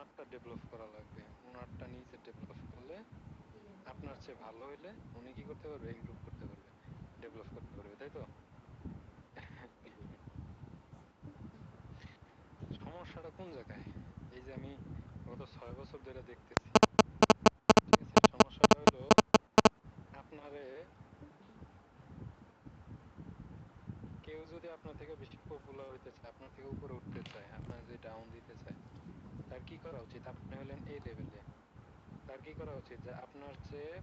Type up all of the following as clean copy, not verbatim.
ওনারটা develop করা লাগবে, ওনারটা নিজে ডেভেলপ করলে আপনার চেয়ে ভালো হইলে উনি কি করতে পারবে, ইমপ্রুভ করতে পারবে, ডেভেলপ করতে পারবে, তাই তো? সমস্যাটা কোন জায়গায়? এই যে আমি গত 6 বছর ধরে দেখতেছি, ঠিক আছে, সমস্যাটা হলো আপনারে কেউ যদি আপনার থেকে বেশি পপুলার হইতে চায়, আপনার থেকে উপরে উঠতে চায়, আপনার যদি ডাউন দিতে চায়, তার কি করা উচিত? আপনি হলেন এই লেভেলে, তার কি করা উচিত? যে আপনার চেয়ে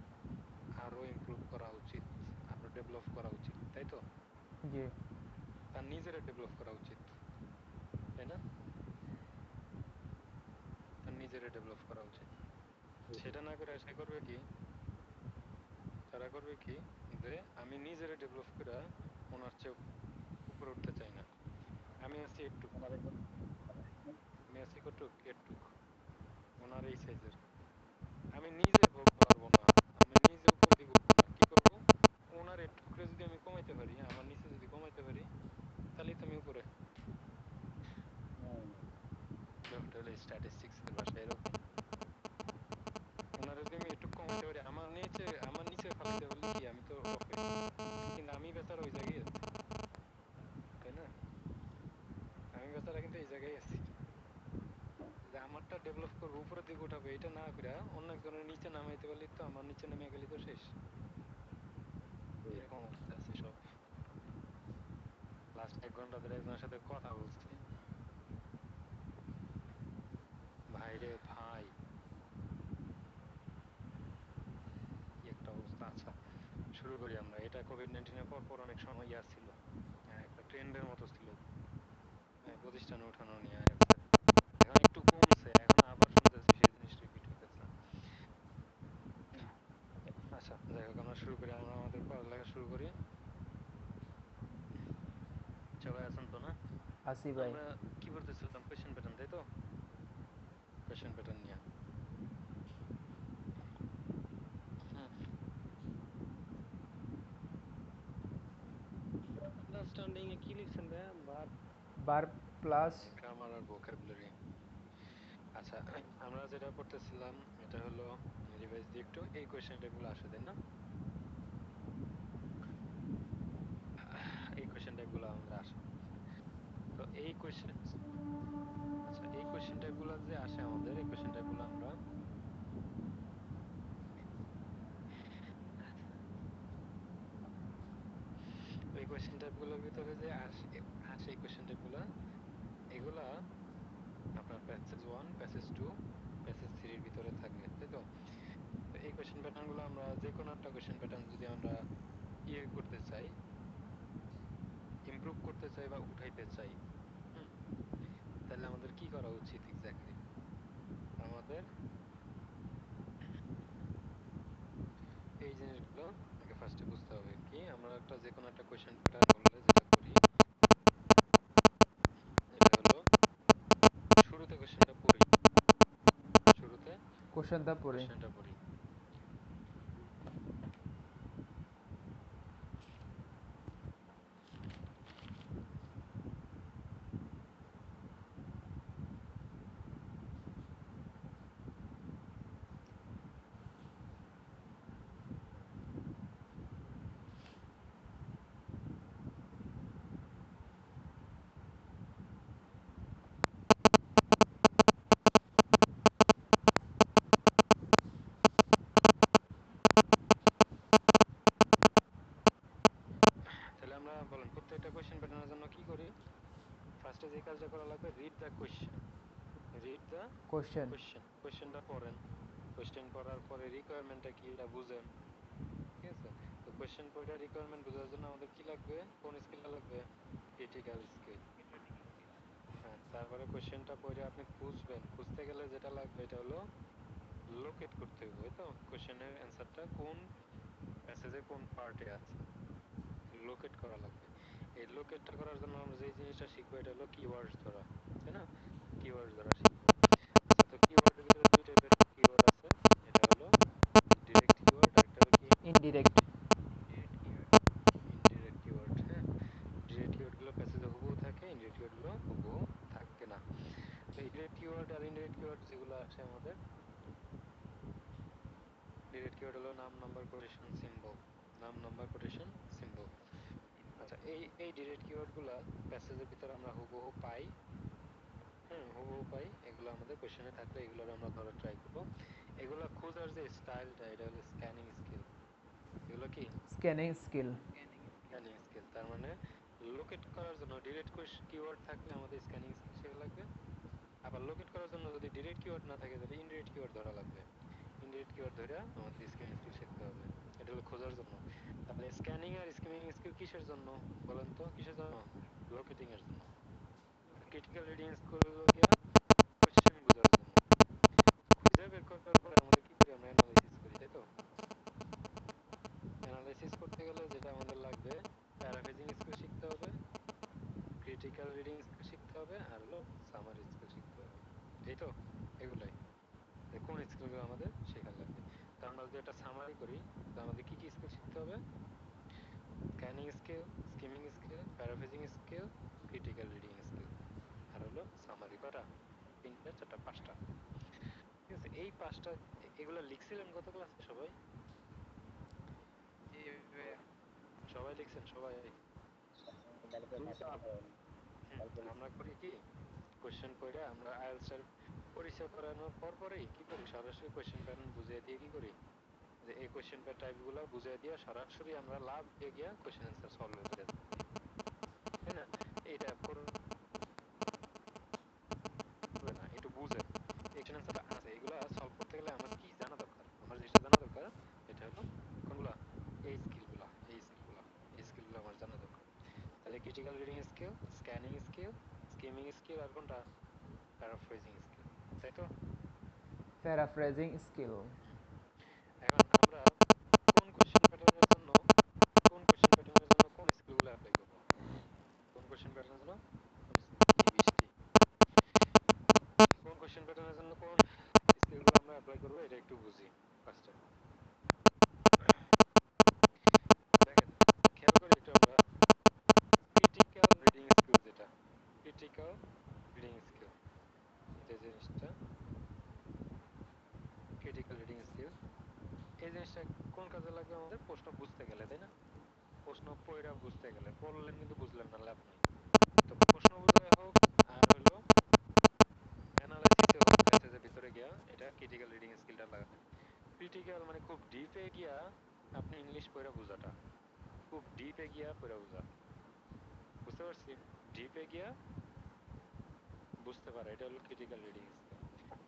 আরো ইমপ্রুভ করা উচিত, আরো ডেভেলপ করা উচিত, তাই তো? জি তার নিজের ডেভেলপ করা উচিত, তাই না? তার নিজের ডেভেলপ করা উচিত। সেটা না করে সে করবে কি, তারা করবে কি, যে আমি নিজের ডেভেলপ করে ওনার চেয়ে উপরে উঠতে চাই না, আমি আছি একটুক, আমি আছি কতটুক, একটুক, ওনার এই সাইজের, আমি নিজে পারবো না, আমি নিজে উপর দিকে উঠবো না, কি করব, ওনার একটুকরে যদি আমি কমাইতে পারি, আমার নিচে যদি কমাইতে পারি, তাহলেই তো আমি উপরে। ব্যাপারটা হলো স্ট্যাটিস্টিক্স এর ভাষা এরকম। ওনারা যদি আমি একটু কমাইতে পারি, আমার নিচে ফেলাইতে পারলে কি, আমি তো টপে, কিন্তু আমি বেচারা ওই জায়গায় আছি, তাই না? আমি বেচারা কিন্তু এই জায়গায় আছি, যে আমারটা ডেভেলপ করবো, উপরের দিকে উঠাবো, এটা না করে অন্য একজনের নিচে নামাইতে পারলি তো আমার নিচে নেমে গেলি তো শেষ। এরকম অবস্থা আছে সব। লাস্ট 1 ঘন্টা ধরে একজনের সাথে কথা বলছি, ভাই রে ভাই, কি একটা অবস্থা। আচ্ছা, শুরু করি আমরা। এটা কোভিড-19 এর পর পর অনেক সময় ছিল, একটা ট্রেন্ডের মতো ছিল, প্রতিষ্ঠানে উঠানো নিয়ে আইএলটিএস এর। এখন একটু কমছে, এখন আবার শুনতেছি সেই জিনিস রিপিট হইতেছে। আচ্ছা যাই হোক, আমরা শুরু করি, আমরা আমাদের পড়ালেখা শুরু করি। সবাই আছেন তো, না? আসি ভাই। আমরা কি বলতেছিলাম, কোয়েশ্চেন প্যাটার্ন, তাই তো? কোয়েশ্চেন প্যাটার্ন নিয়ে আন্ডারস্ট্যান্ডিং এ কি লিখছেন ভাইয়া? ভার্ব, বার প্লাস গ্রামার আর ভোকাবুলারি। আচ্ছা, আমরা যেটা পড়তেছিলাম এটা হলো, রিভাইজ দিয়ে একটু, এই কোয়েশ্চেন টাইপগুলো আসে, তাই না? এই কোয়েশ্চেন টাইপগুলো আমাদের আসে। তো এই কোয়েশ্চেন, আচ্ছা এই কোয়েশ্চেন টাইপগুলো যে আসে আমাদের, এই কোয়েশ্চেন টাইপগুলো আমরা, ওই কোয়েশ্চেন টাইপগুলোর ভিতরে যে আসে, আসে এই কোয়েশ্চেন টাইপগুলো, এগুলা আপনার প্যাসেজ 1, প্যাসেজ 2, প্যাসেজ 3 এর ভিতরে থাকবে, তাই তো? তো এই কোয়েশ্চেন প্যাটার্ন গুলো আমরা যে কোনো একটা কোয়েশ্চেন প্যাটার্ন যদি আমরা ইয়ে করতে চাই, ইমপ্রুভ করতে চাই বা উঠাইতে চাই, হুম, তাহলে আমাদের কি করা উচিত এক্স্যাক্টলি? আমাদের এই জিনিসগুলো আগে ফার্স্টে বুঝতে হবে। কি, আমরা একটা যে কোনো একটা কোয়েশ্চেন প্যাটার্ন বললে যেটা করি, এটা হলো শুরুতে কোয়েশ্চেনটা পড়ি, শুরুতে কোশ্চেনটা পড়ে। কোয়েশ্চেনটা পড়ি। তাহলে আমরা বলেন প্রত্যেকটা কোয়েশ্চেন প্যাটার্নের জন্য কি করি? ফার্স্টে যে কাজটা করা লাগবে, read the question, read the question. Question, কোয়েশ্চেনটা পড়েন, কোয়েশ্চেন পড়ার পরে রিকোয়ারমেন্টটা কি এটা বুঝেন, ঠিক আছে? তো কোয়েশ্চেন পড়ে রিকোয়ারমেন্ট বোঝার জন্য আমাদের কি লাগবে, কোন স্কিলটা লাগবে? Critical skill. হ্যাঁ, তারপরে কোয়েশ্চেনটা পড়ে আপনি খুঁজবেন, খুঁজতে গেলে যেটা লাগবে এটা হলো লোকেট করতে হবে, তাই তো? কোয়েশ্চেনের অ্যান্সারটা কোন প্যাসেজে কোন পার্টে আছে, লোকেট করা লাগবে। এই লোকেটটা করার জন্য আমরা যে জিনিসটা শিখবো এটা হলো কিওয়ার্ডস ধরা, তাই না? কিওয়ার্ডস ধরা শিখবো। আচ্ছা, তো কিওয়ার্ডের ভিতরে দুই টাইপের কিওয়ার্ড আছে, এটা হলো ডিরেক্ট কিওয়ার্ড আর একটা হলো কি, ইনডিরেক্ট। Indirect keyword. হ্যাঁ, ডিরেক্ট কিওয়ার্ড গুলো প্যাসেজে হুবহু থাকে, ইনডিরেক্ট কিওয়ার্ড গুলো হুবহু থাকে না। তো ইনডিরেক্ট কিওয়ার্ড আর ইনডিরেক্ট কিওয়ার্ড যেগুলো আসে আমাদের, ডিরেক্ট কিওয়ার্ড হলো নাম, নাম্বার, কোটেশন, সিম্বল। নাম, নাম্বার, কোটেশন, সিম্বল। আচ্ছা, এই ডিরেক্ট কিওয়ার্ড গুলা প্যাসেজের ভিতরে আমরা হুবহু পাই। হ্যাঁ, হুবহু পাই। এগুলো আমাদের কোশ্চেনে থাকলে এগুলোর আমরা ধরার ট্রাই করব। এগুলা খোঁজার যে স্টাইলটা, এটা হলো স্ক্যানিং স্কিল। এগুলো কি? Scanning skill. Scanning skill. তার মানে লোকেট করার জন্য ডিরেক্ট কিওয়ার্ড থাকলে আমাদের স্ক্যানিং স্কিল শেখা লাগবে। আবার লোকেট করার জন্য যদি ডিরেক্ট কিওয়ার্ড না থাকে তাহলে ইনডিরেক্ট কিওয়ার্ড ধরা লাগবে। ইনডিরেক্ট কিওয়ার্ড ধরে আমাদের স্ক্যানিং স্কিল শিখতে হবে। এটা হলো খোঁজার জন্য। তাহলে স্ক্যানিং আর স্কিমিং স্কিল কিসের জন্য বলেন তো? কিসের জন্য? লোকেটিং এর জন্য। ক্রিটিক্যাল রিডিং স্কিল হলো গিয়া কোশ্চেন বোঝার জন্য। খুঁজে বের করার পরে আমাদের কি করি? আমরা অ্যানালাইসিস করি, তাই তো? অ্যানালাইসিস করতে গেলে যেটা আমাদের লাগবে, প্যারাফ্রেজিং স্কিল শিখতে হবে, ক্রিটিক্যাল রিডিং স্কিল শিখতে হবে, আর হলো সামারি স্কিল শিখতে হবে। এই তো, এগুলাই। কোন স্কিলগুলো আমাদের শেখা লাগবে। তো আমরা যদি একটা সামারি করি, তো আমাদের কি কি স্কিল শিখতে হবে? Scanning skill, skimming skill, paraphrasing skill, critical reading skill, আর হলো সামারি। কটা? তিনটা, চারটা, পাঁচটা। ঠিক আছে, এই পাঁচটা। এগুলো লিখছিলেন গত ক্লাসে সবাই? বলেন, সবাই লিখছেন? সবাই? হুম, আমরা করি কি, কোশ্চেন পড়ে আমরা আইএলটিএস এর পরিচয় করানোর পরেই কি করি, সরাসরি কোশ্চেন প্যাটার্ন বুঝিয়ে দিয়ে কি করি, যে এই কোশ্চেন টাইপ গুলা বুঝিয়ে দিয়ে সরাসরি আমরা লাভ দিয়ে গিয়া কোশ্চেন অ্যান্সার সলভ করে দিই, তাই না? এইটা করবে না, একটু বুঝেন এই কোশ্চেন অ্যান্সারটা আছে, এগুলা সলভ করতে গেলে আমার কি জানা দরকার? আমার যেটা জানা দরকার এটা হলো কোনগুলা? এই স্কিলগুলা আমার জানা দরকার। তাহলে critical reading skill, scanning skill, skimming skill, আর কোনটা? প্যারাফ্রেজিং স্কিল, তাই তো? Paraphrasing skill. এখন আমরা কোন কোশ্চেন প্যাটার্নের জন্য কোন স্কিলগুলো অ্যাপ্লাই করব? কোন কোশ্চেন প্যাটার্নের জন্য কোন কি বৃষ্টি, কোন কোশ্চেন প্যাটার্নের জন্য কোন স্কিলগুলো আমরা অ্যাপ্লাই করব, এটা একটু বুঝি ফার্স্টে। দেখেন, খেয়াল করি একটু আমরা, ক্রিটিক্যাল রিডিং স্কিল, যেটা ক্রিটিক্যাল রিডিং স্কিল, যে জিনিসটা ক্রিটিক্যাল রিডিং স্কিল, এই জিনিসটা কোন কাজে লাগবে? আমাদের প্রশ্ন বুঝতে গেলে, তাই না? প্রশ্ন পড়া বুঝতে গেলে, পড়লেন কিন্তু বুঝলেন না, লাভ নাই। তো প্রশ্ন বোঝাই হোক আর হলো অ্যানালাইসিসে হোক, প্যাসেজের ভিতরে গিয়া এটা ক্রিটিক্যাল রিডিং স্কিলটা লাগবে। ক্রিটিক্যাল মানে খুব ডিপে গিয়া আপনি ইংলিশ পড়া বোঝাটা, খুব ডিপে গিয়া পড়া বোঝা, বুঝতে পারছি? ডিপে গিয়া বুঝতে পারা, এটা হলো ক্রিটিক্যাল রিডিং স্কিল।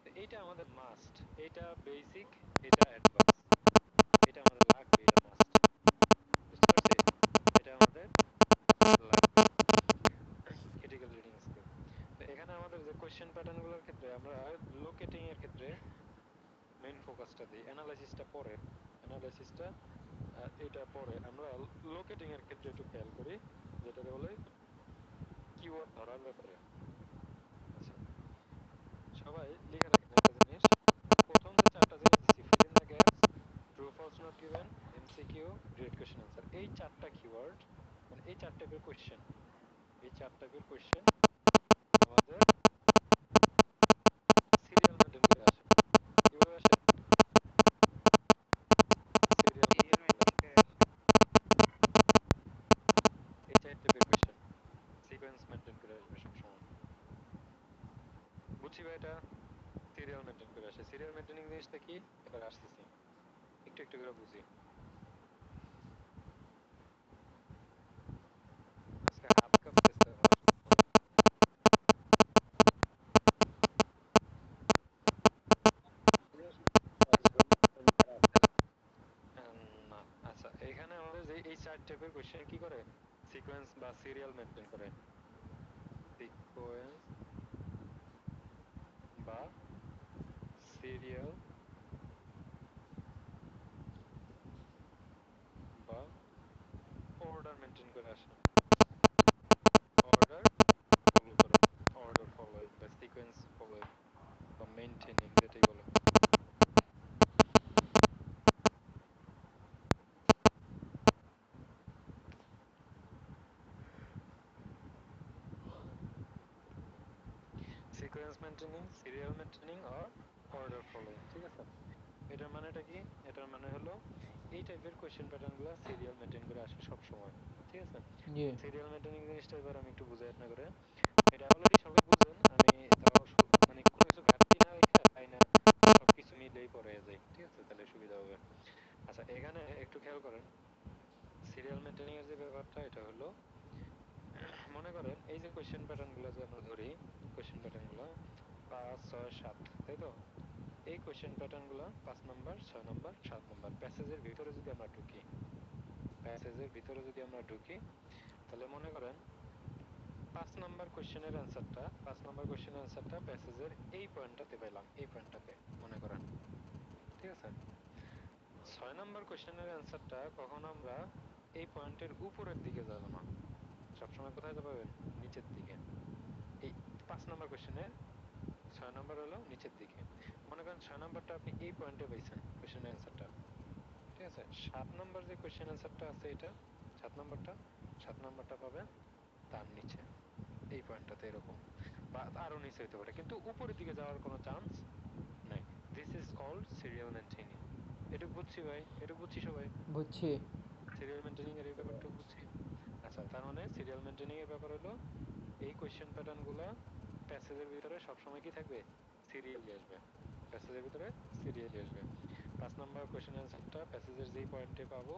তো এইটা আমাদের মাস্ট, এটা বেসিক, এটা অ্যাডভান্স, এটা আমাদের লাগবে, এটা মাস্ট, বুঝতে পারছি? এটা আমাদের লাগবে, ক্রিটিক্যাল রিডিং স্কিল। তো এখানে আমাদের যে কোশ্চেন প্যাটার্ন গুলোর ক্ষেত্রে আমরা লোকেটিং এর ক্ষেত্রে মেইন ফোকাসটা দিই, অ্যানালাইসিসটা পরে, অ্যানালাইসিসটা এটা পরে, আমরা লোকেটিং এর ক্ষেত্রে একটু খেয়াল করি, যেটাকে বলে কিওয়ার্ড ধরার ব্যাপারে। আচ্ছা, সবাই লিখে রাখেন একটা জিনিস, প্রথম যে চারটা জিনিস দিচ্ছি, fill in the gaps, true false not given, MCQ, direct question answer, এই চারটা কিওয়ার্ড, মানে এই চার টাইপের কোশ্চেন, এই চার টাইপের কোশ্চেন আমাদের সিরিয়াল মেনটেন করে আসে। কিভাবে আসে? সিরিয়াল মেনটেন করে আসে। এই চার টাইপের কোশ্চেন সিকোয়েন্স মেনটেন করে আসবে সবসময়। বুঝছি ভাই এটা? সিরিয়াল মেনটেন করে আসে। সিরিয়াল মেনটেনিং জিনিসটা কি? এবার আসতেছি, একটু একটু করে বুঝি। আজকে হাত কাঁপতেছে আমার অনেক। আচ্ছা, আহ, না, আচ্ছা, এখানে আমাদের যে এই চার টাইপের কোশ্চেন কি করে, সিকোয়েন্স বা সিরিয়াল মেনটেন করে, সিকোয়েন্স বা সিরিয়াল বা অর্ডার মেনটেন করে আসে, অর্ডার ফলো করে, অর্ডার ফলোইং বা সিকোয়েন্স ফলোইং বা মেনটেনিং যেটাই বলে। Sequence maintaining, serial maintaining or order following. ঠিক আছে, এটার মানেটা কি? এটার মানে হলো এই টাইপের কোয়েশ্চেন প্যাটার্ন গুলা সিরিয়াল মেনটেন করে আসে সব সময়। ঠিক আছে, জি। সিরিয়াল মেনটেনিং জিনিসটা এবার আমি একটু বুঝাই না করে, এটা অলরেডি সবাই বুঝেন, আমি তাও মানে কোনো কিছু ঘাটতি না রেখে তাই না সবকিছু মিলেই পড়ে যায়। ঠিক আছে, তাহলে সুবিধা হবে। আচ্ছা, এখানে একটু খেয়াল করেন, সিরিয়াল মেনটেনিং এর যে ব্যাপারটা, এটা হলো মনে করেন এই যে কোয়েশ্চেন প্যাটার্ন গুলো যে আমরা ধরি, কোয়েশ্চেন প্যাটার্ন গুলো 5, 6, 7, তাই তো? এই কোয়েশ্চেন প্যাটার্ন গুলো 5 নাম্বার, 6 নাম্বার, 7 নাম্বার প্যাসেজের ভিতরে যদি আমরা ঢুকি, প্যাসেজের ভিতরে যদি আমরা ঢুকি, তাহলে মনে করেন 5 নাম্বার কোয়েশ্চেনের অ্যান্সারটা, 5 নাম্বার কোয়েশ্চেনের অ্যান্সারটা প্যাসেজের এই পয়েন্টটাতে পেলাম, এই পয়েন্টটাতে মনে করেন। ঠিক আছে, 6 নাম্বার কোয়েশ্চেনের অ্যান্সারটা কখন আমরা এই পয়েন্টের উপরের দিকে যাব না, সবসময় কোথায় যাবেন? নিচের দিকে। এই 5 নাম্বার কোয়েশ্চেনের 6 নাম্বার হলো নিচের দিকে। মনে করেন 6 নাম্বারটা আপনি এই পয়েন্টে পাইছেন কোয়েশ্চেনের অ্যান্সারটা। ঠিক আছে, 7 নাম্বার যে কোয়েশ্চেন অ্যান্সারটা আছে এটা, 7 নাম্বারটা, 7 নাম্বারটা পাবেন তার নিচে এই পয়েন্টটাতে, এরকম বা আরো নিচে হতে পারে, কিন্তু উপরের দিকে যাওয়ার কোনো চান্স নাই। This is called serial maintaining. এটুকু বুঝছি ভাই, এটুকু বুঝছি সবাই? বুঝছি। সিরিয়াল মেনটেনিং এর এই ব্যাপারটা বুঝছি। আচ্ছা, তার মানে সিরিয়াল মেনটেনিং এর ব্যাপার হলো এই কোয়েশ্চেন প্যাটার্ন গুলা প্যাসেজের ভিতরে সবসময় কি থাকবে? সিরিয়ালি আসবে, প্যাসেজের ভিতরে সিরিয়ালি আসবে। 5 নাম্বার কোয়েশ্চেন অ্যান্সারটা প্যাসেজের যেই পয়েন্টে পাবো,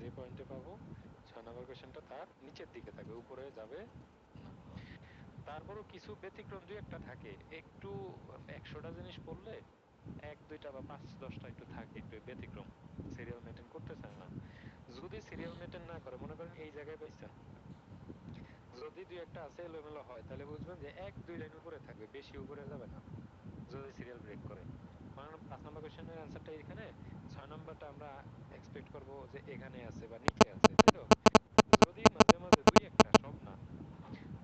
যে পয়েন্টে পাবো, 6 নাম্বার কোয়েশ্চেনটা তার নিচের দিকে থাকবে, উপরে যাবে না। তারপরও কিছু ব্যতিক্রম দুই একটা থাকে, একটু 100টা জিনিস পড়লে 1, 2টা বা 5, 10টা একটু থাকে, একটু ব্যতিক্রম, সিরিয়াল মেনটেন করতেছে না। যদি সিরিয়াল মেনটেন না করে, মনে করেন এই জায়গায় পাইছেন, যদি দুই একটা আছে এলোমেলো হয়, তাহলে বুঝবেন যে 1, 2 লাইন উপরে থাকবে, বেশি উপরে যাবে না যদি সিরিয়াল ব্রেক করে। মানে 5 নাম্বার কোয়েশ্চেনের অ্যান্সারটা এখানে, 6 নাম্বারটা আমরা এক্সপেক্ট করব যে এখানে আছে বা নিচে আছে, তাই তো? যদি মাঝে মাঝে দুই একটা, সব না,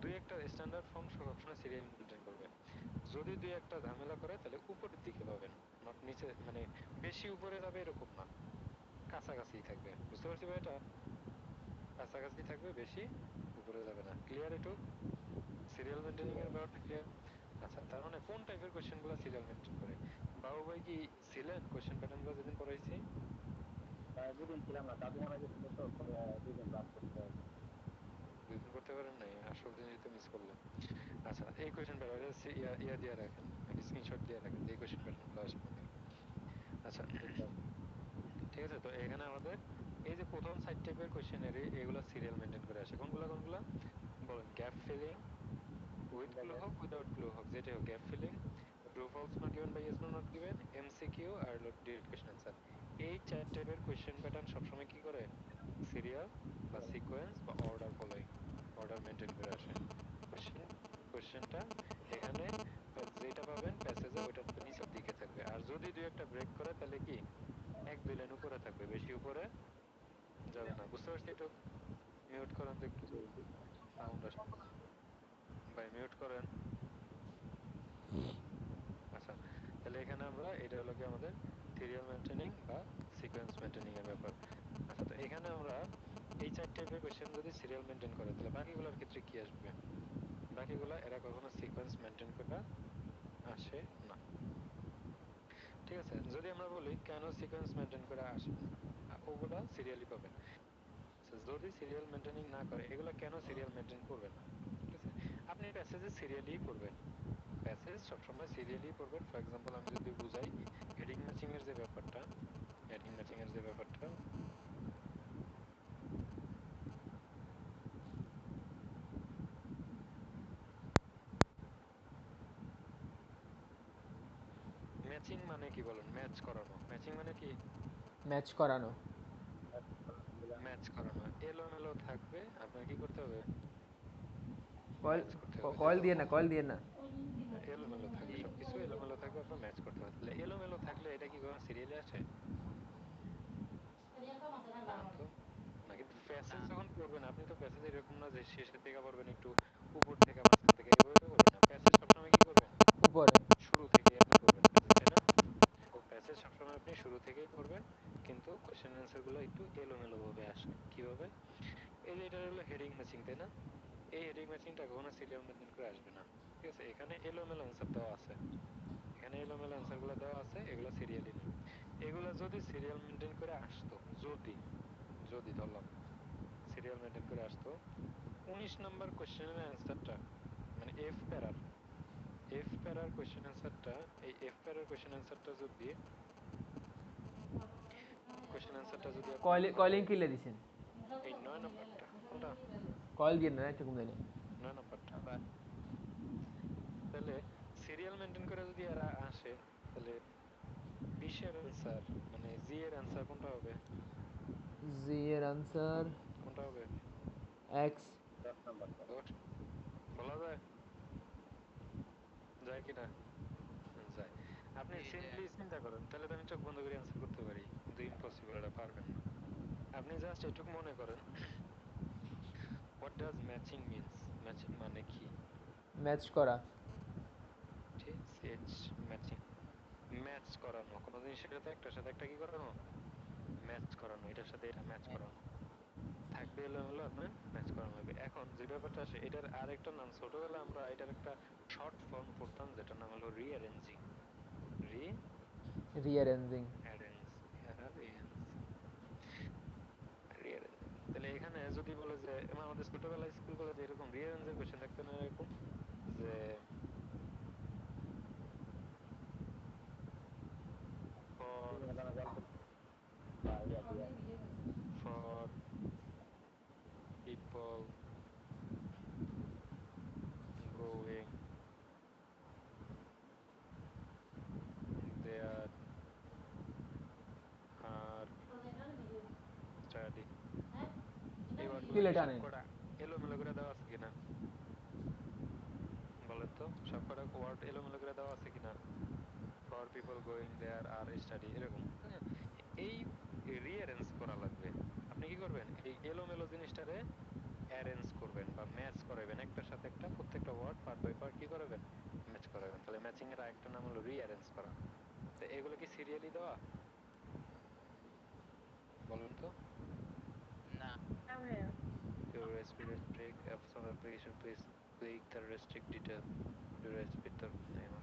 দুই একটা স্ট্যান্ডার্ড ফর্ম সবসময় সিরিয়াল মেনটেন করবে। যদি দুই একটা ঝামেলা করে তাহলে উপরের দিকে পাবেন, নট নিচে, মানে বেশি উপরে যাবে এরকম না, কাছাকাছি থাকবে। বুঝতে পারছি ভাই? এটা কাছাকাছি থাকবে, বেশি উপরে যাবে না। ক্লিয়ার? একটু সিরিয়াল মেনটেনিং এর ব্যাপারটা ক্লিয়ার? আচ্ছা, তার মানে কোন টাইপের কোশ্চেন গুলো সিরিয়াল মেনটেন করে? বাবু ভাই কি ছিলেন কোশ্চেন প্যাটার্ন গুলো যেদিন পড়াইছি? দুদিন ছিলাম না, দাদু মারা গেছিল তো, পরে 2 দিন বাদ করতে হবে। 2 দিন করতে পারেন নাই, আসল জিনিস তো মিস করলেন। আচ্ছা, এই কোশ্চেন প্যাটার্ন ইয়া দিয়ে রাখেন, স্ক্রিনশট দিয়ে রাখেন যে এই কোশ্চেন প্যাটার্ন গুলো আসে আমাদের। আচ্ছা, ঠিক আছে, তো এখানে আমাদের এই যে প্রথম 4 টাইপের কোশ্চেনের এগুলা সিরিয়াল মেনটেন করে আসে। কোনগুলা কোনগুলা বলেন? গ্যাপ ফিলিং, উইথ ক্লু হোক উইদাউট ক্লু হোক, যেটাই হোক, gap filling, true false not given by yes no not given, MCQ আর ডিরেক্ট কোশ্চেন আনসার। এই 4 টাইপের কোশ্চেন প্যাটার্ন সবসময় কি করে? সিরিয়াল বা সিকোয়েন্স বা অর্ডার ফলোইং, অর্ডার মেনটেন করে আসে। কোশ্চেন কোশ্চেনটা এখানে যেটা পাবেন প্যাসেজে ওইটা নিচের দিকে থাকবে, আর যদি দুই একটা ব্রেক করে তাহলে কি 1, 2 লাইন উপরে থাকবে, বেশি উপরে যাবে না। বুঝতে পারছি? একটু মিউট করেন তো একটু, সাউন্ড আসে। ভাই মিউট করেন। আচ্ছা, তাহলে এখানে আমরা, এটা হলো কি আমাদের সিরিয়াল মেনটেনিং বা সিকোয়েন্স মেনটেনিং এর ব্যাপার। আচ্ছা, তো এখানে আমরা এই 4 টাইপের কোশ্চেন যদি সিরিয়াল মেনটেন করে, তাহলে বাকিগুলোর ক্ষেত্রে কি আসবে? বাকিগুলা এরা কখনো সিকোয়েন্স মেনটেন করে আসে না। ঠিক আছে, যদি আমরা বলি কেন সিকোয়েন্স মেনটেন করে আসে না, ওগুলা সিরিয়ালি পাবেন। আচ্ছা, যদি সিরিয়াল মেনটেনিং না করে, এগুলা কেন সিরিয়াল মেনটেন করবে না? ঠিক আছে, আপনি প্যাসেজে সিরিয়ালি পড়বেন, প্যাসেজ সবসময় সিরিয়ালি পড়বেন। ফর এক্সাম্পল আমি যদি বুঝাই, হেডিং ম্যাচিং এর যে ব্যাপারটা, হেডিং ম্যাচিং এর যে ব্যাপারটা, ম্যাচিং মানে কি বলেন? ম্যাচ করানো, ম্যাচিং মানে কি? ম্যাচ করানো। ম্যাচ করানো এলোমেলো থাকবে, আপনার কি করতে হবে? কয়েল, ম্যাচ করতে হবে, তাই কয়েল তো? দিয়ে না, কয়েল দিয়ে না। এলোমেলো থাকবে, সবকিছু এলোমেলো থাকবে, আপনার ম্যাচ করতে হবে। তাহলে এলোমেলো থাকলে এটা কি কোনো সিরিয়ালে আসে? না তো, না। কিন্তু প্যাসেজ যখন পড়বেন, আপনি তো প্যাসেজ এরকম না যে শেষের থেকে পড়বেন একটু উপর থেকে মাঝখান থেকে, এইভাবে তো পড়বেন না। প্যাসেজ সবসময় কি করবেন? উপরে। শুরু থেকেই আপনি পড়বেন প্যাসেজ, তাই না? তো প্যাসেজ সবসময় আপনি শুরু থেকেই পড়বেন, কিন্তু কোশ্চেন অ্যান্সার গুলো একটু এলোমেলো ভাবে আসে। কিভাবে? এই যে এটা হলো হেডিং ম্যাচিং, তাই না? এই হেডিং ম্যাচিংটা কখনো সিরিয়াল মেনটেন করে আসবে না। ঠিক আছে, এখানে এলোমেলো অ্যান্সার দেওয়া আছে, এখানে এলোমেলো অ্যান্সার গুলো দেওয়া আছে, এগুলো সিরিয়ালি না। এগুলা যদি সিরিয়াল মেনটেন করে আসতো, যদি যদি ধরলাম সিরিয়াল মেনটেন করে আসতো, 19 নম্বর কোশ্চেনের অ্যান্সারটা মানে এফ প্যারার কোশ্চেন অ্যান্সারটা, এই এফ প্যারার কোশ্চেন অ্যান্সারটা যদি আপনি কয়লিং কিলে দিছেন এই 9 নম্বরটা কোনটা, কয়েল দিয়ে না একটা কমে নেই 9 নম্বরটা, তাহলে সিরিয়াল মেনটেন করে যদি এরা আসে, তাহলে 20-এর অ্যান্সার মানে জি এর অ্যান্সার কোনটা হবে, জি এর আনসার কোনটা হবে? এক্স 10 নম্বর। 10 বলা যায়, যায় কিনা? যায়। আপনি সিম্পলি চিন্তা করেন, তাহলে তো আমি চোখ বন্ধ করে অ্যান্সার করতে পারি, কিন্তু ইম্পসিবল, এটা পারবেন না। আপনি জাস্ট এটুকু মনে করেন, what does matching means, matching মানে কি? ম্যাচ করা ঠিক সেচ ম্যাচিং, ম্যাচ করানো, কোনো জিনিসের সাথে একটার সাথে একটা কি করানো, ম্যাচ করানো, এটার সাথে এটা ম্যাচ করানো থাকবে, এলোমেলো আপনার ম্যাচ করানো লাগবে। এখন যে ব্যাপারটা আসে, এটার আরেকটা নাম, ছোটবেলায় আমরা এটার একটা শর্ট ফর্ম পড়তাম, যেটার নাম হলো রিঅ্যারেঞ্জিং, রিঅ্যারেঞ্জিং রিঅ্যারেঞ্জিং। তাহলে এখানে যদি বলে যে আমাদের ছোটবেলায় স্কুল কলেজে এরকম রিঅ্যারেঞ্জের কোশ্চেন থাকতো না, এরকম যে for for people going there are study, এই ওয়ার্ডগুলো কিলে কি টানেন সবকটা এলোমেলো করে দেওয়া আছে কিনা বলেন তো? সবকটা ওয়ার্ড এলোমেলো করে দেওয়া আছে কিনা? For people going there are study, এরকম। হ্যাঁ, এই রিঅ্যারেঞ্জ করা লাগবে। আপনি কি করবেন, এই এলোমেলো জিনিসটারে অ্যারেঞ্জ করবেন বা ম্যাচ করাবেন, একটার সাথে একটা, প্রত্যেকটা ওয়ার্ড পার্ট বাই পার্ট কি করাবেন, ম্যাচ করাবেন। তাহলে ম্যাচিং এর আরেকটা নাম হলো রিঅ্যারেঞ্জ করা। তো এগুলো কি সিরিয়ালি দেওয়া বলেন তো? To restrict some application, please click the restrict detail to restrict the name or,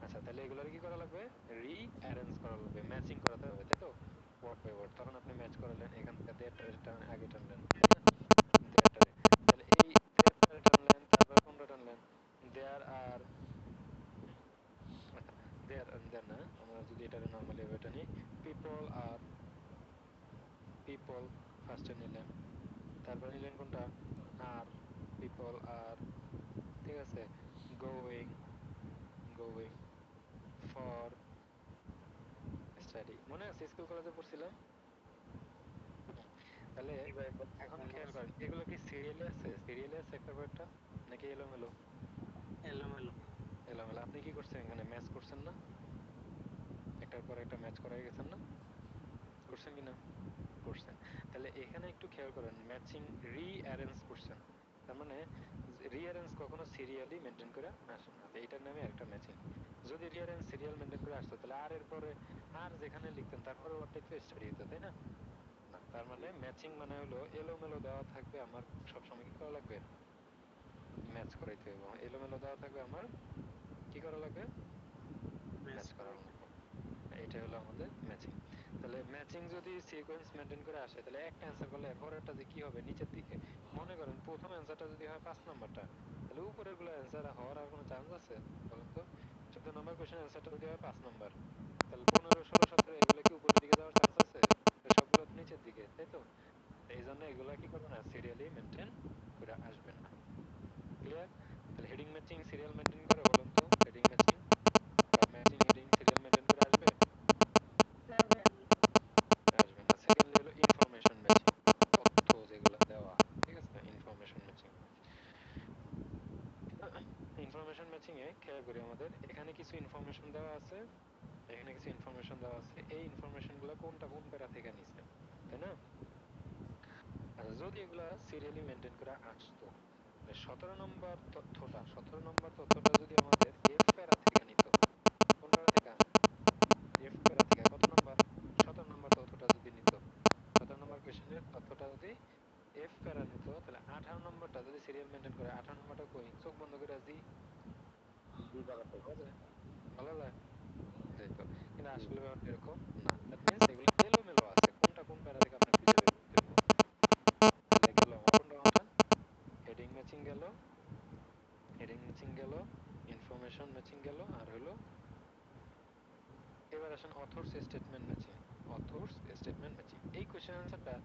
আচ্ছা তাহলে এগুলোর কি করা লাগবে, রি অ্যারেঞ্জ করা লাগবে, ম্যাচিং করাতে হবে, তাই তো? Word by word. তখন আপনি ম্যাচ করালেন, এখান থেকে দেড়টারে আগে টানলেন, তাই না? দেড়টারে, তাহলে এই দেড়টারে টানলেন, তারপর কোনটা টানলেন, দেয়ার আর, আচ্ছা দেয়ার দেয়ার না, আমরা যদি এটারে নর্মালি এভাবে টানি, পিপল আর, পিপল ফার্স্টে নিলেন, তারপর নিলেন কোনটা, আর, পিপল আর, ঠিক আছে, গোয়িং, গোয়িং ফর স্টাডি, মনে আছে স্কুল কলেজে পড়ছিলাম? হুম। তাহলে এখন খেয়াল করেন, এগুলো কি সিরিয়ালে আছে, সিরিয়ালে আছে একটা পর একটা, নাকি এলোমেলো? এলোমেলো। এলোমেলো। আপনি কি করছেন, এখানে ম্যাচ করছেন না, একটার পর একটা ম্যাচ করাই গেছেন না, করছেন কিনা? করছেন। তাহলে এখানে একটু খেয়াল করেন, ম্যাচিং রি অ্যারেঞ্জ করছেন, তার মানে রিঅ্যারেঞ্জ কখনো সিরিয়ালি মেনটেন করে আসে না, তো এটার নামে একটা ম্যাচিং। যদি রিঅ্যারেঞ্জ সিরিয়াল মেনটেন করে আসতো, তাহলে আর এর পরে আর যেখানে লিখতেন তারপরে ওয়ার্ডটাই তো স্টাডি হতো, তাই না? না, তার মানে ম্যাচিং মানে হলো এলোমেলো দেওয়া থাকবে, আমার সবসময় কি করা লাগবে, ম্যাচ করাইতে হবে। এলোমেলো দেওয়া থাকবে, আমার কি করা লাগবে, ম্যাচ ম্যাচ করা করাইতে লাগবে। এটা হলো আমাদের ম্যাচিং। তাহলে ম্যাচিং যদি সিকোয়েন্স মেনটেন করে আসে, তাহলে একটা অ্যান্সার করলে পরেরটা যে কি হবে নিচের দিকে, মনে করেন প্রথম অ্যান্সারটা যদি হয় 5 নম্বরটা, তাহলে উপরের গুলো অ্যান্সার হওয়ার আর কোনো চান্স আছে বলেন তো? 14 নম্বর কোশ্চেন অ্যান্সারটা যদি হয় 5 নম্বর, তাহলে 15, 16, 17 এগুলো কি উপরের দিকে যাওয়ার চান্স আছে? তো সবগুলো তো নিচের দিকে, তাই তো? এই জন্য এগুলা কি করবে না, সিরিয়ালি মেনটেন করে আসবে না। ক্লিয়ার? তাহলে হেডিং ম্যাচিং সিরিয়াল মেনটেন করে বলেন তো, হেডিং ম্যাচিং বা ম্যাচিং হেডিং সিরিয়াল মেনটেন করে আসবে? আসবে না। সেকেন্ডলি হলো ইনফরমেশন ম্যাচিং, তথ্য যেগুলো দেওয়া, ঠিক আছে, ইনফরমেশন ম্যাচিং। ইনফরমেশন ম্যাচিং এ খেয়াল করি, আমাদের এখানে কিছু ইনফরমেশন দেওয়া আছে, এখানে কিছু ইনফরমেশন দেওয়া আছে, এই ইনফরমেশন গুলো কোনটা কোন প্যারা থেকে নিছে, তাই না? আচ্ছা, যদি এগুলা সিরিয়ালি মেনটেন করে আসতো, 17 নম্বর তথ্যটা যদি আমাদের এফ প্যারা থেকে নিত, কোন প্যারা থেকে, এফ প্যারা থেকে, কত নম্বর, 17 নম্বর তথ্যটা যদি নিত, 17 নম্বর কোয়েশ্চেনের তথ্যটা যদি এফ প্যারা নিত, তাহলে 18 নম্বরটা যদি সিরিয়াল মেনটেন করে 18 নম্বরটা কই চোখ বন্ধ করে জি জি জায়গা থেকে বলা যায় বলা যায় যেত কিন্তু জি আসলে ব্যাপারটা এরকম না দ্যাট মিনস এগুলো এলোমেলো আছে কোনটা কোন প্যারা থেকে আপনি খুঁজে বের করতে হবে তাহলে গেল আমার কোনটা হেডিং ম্যাচিং গেল হেডিং ম্যাচিং গেল ইনফরমেশন ম্যাচিং গেল আর হলো এবার আসেন অথরস স্টেটমেন্ট ম্যাচিং অথরস স্টেটমেন্ট ম্যাচিং এই কোশ্চেন আনসারটা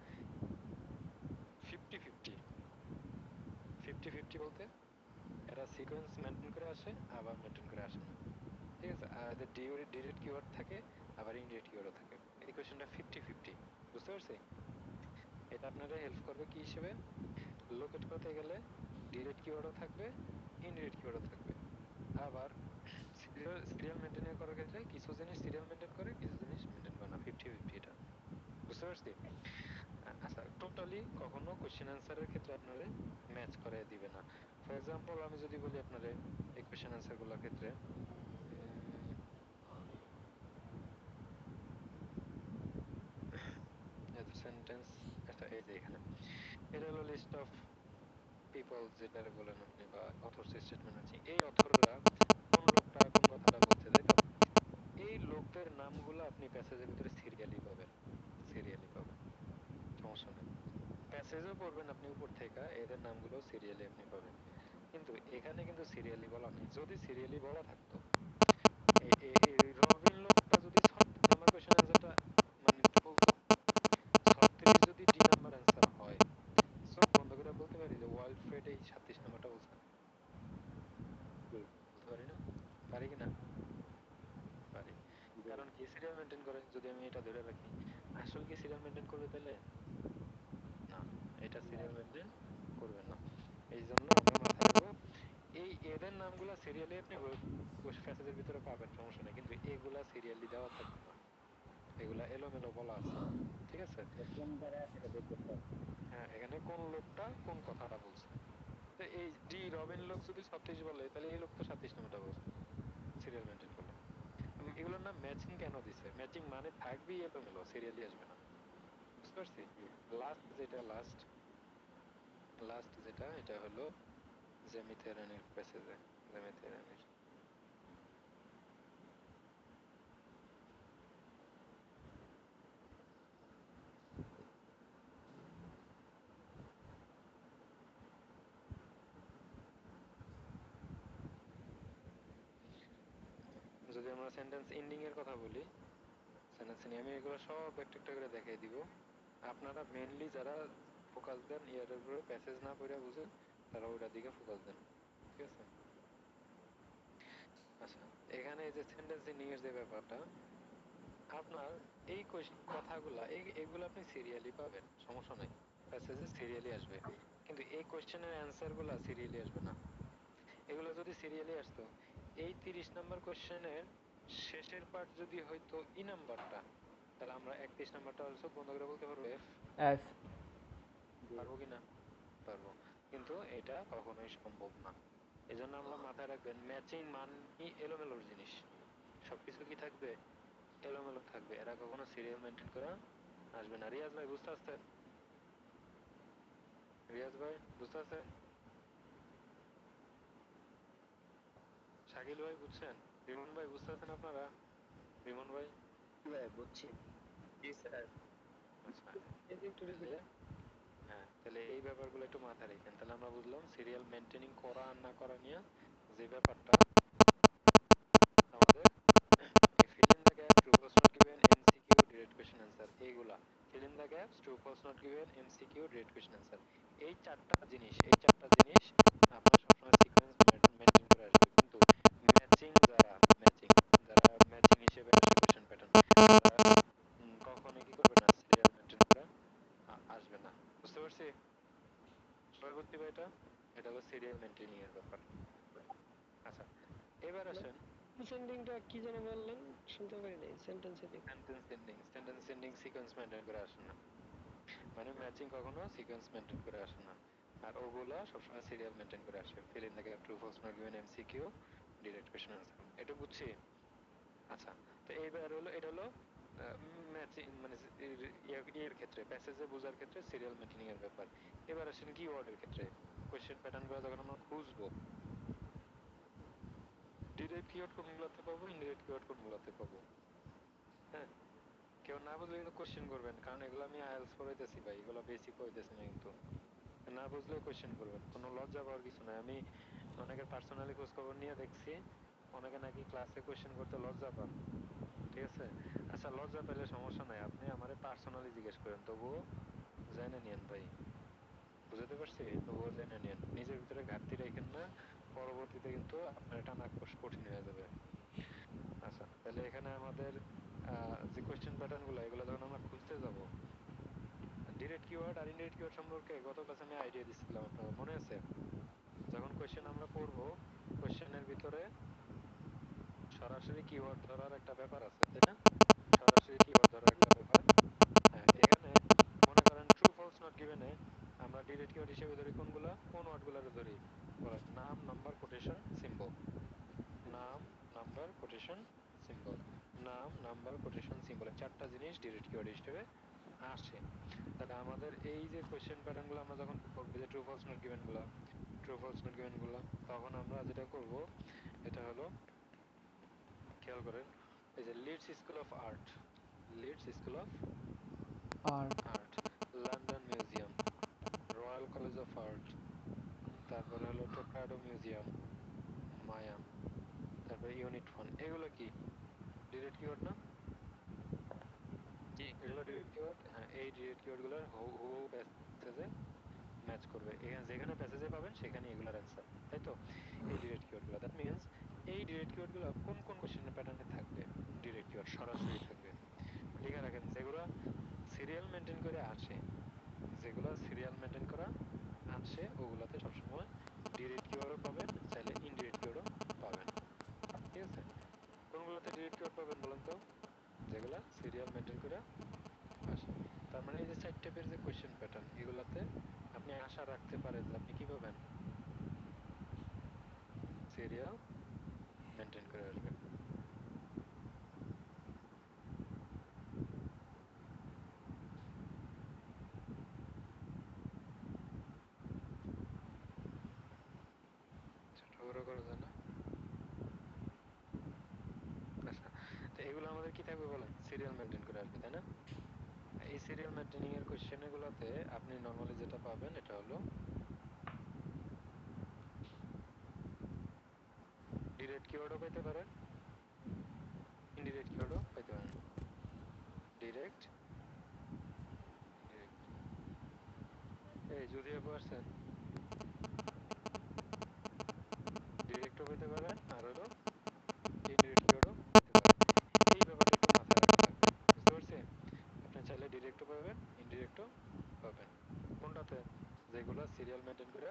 50-50 50-50 বলতে এরা সিকোয়েন্স মেনটেন করে আসে আবার মেনটেন করে আসে না ঠিক আছে আর এদের ডিরেক্ট কিওয়ার্ড থাকে আবার ইনডিরেক্ট কিওয়ার্ডও থাকে এই কোশ্চেনটা 50-50 বুঝতে পারছি এটা আপনারা হেল্প করবে কি হিসেবে লোকেট করতে গেলে ডিরেক্ট কিওয়ার্ডও থাকবে ইনডিরেক্ট কিওয়ার্ডও থাকবে আবার সিরিয়াল মেনটেন করার ক্ষেত্রে কিছু জিনিস সিরিয়াল মেনটেন করে কিছু জিনিস মেনটেন করে না 50-50 এটা বুঝতে পারছি আচ্ছা টোটালি কখনো কোশ্চেন অ্যান্সারের ক্ষেত্রে আপনারে ম্যাচ করে দিবে না ফর এক্সাম্পল আমি যদি বলি আপনারে এই কোশ্চেন অ্যান্সার গুলোর ক্ষেত্রে সেন্টেন্স একটা এই যে এখানে এটা হলো লিস্ট অফ পিপল যেটা বলেন আপনি বা অথর্স স্টেটমেন্ট আছে এই অথররা কোন লোকটা কোন কথাটা বলছে তাই তো এই লোকদের নামগুলো আপনি প্যাসেজের ভিতরে সিরিয়ালি পাবেন সমস্যা নেই প্যাসেজও পড়বেন আপনি উপর থেকে এদের নামগুলো সিরিয়ালি আপনি পাবেন কিন্তু এখানে কিন্তু সিরিয়ালি বলা নেই যদি সিরিয়ালি বলা থাকতো এই রবিন লোকটা যদি 36 নাম্বার কোশ্চেন অ্যান্সারটা মানে বলতো 36 যদি ডি নাম্বার অ্যান্সার হয় চোখ বন্ধ করে বলতে পারি যে ওয়ার্ল্ড ফ্রেড এই 36 নাম্বারটা বলছে জি বলতে পারি না পারি কি না পারি জি কারণ কি সিরিয়াল মেনটেন করে যদি আমি এটা ধরে রাখি আসল কি সিরিয়াল মেনটেন করবে তাহলে না এটা না সিরিয়াল মেনটেন করবে না এই জন্য আমরা মাথায় রাখবো এই এদের নামগুলা সিরিয়ালি আপনি প্যাসেজের ভিতরে পাবেন সমস্যা নেই কিন্তু এগুলা সিরিয়ালি দেওয়া থাকবে না এগুলা এলোমেলো বলা আছে ঠিক আছে কোন জায়গায় সেটা বের করতে হবে হ্যাঁ এখানে কোন লোকটা কোন কথাটা বলছে তো এই ডি রবিন লোক যদি 36 বলে তাহলে এই লোক তো 37 নাম্বারটা বলছে সিরিয়াল মেনটেন করলে এগুলোর নাম ম্যাচিং কেন দিছে ম্যাচিং মানে থাকবেই এলোমেলো সিরিয়ালি আসবে না বুঝতে পারছি লাস্ট যেটা এটা হলো জেমিথেরানির প্যাসেজে জেমিথেরানির যদি আমরা সেন্টেন্স এন্ডিং এর কথা বলি সেন্টেন্স আমি এগুলো সব একটা একটা করে দেখাই দিব আপনারা মেইনলি যারা ফোকাস দেন ইয়ার উপরে প্যাসেজ না পড়ে বুঝেন তারা ওটার দিকে ফোকাস দেন ঠিক আছে আচ্ছা এখানে এই যে সেন্টেন্স এন্ডিং এর যে ব্যাপারটা আপনার এই কথাগুলা এগুলো আপনি সিরিয়ালি পাবেন সমস্যা নাই প্যাসেজে সিরিয়ালি আসবে কিন্তু এই কোশ্চেনের অ্যান্সার গুলা সিরিয়ালি আসবে না এগুলো যদি সিরিয়ালি আসতো এই 30 নাম্বার কোশ্চেনের শেষের পার্ট যদি হয়তো ই নাম্বারটা তাহলে আমরা 31 নাম্বারটা চোখ বন্ধ করে বলতে পারবো এফ এফ জি পারবো কিনা পারবো কিন্তু এটা কখনোই সম্ভব না এজন্য আমরা মাথায় রাখবেন ম্যাচিং মানেই এলোমেলোর জিনিস সবকিছু কি থাকবে এলোমেলো থাকবে এরা কখনো সিরিয়াল মেনটেন করা আসবে না রিয়াজ ভাই বুঝতে পারছেন রিয়াজ ভাই বুঝতে পারছেন শাকিল ভাই বুঝছেন রিমন ভাই বুঝতে পারছেন আপনারা রিমন ভাই ভাই বুঝছি জি স্যার আচ্ছা এই যে একটু তাহলে হ্যাঁ তাহলে এই ব্যাপারগুলো একটু মাথায় রাখেন তাহলে আমরা বুঝলাম সিরিয়াল মেনটেনিং করা আর না করা নিয়ে যে ব্যাপারটা আমাদের fill in the gap true false not given MCQ direct question answer এইগুলা fill in the gaps true false not given MCQ direct question answer এই চারটা জিনিস আপনার সবসময় সিকোয়েন্স মেনটেন করে আসবে কিন্তু ম্যাচিং যারা ম্যাচিং হিসেবে আসে কোশ্চেন প্যাটার্ন তারা কখনোই কি করবে না সিরিয়াল মেনটেন করে আসবে না বুঝতে পারছি সবাই বুঝতে পারে এটা এটা হলো সিরিয়াল মেনটেনিং এর ব্যাপার আচ্ছা এবার আসেন সেন্ডিংটা কি যেন বললেন শুনতে পারি নাই sentence sending sentence ending sequence maintain করে আসে না মানে ম্যাচিং কখনো সিকোয়েন্স মেনটেন করে আসে না আর ওগুলা সবসময় সিরিয়াল মেনটেন করে আসে fill in the gap true false not given MCQ direct question answer এটা বুঝছি আচ্ছা তো এইবার হলো এটা হলো ম্যাচিং মানে এর ক্ষেত্রে প্যাসেজে বোঝার ক্ষেত্রে সিরিয়াল মেনটেনিং এর ব্যাপার এবার আসেন কিওয়ার্ডের ক্ষেত্রে কোয়েশ্চেন প্যাটার্নগুলো যখন আমরা খুঁজবো, ডিরেক্ট কিওয়ার্ড কোনগুলোতে পাবো, ইনডিরেক্ট কিওয়ার্ড কোনগুলোতে পাবো। হ্যাঁ, কেউ না বুঝলে কিন্তু কোয়েশ্চেন করবেন, কারণ এগুলো আমি আইএলটিএস পড়াইতেছি ভাই, এগুলো বেসিক পড়াইতেছি না কিন্তু। না বুঝলেও কোয়েশ্চেন করবেন, কোনো লজ্জা পাওয়ার কিছু নাই। আমি অনেকের পার্সোনালি খোঁজ খবর নিয়ে দেখছি, অনেকে নাকি ক্লাসে কোয়েশ্চেন করতে লজ্জা পান। ঠিক আছে, আচ্ছা লজ্জা পেলে সমস্যা নাই, আপনি আমারে পার্সোনালি জিজ্ঞেস করেন, তবুও জেনে নিয়েন ভাই। বুঝতে পারছি, তবুও জেনে নিয়েন, নিজের ভিতরে ঘাটতি রাখেন না, পরবর্তীতে কিন্তু আপনার টানা কঠিন হয়ে যাবে। আচ্ছা, তাহলে এখানে আমাদের যে কোয়েশ্চেন প্যাটার্ন গুলো, এগুলো যখন আমরা খুঁজতে যাব, ডিরেক্ট কিওয়ার্ড আর ইনডিরেক্ট কিওয়ার্ড সম্পর্কে গত ক্লাসে আমি আইডিয়া দিচ্ছিলাম, আপনার মনে আছে? যখন কোয়েশ্চেন আমরা পড়বো, কোয়েশ্চেনের ভিতরে সরাসরি কিওয়ার্ড ধরার একটা ব্যাপার আছে, তাই না? সরাসরি কিওয়ার্ড ধরার একটা ব্যাপার। হ্যাঁ, এখানে মনে করেন ট্রু ফলস নট গিভেনে আমরা ডিরেক্ট কিওয়ার্ড হিসেবে ধরি কোনগুলা, কোন ওয়ার্ডগুলোরে ধরি? বলেন, নাম, নাম্বার, কোটেশন, সিম্বল। নাম, নাম্বার, কোটেশন, সিম্বল। নাম, নাম্বার, কোটেশন, সিম্বল, চারটা জিনিস ডিরেক্ট কিওয়ার্ড হিসেবে আসে। তাহলে আমাদের এই যে কোয়েশ্চেন প্যাটার্ন গুলো আমরা যখন পড়বো, যে ট্রু ফলস নট গিভেন গুলা, ট্রু ফলস নট গিভেন গুলা, তখন আমরা যেটা করব, এটা হলো, খেয়াল করেন, এই যে Leeds school of art, Leeds school of আর art, London museum, royal college of art, তারপরে হলো টোকাডো মিউজিয়াম, মায়াম, তারপরে ইউনিট 1, এগুলো কি ডিরেক্ট কিওয়ার্ড না? এগুলো ডিরেক্ট কিওয়ার্ড। হ্যাঁ, এই ডিরেক্ট কিওয়ার্ড গুলোর হু প্যাসেজে ম্যাচ করবে, এখানে যেখানে প্যাসেজে পাবেন সেখানে এগুলোর অ্যান্সার, তাই তো? এই ডিরেক্ট কিওয়ার্ড গুলো, দ্যাট মিন্স এই ডিরেক্ট কিওয়ার্ড গুলো কোন কোন কোশ্চেনের প্যাটার্নে থাকবে? ডিরেক্ট কিওয়ার্ড সরাসরি থাকবে, লিখে রাখেন, যেগুলো সিরিয়াল মেনটেন করে আসে, যেগুলো সিরিয়াল মেনটেন করা আসে, ওগুলাতে সবসময় ডিরেক্ট কিওয়ার্ডও পাবেন, চাইলে ইনডিরেক্ট কিওয়ার্ডও পাবেন। ঠিক আছে, কোনগুলোতে ডিরেক্ট কিওয়ার্ড পাবেন বলেন তো? যেগুলা সিরিয়াল মেনটেন করে আসে। তার মানে এই যে 4 টাইপের যে কোশ্চেন প্যাটার্ন, এগুলাতে আপনি আশা রাখতে পারেন যে আপনি কি পাবেন? সিরিয়াল মেনটেন করে আসবে। ছোট বড় করা যায় না? আচ্ছা, তো এগুলো আমাদের কি থাকবে বলেন? সিরিয়াল মেনটেন করে আসবে, তাই না? এই সিরিয়াল মেনটেনিং এর কোশ্চেন গুলাতে আপনি নরমালি যেটা পাবেন, এটা হলো ডিরেক্ট কিওয়ার্ডও পেতে পারেন, ইনডিরেক্ট কিওয়ার্ডও পেতে পারেন। Direct, indirect. এই যদি আপু আসছেন, ডিরেক্টও পেতে পারেন, আর হলো ইনডিরেক্ট কিওয়ার্ডও পেতে পারেন। এই ব্যাপারটা একটু মাথায় রাখা লাগবে, বুঝতে পারছি? আপনি চাইলে ডিরেক্টও পাবেন, ইনডিরেক্টও পাবেন। কোনটাতে? যেগুলো সিরিয়াল মেনটেন করে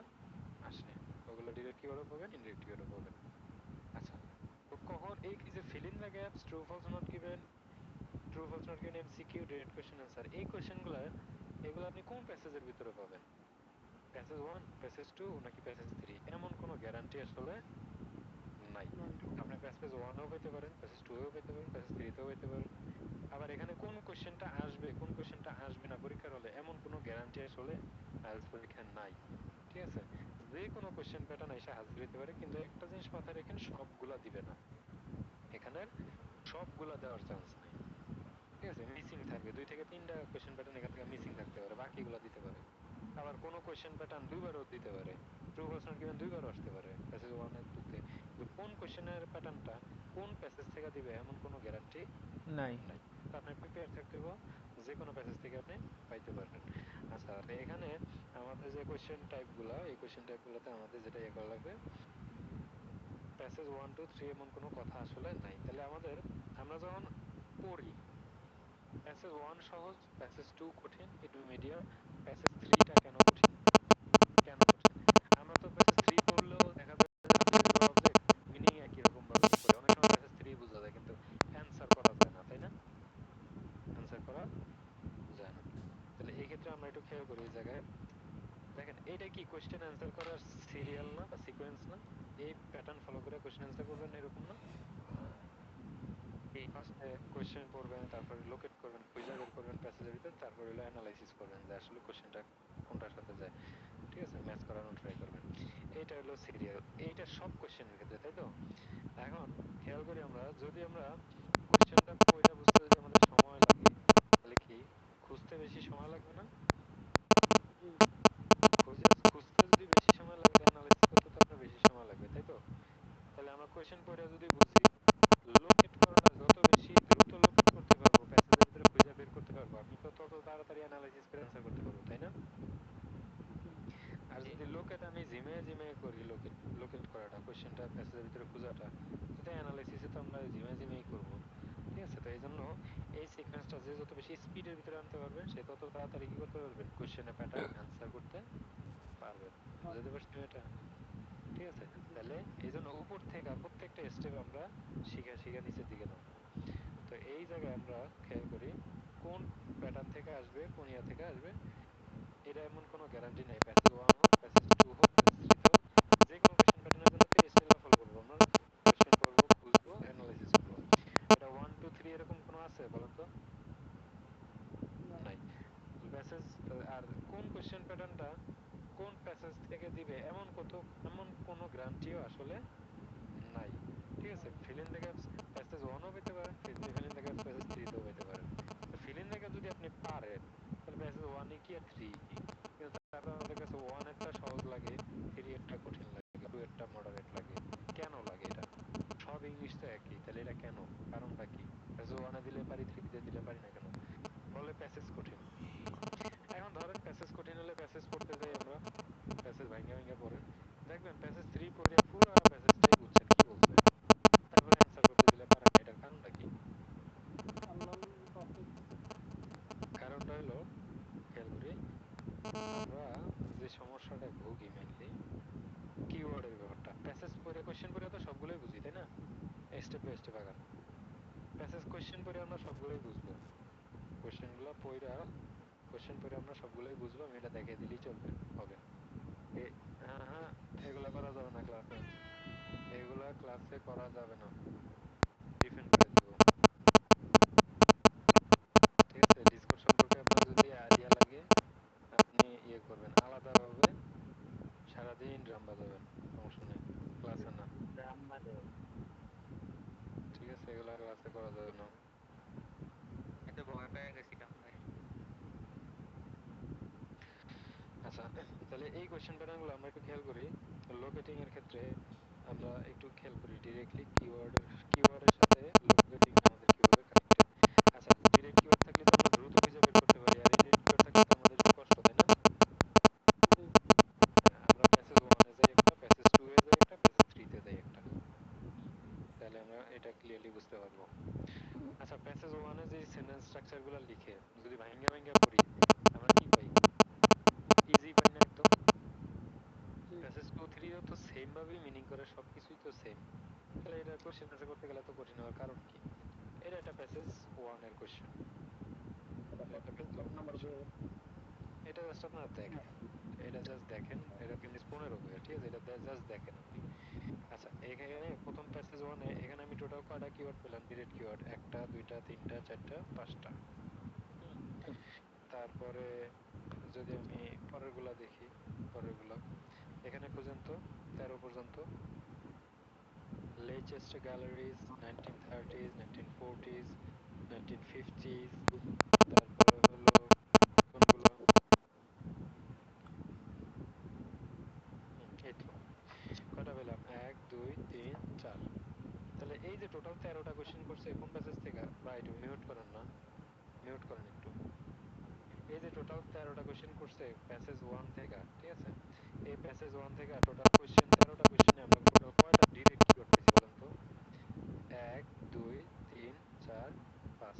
আসে, ওগুলো ডিরেক্ট কিওয়ার্ডও পাবেন, ইনডিরেক্ট কিওয়ার্ডও পাবেন। আচ্ছা, তো কখন এই যে fill in the gaps, true false not given, true false not given, MCQ, direct question answer, এই কোশ্চেনগুলো, এগুলো আপনি কোন প্যাসেজের ভিতরে পাবেন? প্যাসেজ 1, প্যাসেজ 2 নাকি প্যাসেজ 3? এমন কোনো গ্যারান্টি আসলে নাই। আপনি প্যাসেজ 1 এও পেতে পারেন, প্যাসেজ 2 এও পেতে পারেন, প্যাসেজ 3 তেও পেতে পারেন। আবার এখানে কোন কোশ্চেনটা আসবে, কোন কোশ্চেনটা আসবে না পরীক্ষার হলে, এমন কোনো গ্যারান্টি আসলে আইএলটিএস পরীক্ষায় নাই। ঠিক আছে, যে কোনো কোশ্চেন প্যাটার্ন এসে হাজির হতে পারে, কিন্তু একটা জিনিস মাথায় রাখেন, সবগুলা দিবে না, এখানের সবগুলা দেওয়ার চান্স নাই। ঠিক আছে, মিসিং থাকবে, 2 থেকে 3টা কোশ্চেন প্যাটার্ন এখান থেকে মিসিং থাকতে পারে, বাকিগুলা দিতে পারে। আবার কোনো কোশ্চেন প্যাটার্ন দুইবারও দিতে পারে, ট্রু ফলস নট গিভেন দুইবারও আসতে পারে প্যাসেজ 1 এর 2 তে, কিন্তু কোন কোশ্চেনের প্যাটার্নটা কোন প্যাসেজ থেকে দিবে এমন কোনো গ্যারান্টি নাই। নাই। তো আপনি প্রিপেয়ার থাকতে হবে, যে কোনো প্যাসেজ থেকে আপনি পাইতে পারবেন। আচ্ছা, তো এখানে আমাদের যে কোশ্চেন টাইপ গুলা, এই কোশ্চেন টাইপ গুলাতে আমাদের যেটা ইয়ে করা লাগবে, প্যাসেজ 1 2 3 এমন কোনো কথা আসলে নাই। তাহলে আমাদের, আমরা যখন পড়ি, প্যাসেজ 1 সহজ, প্যাসেজ 2 কঠিন, ইন্টারমিডিয়েট, প্যাসেজ 3টা কেন কঠিন? কেন কঠিন? আমরা তো প্যাসেজ 3 পড়লেও দেখা যায় যে সাবজেক্ট অবজেক্ট মিনিং একই রকম ভাবে পড়ি, অনেক সময় প্যাসেজ 3 বোঝা যায় কিন্তু অ্যান্সার করা যায় না, তাই না? অ্যান্সার করা যায় না। তাহলে এই ক্ষেত্রে আমরা একটু খেয়াল করি, এই জায়গায় দেখেন, এটা কি কোশ্চেন অ্যান্সার করার সিরিয়াল না বা সিকোয়েন্স না? এই প্যাটার্ন ফলো করে কোশ্চেন অ্যান্সার করবেন, এরকম না? ফার্স্টে কোশ্চেন পড়বেন, তারপরে লোকেট করবেন, খুঁজে বের করবেন প্যাসেজের ভিতর, তারপরে হলো অ্যানালাইসিস করবেন যে আসলে কোশ্চেনটা কোনটার সাথে যায়। ঠিক ঠিক আছে, ম্যাচ করানো ট্রাই করবেন। এটা হলো সিরিয়াল, এইটা সব কোশ্চেনের ক্ষেত্রে, তাই তো? এখন খেয়াল করি আমরা, যদি আমরা কোশ্চেনটা পড়ে বুঝতে যদি আমাদের সময় লাগে, তাহলে কি খুঁজতে বেশি সময় লাগবে না? খুঁজতে যদি বেশি সময় লাগে, অ্যানালাইসিস করতে তো আপনার বেশি সময় লাগবে, তাই তো? তাহলে আমরা কোশ্চেন পড়ে যদি বুঝি, লোকেট করাটা যত বেশি দ্রুত লোকেট করতে পারবো, প্যাসেজের ভিতরে খুঁজে বের করতে পারবো, আমি তো তত তাড়াতাড়ি অ্যানালাইসিস করে অ্যান্সার করতে পারবো, তাই না? আর যদি লোকেট আমি ঝিমিয়ে ঝিমিয়ে করি, লোকেট লোকেট করাটা, কোশ্চেনটা প্যাসেজের ভিতরে খোঁজাটা, সেটা অ্যানালাইসিসে তো আমরা ঝিমিয়ে ঝিমিয়ে করবো, ঠিক আছে? তো এই জন্য এই সিকোয়েন্সটা যে যত বেশি স্পিডের ভিতরে আনতে পারবেন, সে তত তাড়াতাড়ি কি করতে পারবেন, কোশ্চেনের প্যাটার্ন অ্যান্সার করতে পারবেন। বুঝতে পারছেন এটা? ঠিক আছে, তাহলে এই জন্য উপর থেকে প্রত্যেকটা স্টেপ আমরা শিখে শিখে নিচের দিকে নামবো। তো এই জায়গায় আমরা খেয়াল করি কোন প্যাটার্ন থেকে আসবে, কোন ইয়া থেকে আসবে, এটা এমন কোনো গ্যারান্টি নাই। প্যাসেজ 1 হোক, প্যাসেজ 2 হোক, প্যাসেজ 3 হোক, যে কোনো কোশ্চেন প্যাটার্নের জন্য 3 স্টাইল ফলো করবো আমরা। কোশ্চেন পড়বো, খুঁজবো, অ্যানালাইসিস করবো। এটা 1 2 3 এরকম কোনো আছে বলেন তো? নাই। প্যাসেজ, আর কোন কোশ্চেন প্যাটার্নটা কোন প্যাসেজ থেকে দিবে এমন কোনো গ্যারান্টিও আসলে নাই। ঠিক আছে, feel in the gaps passage 1 ও পেতে পারেন, feel in the gaps passage 3 তেও পেতে পারেন। তো ফিল ইন দ্য গ্যাপ যদি আপনি পারেন, তাহলে প্যাসেজ 1 কি আর 3 কি? কিন্তু তারপর আমাদের কাছে 1 একটা সহজ লাগে, 3 একটা কঠিন লাগে, 2 একটা মডারেট লাগে। কেন লাগে এটা? সব ইংলিশ তো একই, তাহলে এটা কেন? কারণটা কি? প্যাসেজ 1 এ দিলে পারি, 3 তে দিলে পারি না কেন? বলে প্যাসেজ কঠিন। এখন ধরেন প্যাসেজ কঠিন হলে প্যাসেজ পড়তে যাই আমরা, প্যাসেজ ভাঙ্গা ভাঙ্গা পড়েন, দেখবেন প্যাসেজ 3 পড়ে পুরো প্যাসেজটাই বুঝছেন কি বলছে, তারপরে অ্যান্সার করতে দিলে পারেন না। এটার কারণটা কি? কারণটা হলো, খেয়াল করি, আমরা যে সমস্যাটা ভুগি মেনলি কিওয়ার্ডের ব্যাপারটা। প্যাসেজ পড়ে কোশ্চেন পড়ে তো সবগুলোই বুঝি, তাই না? স্টেপ বাই স্টেপ আগান। প্যাসেজ কোশ্চেন পড়ে আমরা সবগুলোই বুঝবো, কোশ্চেনগুলো পড়া, কোশ্চেন পড়ে আমরা সবগুলোই বুঝবো, আমি এটা দেখিয়ে দিলেই চলবে, হবে। হ্যাঁ হ্যাঁ, এগুলা করা যাবে না ক্লাসে, এগুলা ক্লাসে করা যাবে না, ডিফেন্ড করে দিব। ঠিক আছে, ডিসকর্ড সম্পর্কে আপনার যদি আইডিয়া লাগে, আপনি ইয়ে করবেন, আলাদাভাবে সারাদিন ড্রাম বাজাবেন, সমস্যা নেই, ক্লাসে না। ঠিক আছে, এগুলা ক্লাসে করা যাবে না। এত ভয় পেয়ে গেছিলাম ভাই। আচ্ছা, তাহলে এই কোশ্চেন প্যাটার্নগুলো আমরা একটু খেয়াল করি। লোকেটিং এর ক্ষেত্রে আমরা একটু খেয়াল করি ডিরেক্টলি কিওয়ার্ডের সাথে লোকেটিংটা আমাদের কিভাবে কানেক্টেড। আচ্ছা, ডিরেক্ট কিওয়ার্ড থাকলে তো আমরা দ্রুত খুঁজে বের করতে পারি, আর ইনডিরেক্ট কিওয়ার্ড থাকলে তো আমাদের একটু কষ্ট, তাই না? হ্যাঁ, আমরা প্যাসেজ 1 এ যাই একটা, প্যাসেজ 2 এ যাই একটা, প্যাসেজ 3 তে যাই একটা, তাহলে আমরা এটা ক্লিয়ারলি বুঝতে পারবো। আচ্ছা, প্যাসেজ 1 এ যে সেন্টেন্স স্ট্রাকচার গুলো লিখে যদি ভাঙ্গা ভাঙ্গা পড়ি, আমরা কি পাই? ইজি পাই না একদম? প্যাসেজ 2 3 ও তো সেম ভাবেই মিনিং করে, সবকিছুই তো সেম, তাহলে এটা কোশ্চেন আনসার করতে গেলে তো কঠিন হওয়ার কারণ কি? এটা একটা প্যাসেজ 1 এর কোশ্চেন, এটা প্যাসেজ 1 এর কোশ্চেন। এটা জাস্ট আপনারা দেখেন, এটা জাস্ট দেখেন, এটা মিনিট 15 বইয়ের, ঠিক আছে? এটা জাস্ট দেখেন আপনি। আচ্ছা, এখানে প্রথম প্যাসেজ 1 এ এখানে আমি টোটাল কয়টা কিওয়ার্ড পেলাম, ডিরেক্ট কিওয়ার্ড? একটা, দুইটা, তিনটা, চারটা, পাঁচটা। তারপরে যদি আমি পরের গুলা দেখি, পরের গুলা এখানে খুঁজেন তো 13 পর্যন্ত। Leicester Galleries, 1930s, 1940s, 1950s, তারপরে হলো কোনগুলো? এই তো কয়টা পেলাম, 1 2 3 4। তাহলে এই যে টোটাল 13টা কোশ্চেন করছে কোন প্যাসেজ থেকে? বা একটু মিউট করেন না, মিউট করেন একটু। এই যে টোটাল 13টা কোশ্চেন করছে প্যাসেজ 1 থেকে, ঠিক আছে? এই প্যাসেজ 1 থেকে টোটাল কোশ্চেন 13টা কোশ্চেনে আমরা টোটাল কয়টা ডিরেক্ট কিওয়ার্ড পেয়েছি বলেন তো? 1 2 3 4 5,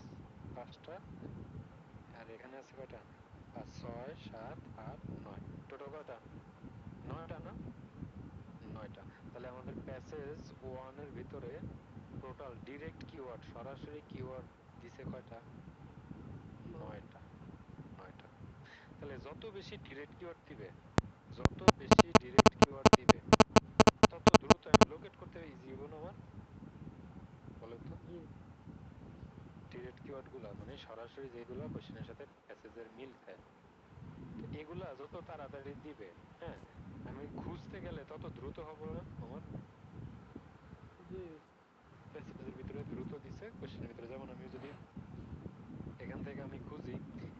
পাঁচটা। আর এখানে আছে কয়টা? 5 6 7 8 9, টোটাল কয়টা? 9টা না? 9টা। তাহলে আমাদের প্যাসেজ 1 এর ভিতরে টোটাল ডিরেক্ট কিওয়ার্ড, সরাসরি কিওয়ার্ড দিছে কয়টা? 9টা। 9টা। তাহলে যত বেশি ডিরেক্ট কিওয়ার্ড দিবে, যত বেশি ডিরেক্ট কিওয়ার্ড দিবে, তত দ্রুত আমি লোকেট করতে ইজি হবে না আমার? বলেন তো। ডিরেক্ট কিওয়ার্ড গুলা মানে সরাসরি যেগুলো কোশ্চেনের সাথে প্যাসেজের মিল খায়, তো এগুলা যত তাড়াতাড়ি দিবে, হ্যাঁ, আমি খুঁজতে গেলে তত দ্রুত হবো না আমার। জি প্যাসেজের ভিতরে দ্রুত দিছে কোশ্চেনের ভিতরে, যেমন আমি যদি এখান থেকে আমি খুঁজি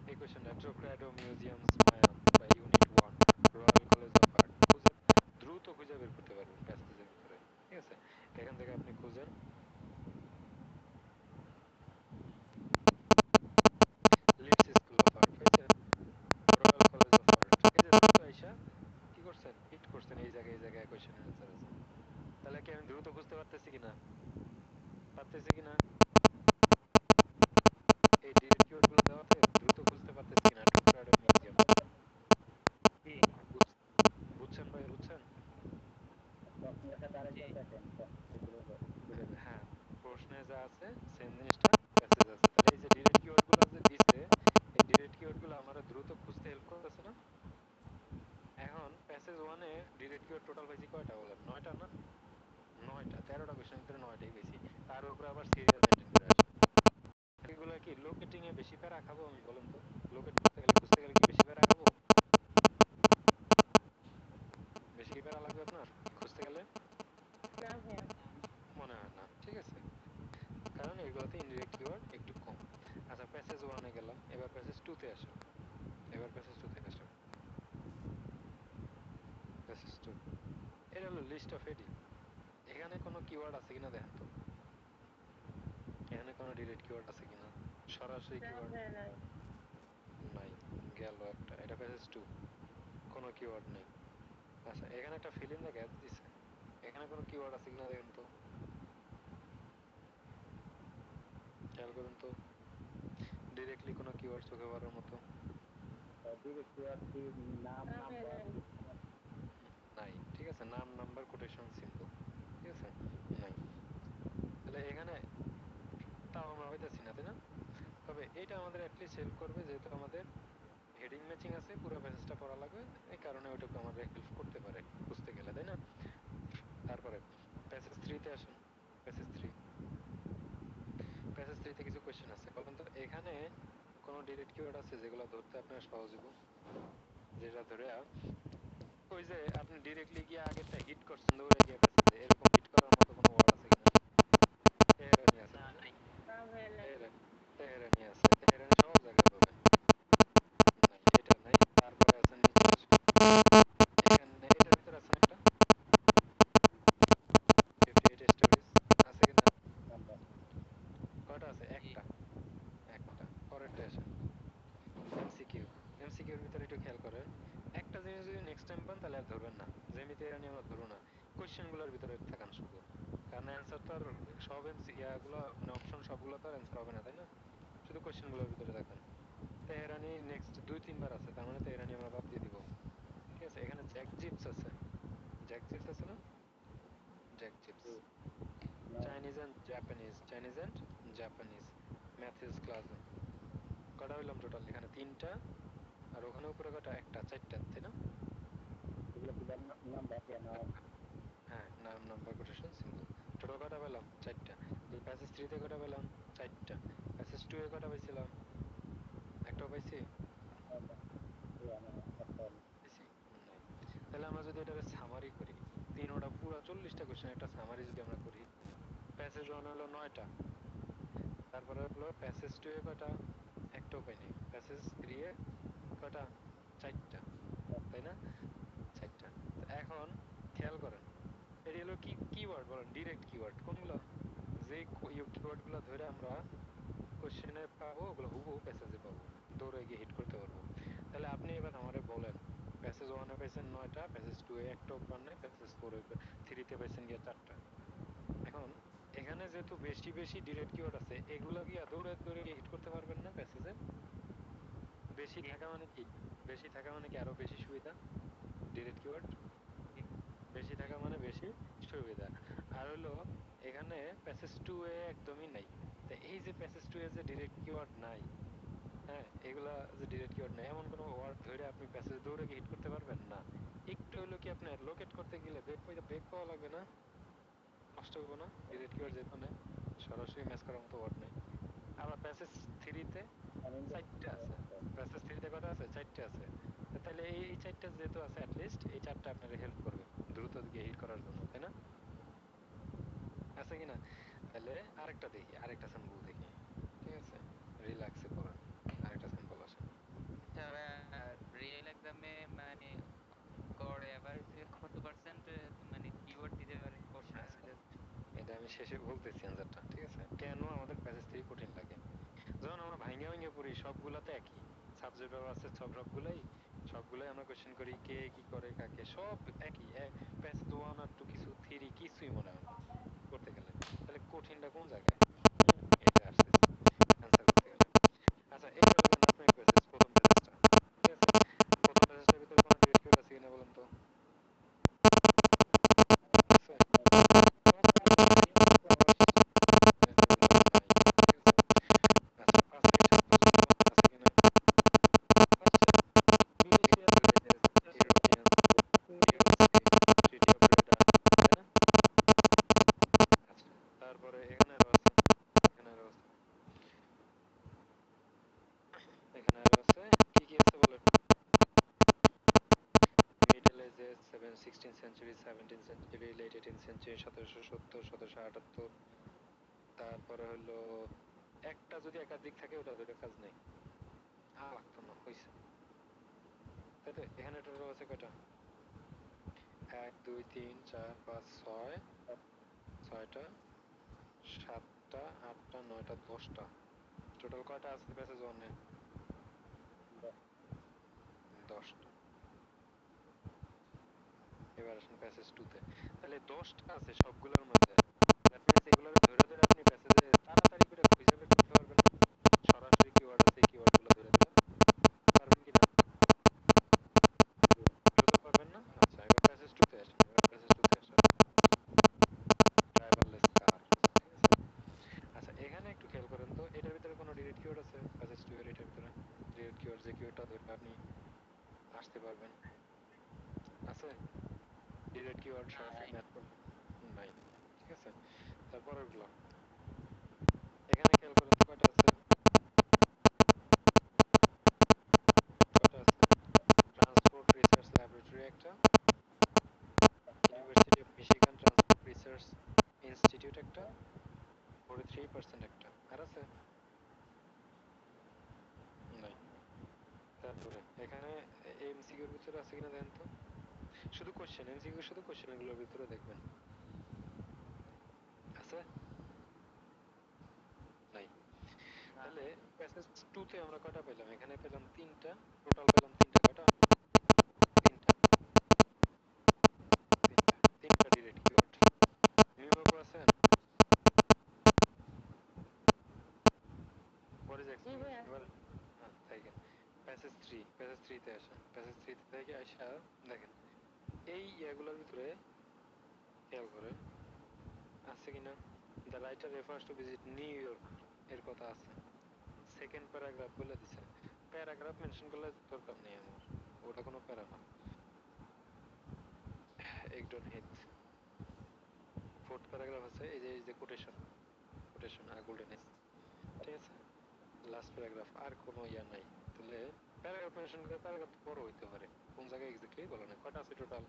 এই কোশ্চেনটা ট্রোক্রাডো মিউজিয়ামস মায়ান বা unit 1 royal college of art, খুঁজেন, দ্রুত খুঁজে বের করতে পারবেন প্যাসেজের ভিতরে। ঠিক আছে, এখান থেকে আপনি খুঁজেন লিডস স্কুল অফ আর্ট, হয়েছে রয়্যাল কলেজ অফ আর্ট, এই যে দ্রুত আইসা কি করছেন, হিট করছেন, এই জায়গায় কোশ্চেনের অ্যান্সার আছে। তাহলে কি আমি দ্রুত খুঁজতে পারতেছি কিনা, পারতেছি কিনা, এই ডিরেক্ট কিওয়ার্ড গুলো দেওয়াতে দ্রুত খুঁজতে পারতেছি কিনা ট্রোক্রাডো মিউজিয়াম। জি বুঝছেন ভাই, বুঝছেন? প্রশ্নের সাথে জি আরেকবার দেখেন হ্যাঁ, প্রশ্নে যা আছে সেম জিনিসটা প্যাসেজ আছে। তাহলে এই যে ডিরেক্ট কিওয়ার্ড গুলো যে দিচ্ছে, এই ডিরেক্ট কিওয়ার্ড গুলো আমার দ্রুত খুঁজতে হেল্প করতেছে না। এখন প্যাসেজ ওয়ানে ডিরেক্ট কিওয়ার্ড টোটাল পাইছি কয়টা বলেন, 9টা না? 9টা, 13টা কোশ্চেনের ভিতরে 9টাই পাইছি। তার উপরে আবার সিরিয়াল মেনটেন করে আসে। এগুলো কি লোকেটিং এ বেশি প্যারা খাবো আমি, বলেন তো? লোকেট করতে গেলে, খুঁজতে গেলে কি বেশি প্যারা খাবো? বেশি কি প্যারা লাগবে আপনার খুঁজতে গেলে? মনে হয় না, ঠিক আছে, কারণ এগুলোতে ইনডিরেক্ট কিওয়ার্ড একটু কম। আচ্ছা, প্যাসেজ ওয়ানে গেলাম, এবার প্যাসেজ টু তে আসেন। এবার প্যাসেজ টু তে আসেন। প্যাসেজ টু, এটা হলো লিস্ট অফ হেডিং। এখানে কোনো কিওয়ার্ড আছে কিনা দেখেন তো, এখানে কোনো ডিরেক্ট কিওয়ার্ড আছে কিনা, সরাসরি কিওয়ার্ড নাই, গেল একটা, এটা প্যাসেজ টু, কোনো কিওয়ার্ড নেই। আচ্ছা, এখানে একটা ফিল ইন দ্য গ্যাপ দিছে, এখানে কোনো কিওয়ার্ড আছে কিনা দেখেন তো, খেয়াল করুন তো, ডিরেক্টলি কোনো কিওয়ার্ড চোখে পড়ার মতো নাম নাম্বার নাই। ঠিক আছে, নাম নাম্বার কোটেশন সিম্বল, ঠিক আছে, নাই। তাহলে এখানে তাও আমরা পাইতেছি না, তাই না? তবে এটা আমাদের অ্যাটলিস্ট হেল্প করবে, যেহেতু আমাদের হেডিং ম্যাচিং আছে, পুরো প্যাসেজটা পড়া লাগবে, এই কারণে ওইটুকু আমাদের হেল্প করতে পারে বুঝতে গেলে, তাই না? তারপরে প্যাসেজ থ্রিতে আসেন। প্যাসেজ থ্রি, প্যাসেজ থ্রিতে কিছু কোয়েশ্চেন আছে, বলেন তো এখানে কোনো ডিরেক্ট কিওয়ার্ড আছে যেগুলো ধরতে আপনার সহজ হইব, যেটা ধরে ওই যে আপনি ডিরেক্টলি গিয়ে আগেরটা হিট করছেন দৌড়ে গিয়ে প্যাসেজে, এরকম হিট করার মতো কোনো ওয়ার্ড আছে কিনা? তেহরানি আছে, না তাই না? নাই তেহরানি, তেহরানি আছে, তেহরানি সব জায়গায় পাবেন, নাই, এটা নাই। তারপরে আছে নিচে আসেন, এখানে এটার ভিতরে আছেন একটা 58 স্টোরিজ আছে কিনা? নাম্বার কয়টা আছে? জি একটা, একটা। পরেরটা আসেন এমসিকিউ। এমসিকিউর ভিতরে একটু খেয়াল করেন, একটা জিনিস যদি নেক্সট টাইম পান তাহলে আর ধরবেন না, যেমিতে এরানি আমরা ধরবো না, কোশ্চেন গুলোর ভিতরে থাকান শুধু, কারণ অ্যান্সার তো আর সব এমসি ইয়াগুলো মানে অপশন সবগুলো তো আর অ্যান্সার হবে না, তাই না? শুধু কোশ্চেন গুলোর ভিতরে থাকেন। তেহরানি নেক্সট 2-3 বার আছে, তার মানে তেহরানি আমরা বাদ দিয়ে দিব। ঠিক আছে, এখানে জ্যাক জিপস আছে, জ্যাক জিপস আছে না? Jack Zipes, Chinese and Japanese, Chinese and Japanese, Matisse class, কটা হইলাম টোটাল? এখানে 3টা, আর ওখানে উপরে কটা? একটা, 4টা, তাই না? এগুলো কি নাম্বার হ্যাঁ, নাম নাম্বার কোটেশন সিম্বল, টোটাল কটা পেলাম? 4টা। প্যাসেজ থ্রিতে কটা পেলাম? 4টা। প্যাসেজ টু এ কটা পাইছিলাম? একটাও পাইছি? পাইছি? নাই। তাহলে আমরা যদি এটাকে সামারি করি, তিনোটা পুরো 40টা কোশ্চেন একটা সামারি যদি আমরা করি, প্যাসেজ ওয়ান হলো 9টা, তারপরে হলো প্যাসেজ টু এ কটা? একটাও পাইনি। প্যাসেজ থ্রি এ কটা? 4টা, তাই না? 4টা। এখন খেয়াল করেন, এটি হলো কি কিওয়ার্ড বলেন, ডিরেক্ট কিওয়ার্ড কোনগুলো? যে কিওয়ার্ড গুলো ধরে আমরা কোশ্চেনে পাবো, ওগুলো হুবহু প্যাসেজে পাবো, দৌড়ে গিয়ে হিট করতে পারবো। তাহলে আপনি এবার আমারে বলেন, প্যাসেজ ওয়ানে পাইছেন 9টা, প্যাসেজ টু এ একটাও পান নাই, প্যাসেজ থ্রিতে পাইছেন গিয়ে 4টা। এখন এখানে যেহেতু বেশি বেশি ডিরেক্ট কিওয়ার্ড আছে, এগুলো গিয়ে দৌড়ে দৌড়ে গিয়ে হিট করতে পারবেন না প্যাসেজে? বেশি জি থাকা মানে কি? বেশি থাকা মানে কি আরো বেশি সুবিধা, ডিরেক্ট কিওয়ার্ড জি বেশি থাকা মানে বেশি সুবিধা। আর হলো এখানে প্যাসেজ টু এ একদমই নাই, তো এই যে প্যাসেজ টু এ যে ডিরেক্ট কিওয়ার্ড নাই, হ্যাঁ, এগুলা যে ডিরেক্ট কিওয়ার্ড নাই, এমন কোনো ওয়ার্ড ধরে আপনি প্যাসেজ দৌড়ে গিয়ে হিট করতে পারবেন না। একটু হলো কি আপনার লোকেট করতে গেলে বেগ পাওয়া লাগবে না, কষ্ট হবো না, ডিরেক্ট কিওয়ার্ড যেহেতু নাই, সরাসরি ম্যাচ করার মতো ওয়ার্ড নাই। আবার প্যাসেজ 3 তে চারটে আছে। প্যাসেজ 3 তে কটা আছে? চারটে আছে। তাহলে এই চারটে যেহেতু আছে অ্যাটলিস্ট এই চারটা আপনার হেল্প করবে দ্রুত গিয়ে হিট করার জন্য, তাই না? আছে কিনা? তাহলে আরেকটা দেখি, আরেকটা স্যাম্পল দেখি। ঠিক আছে, রিল্যাক্সে পড়েন। আরেকটা স্যাম্পল আসে। রিয়েল এক্সামে মানে গড় এভারেজে কত পার্সেন্ট মানে কিওয়ার্ড দিতে পারে কোশ্চেনের আচ্ছা, জাস্ট? এটা আমি শেষে বলতেছি অ্যান্সারটা। ঠিক আছে, কেন আমাদের প্যাসেজ 3 কঠিন লাগে? যখন আমরা ভাঙে ভাঙে পড়ি সবগুলা তো একই, সাবজেক্ট আছে সবগুলাই আমরা কোশ্চেন করি, কে কি করে কাকে, সব একই। প্যাসেজ 1 আর 2 কিছু থিওরি কিছুই মনে হয় না করতে গেলে। তাহলে কঠিনটা কোন জায়গায়? এটা আসতেছে অ্যান্সার করতে গেলে। আচ্ছা, এই মনে করেন আপনার প্যাসেজ, প্রথম প্যাসেজটা। ঠিক আছে, প্রথম প্যাসেজটার ভিতরে কোনো ডিরেক্ট কিওয়ার্ড আছে কিনা বলেন তো? আছে? ফার্স্ট প্যাসেজটা ফার্স্ট এগুলো নাই। ঠিক আছে, আচ্ছা 5 থেকে 7 পর্যন্ত আছে কিনা? ফার্স্টে ভিনিসিয়াস মিডেল এজেস, আছে, ইউরোপিয়ান, পিওরসি, ট্রিটি অফ ব্রেডা, তাই না? আচ্ছা, তারপরে এখানে আরো আছে, এখানে আরো আছে, এখানে আরো আছে। কি কি আছে বলেন? Middle ages, 16th century, 17th century, late 18th century, 1770, 1778। তারপরে হলো একটা যদি একাধিক থাকে ওটা ধরে কাজ নেই, লাগতো না, হয়েছে। তাই তো এখানে টোটাল আছে কয়টা? 1 2 3 4 5 6, 6টা, 7টা, 8টা, 9টা, 10টা। টোটাল কয়টা আছে প্যাসেজ 1-এ? 10টা। এবার আসেন প্যাসেজ 2-তে। তাহলে 10টা আছে সবগুলোর মধ্যে। দ্যাট মিন্স এগুলোর ধরে ধরে আপনি প্যাসেজে তাড়াতাড়ি করে খুঁজে বের করতে পারবেন না? সরাসরি কিওয়ার্ড আছে, এই কিওয়ার্ডগুলো ধরে ধরে পারবেন কিনা? দ্রুত পারবেন না? আচ্ছা, এবার প্যাসেজ 2-তে আসেন। এবার প্যাসেজ 2-তে আসেন। ড্রাইভারলেস কার। ঠিক আছে, আচ্ছা এখানে একটু খেয়াল করেন তো, এটার ভিতরে কোনো ডিরেক্ট কিওয়ার্ড আছে? প্যাসেজ 2 এর এটার ভিতরে ডিরেক্ট কিওয়ার্ড, যে কিওয়ার্ডটা ধরে আপনি আসতে পারবেন, আছে? ডিরেক্ট কিওয়ার্ড না শর্ট নাই। ম্যাথ নাই। ঠিক আছে, তারপরের গুলো এখানে খেয়াল করেন তো কয়টা আছে? কয়টা আছে? ট্রান্সপোর্ট রিসার্চ ল্যাবরেটরি একটা, university of Michigan transport research institute একটা, 43% একটা, আর আছে? নাই। তারপরে এখানে এমসিকিউর ভিতরে আছে কিনা দেখেন তো, শুধু কোশ্চেন, এমসিকিউ শুধু কোশ্চেন এগুলোর ভিতরে দেখবেন, আছে? নাই। না তাহলে নাই। প্যাসেজ 2-তে আমরা কয়টা পেলাম? এখানে পেলাম 3টা, টোটাল পেলাম 3টা। কয়টা? 3টা, 3টা ডিরেক্ট কিওয়ার্ড। মিউবাবু আছেন? হোয়াট ইজ জি ভাই এক্সপ্লেনেশন আছে। এবার? হ্যাঁ, থাকেন। প্যাসেজ 3 তে আসেন। প্যাসেজ 3 থেকে আইসা দেখেন এই ইয়াগুলোর ভিতরে খেয়াল করেন আছে কিনা। The writer refers to visit new York এর কথা আছে। সেকেন্ড প্যারাগ্রাফ বলে দিছে। প্যারাগ্রাফ মেনশন করলে দরকার নেই আমার, ওটা কোনো প্যারা না। একজন হিট। ফোর্থ প্যারাগ্রাফ আছে, এই যে কোটেশন, কোটেশন আর গোল্ডেন এজ। ঠিক আছে, লাস্ট প্যারাগ্রাফ, আর কোনো ইয়া নাই। তাহলে প্যারাগ্রাফ মেনশন করে, প্যারাগ্রাফ বড় হইতে পারে, কোন জায়গায় এক্স্যাক্টলি বলে না। কয়টা আছে টোটাল?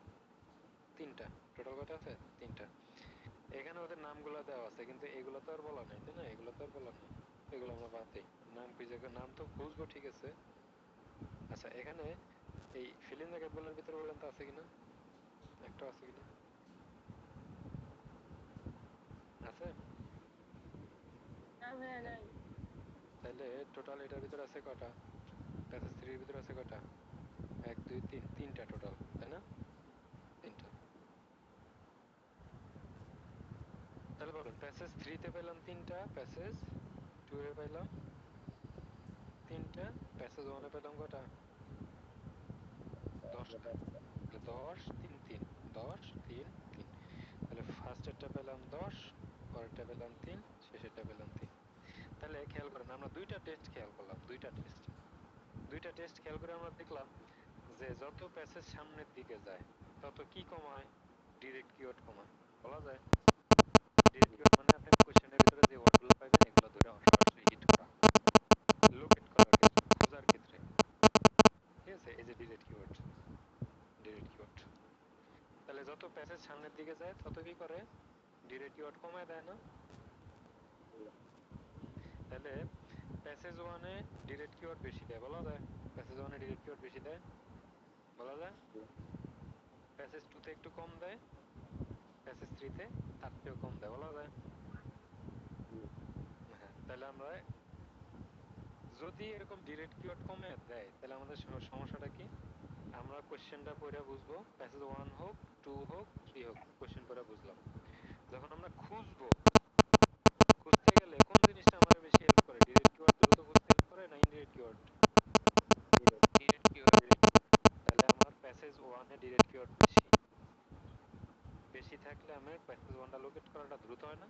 3টা। টোটাল কয়টা আছে? 3টা। এখানে ওদের নামগুলো দেওয়া আছে, কিন্তু এগুলো তো আর বলা নাই, তাই না? এগুলো তো আর বলা নাই, এগুলো আমরা বাদ দিই। নাম খুঁজে, নাম তো খুঁজবো, ঠিক আছে। আচ্ছা, এখানে এই ফিল ইন দ্য গ্যাপ গুলোর ভিতরে বলেন তো আছে কিনা, একটা আছে কিনা? আছে? না ভাই নাই। তাহলে টোটাল এটার ভিতরে আছে কয়টা? প্যাসেজ 3 এর ভিতরে আছে কয়টা? 1 2 3, 3টা টোটাল, তাই না? 3টা। তাহলে বলেন, প্যাসেজ 3-তে পেলাম 3টা, প্যাসেজ 2 এ পেলাম 3টা, প্যাসেজ 1-এ পেলাম কয়টা? 10টা। তাহলে 10 3 3, 10 3 3। তাহলে ফার্স্টেরটা পেলাম 10, পরেরটা পেলাম 3, শেষেরটা পেলাম 3। তাহলে খেয়াল করেন, আমরা দুইটা টেস্ট খেয়াল করলাম, দুইটা টেস্ট খেয়াল করে আমরা দেখলাম যে যত প্যাসেজ সামনের দিকে যায় তত কি কমায়? ডিরেক্ট কিওয়ার্ড কমায়। বলা যায় ডিরেক্ট কিওয়ার্ড মানে আপনি কোশ্চেনের ভিতরে যে ওয়ার্ডগুলো পাইবেন এগুলো ধরে সরাসরি হিট করা। প্যাসেজ সামনের দিকে যায় তত কি করে ডিরেক্ট কিওয়ার্ড কমায় দেয় না? তাহলে প্যাসেজ ওয়ানে ডিরেক্ট কিওয়ার্ড বেশি দেয় বলা যায়, প্যাসেজ ওয়ানে ডিরেক্ট কিওয়ার্ড বেশি দেয় বলা যায়, প্যাসেজ টুতে একটু কম দেয়, প্যাসেজ থ্রিতে তার চেয়েও কম দেয় বলা যায়। হ্যাঁ, তাহলে আমরা যদি এরকম ডিরেক্ট কিওয়ার্ড কমে দেয় তাহলে আমাদের সমস্যাটা কি? আমরা কোশ্চেনটা পড়ে বুঝবো, প্যাসেজ ওয়ান হোক, টু হোক, থ্রি হোক, কোশ্চেন পড়ে বুঝলাম। যখন আমরা খুঁজবো, খুঁজতে গেলে কোন জিনিসটা আমাদের বেশি হেল্প করে? ডিরেক্ট কিওয়ার্ড দ্রুত খুঁজতে হেল্প করে না ইনডিরেক্ট কিওয়ার্ড? Direct keyword. তাহলে আমার প্যাসেজ ওয়ানে ডিরেক্ট কিওয়ার্ড বেশি, বেশি থাকলে আমার প্যাসেজ ওয়ানটা লোকেট করাটা দ্রুত হয় না?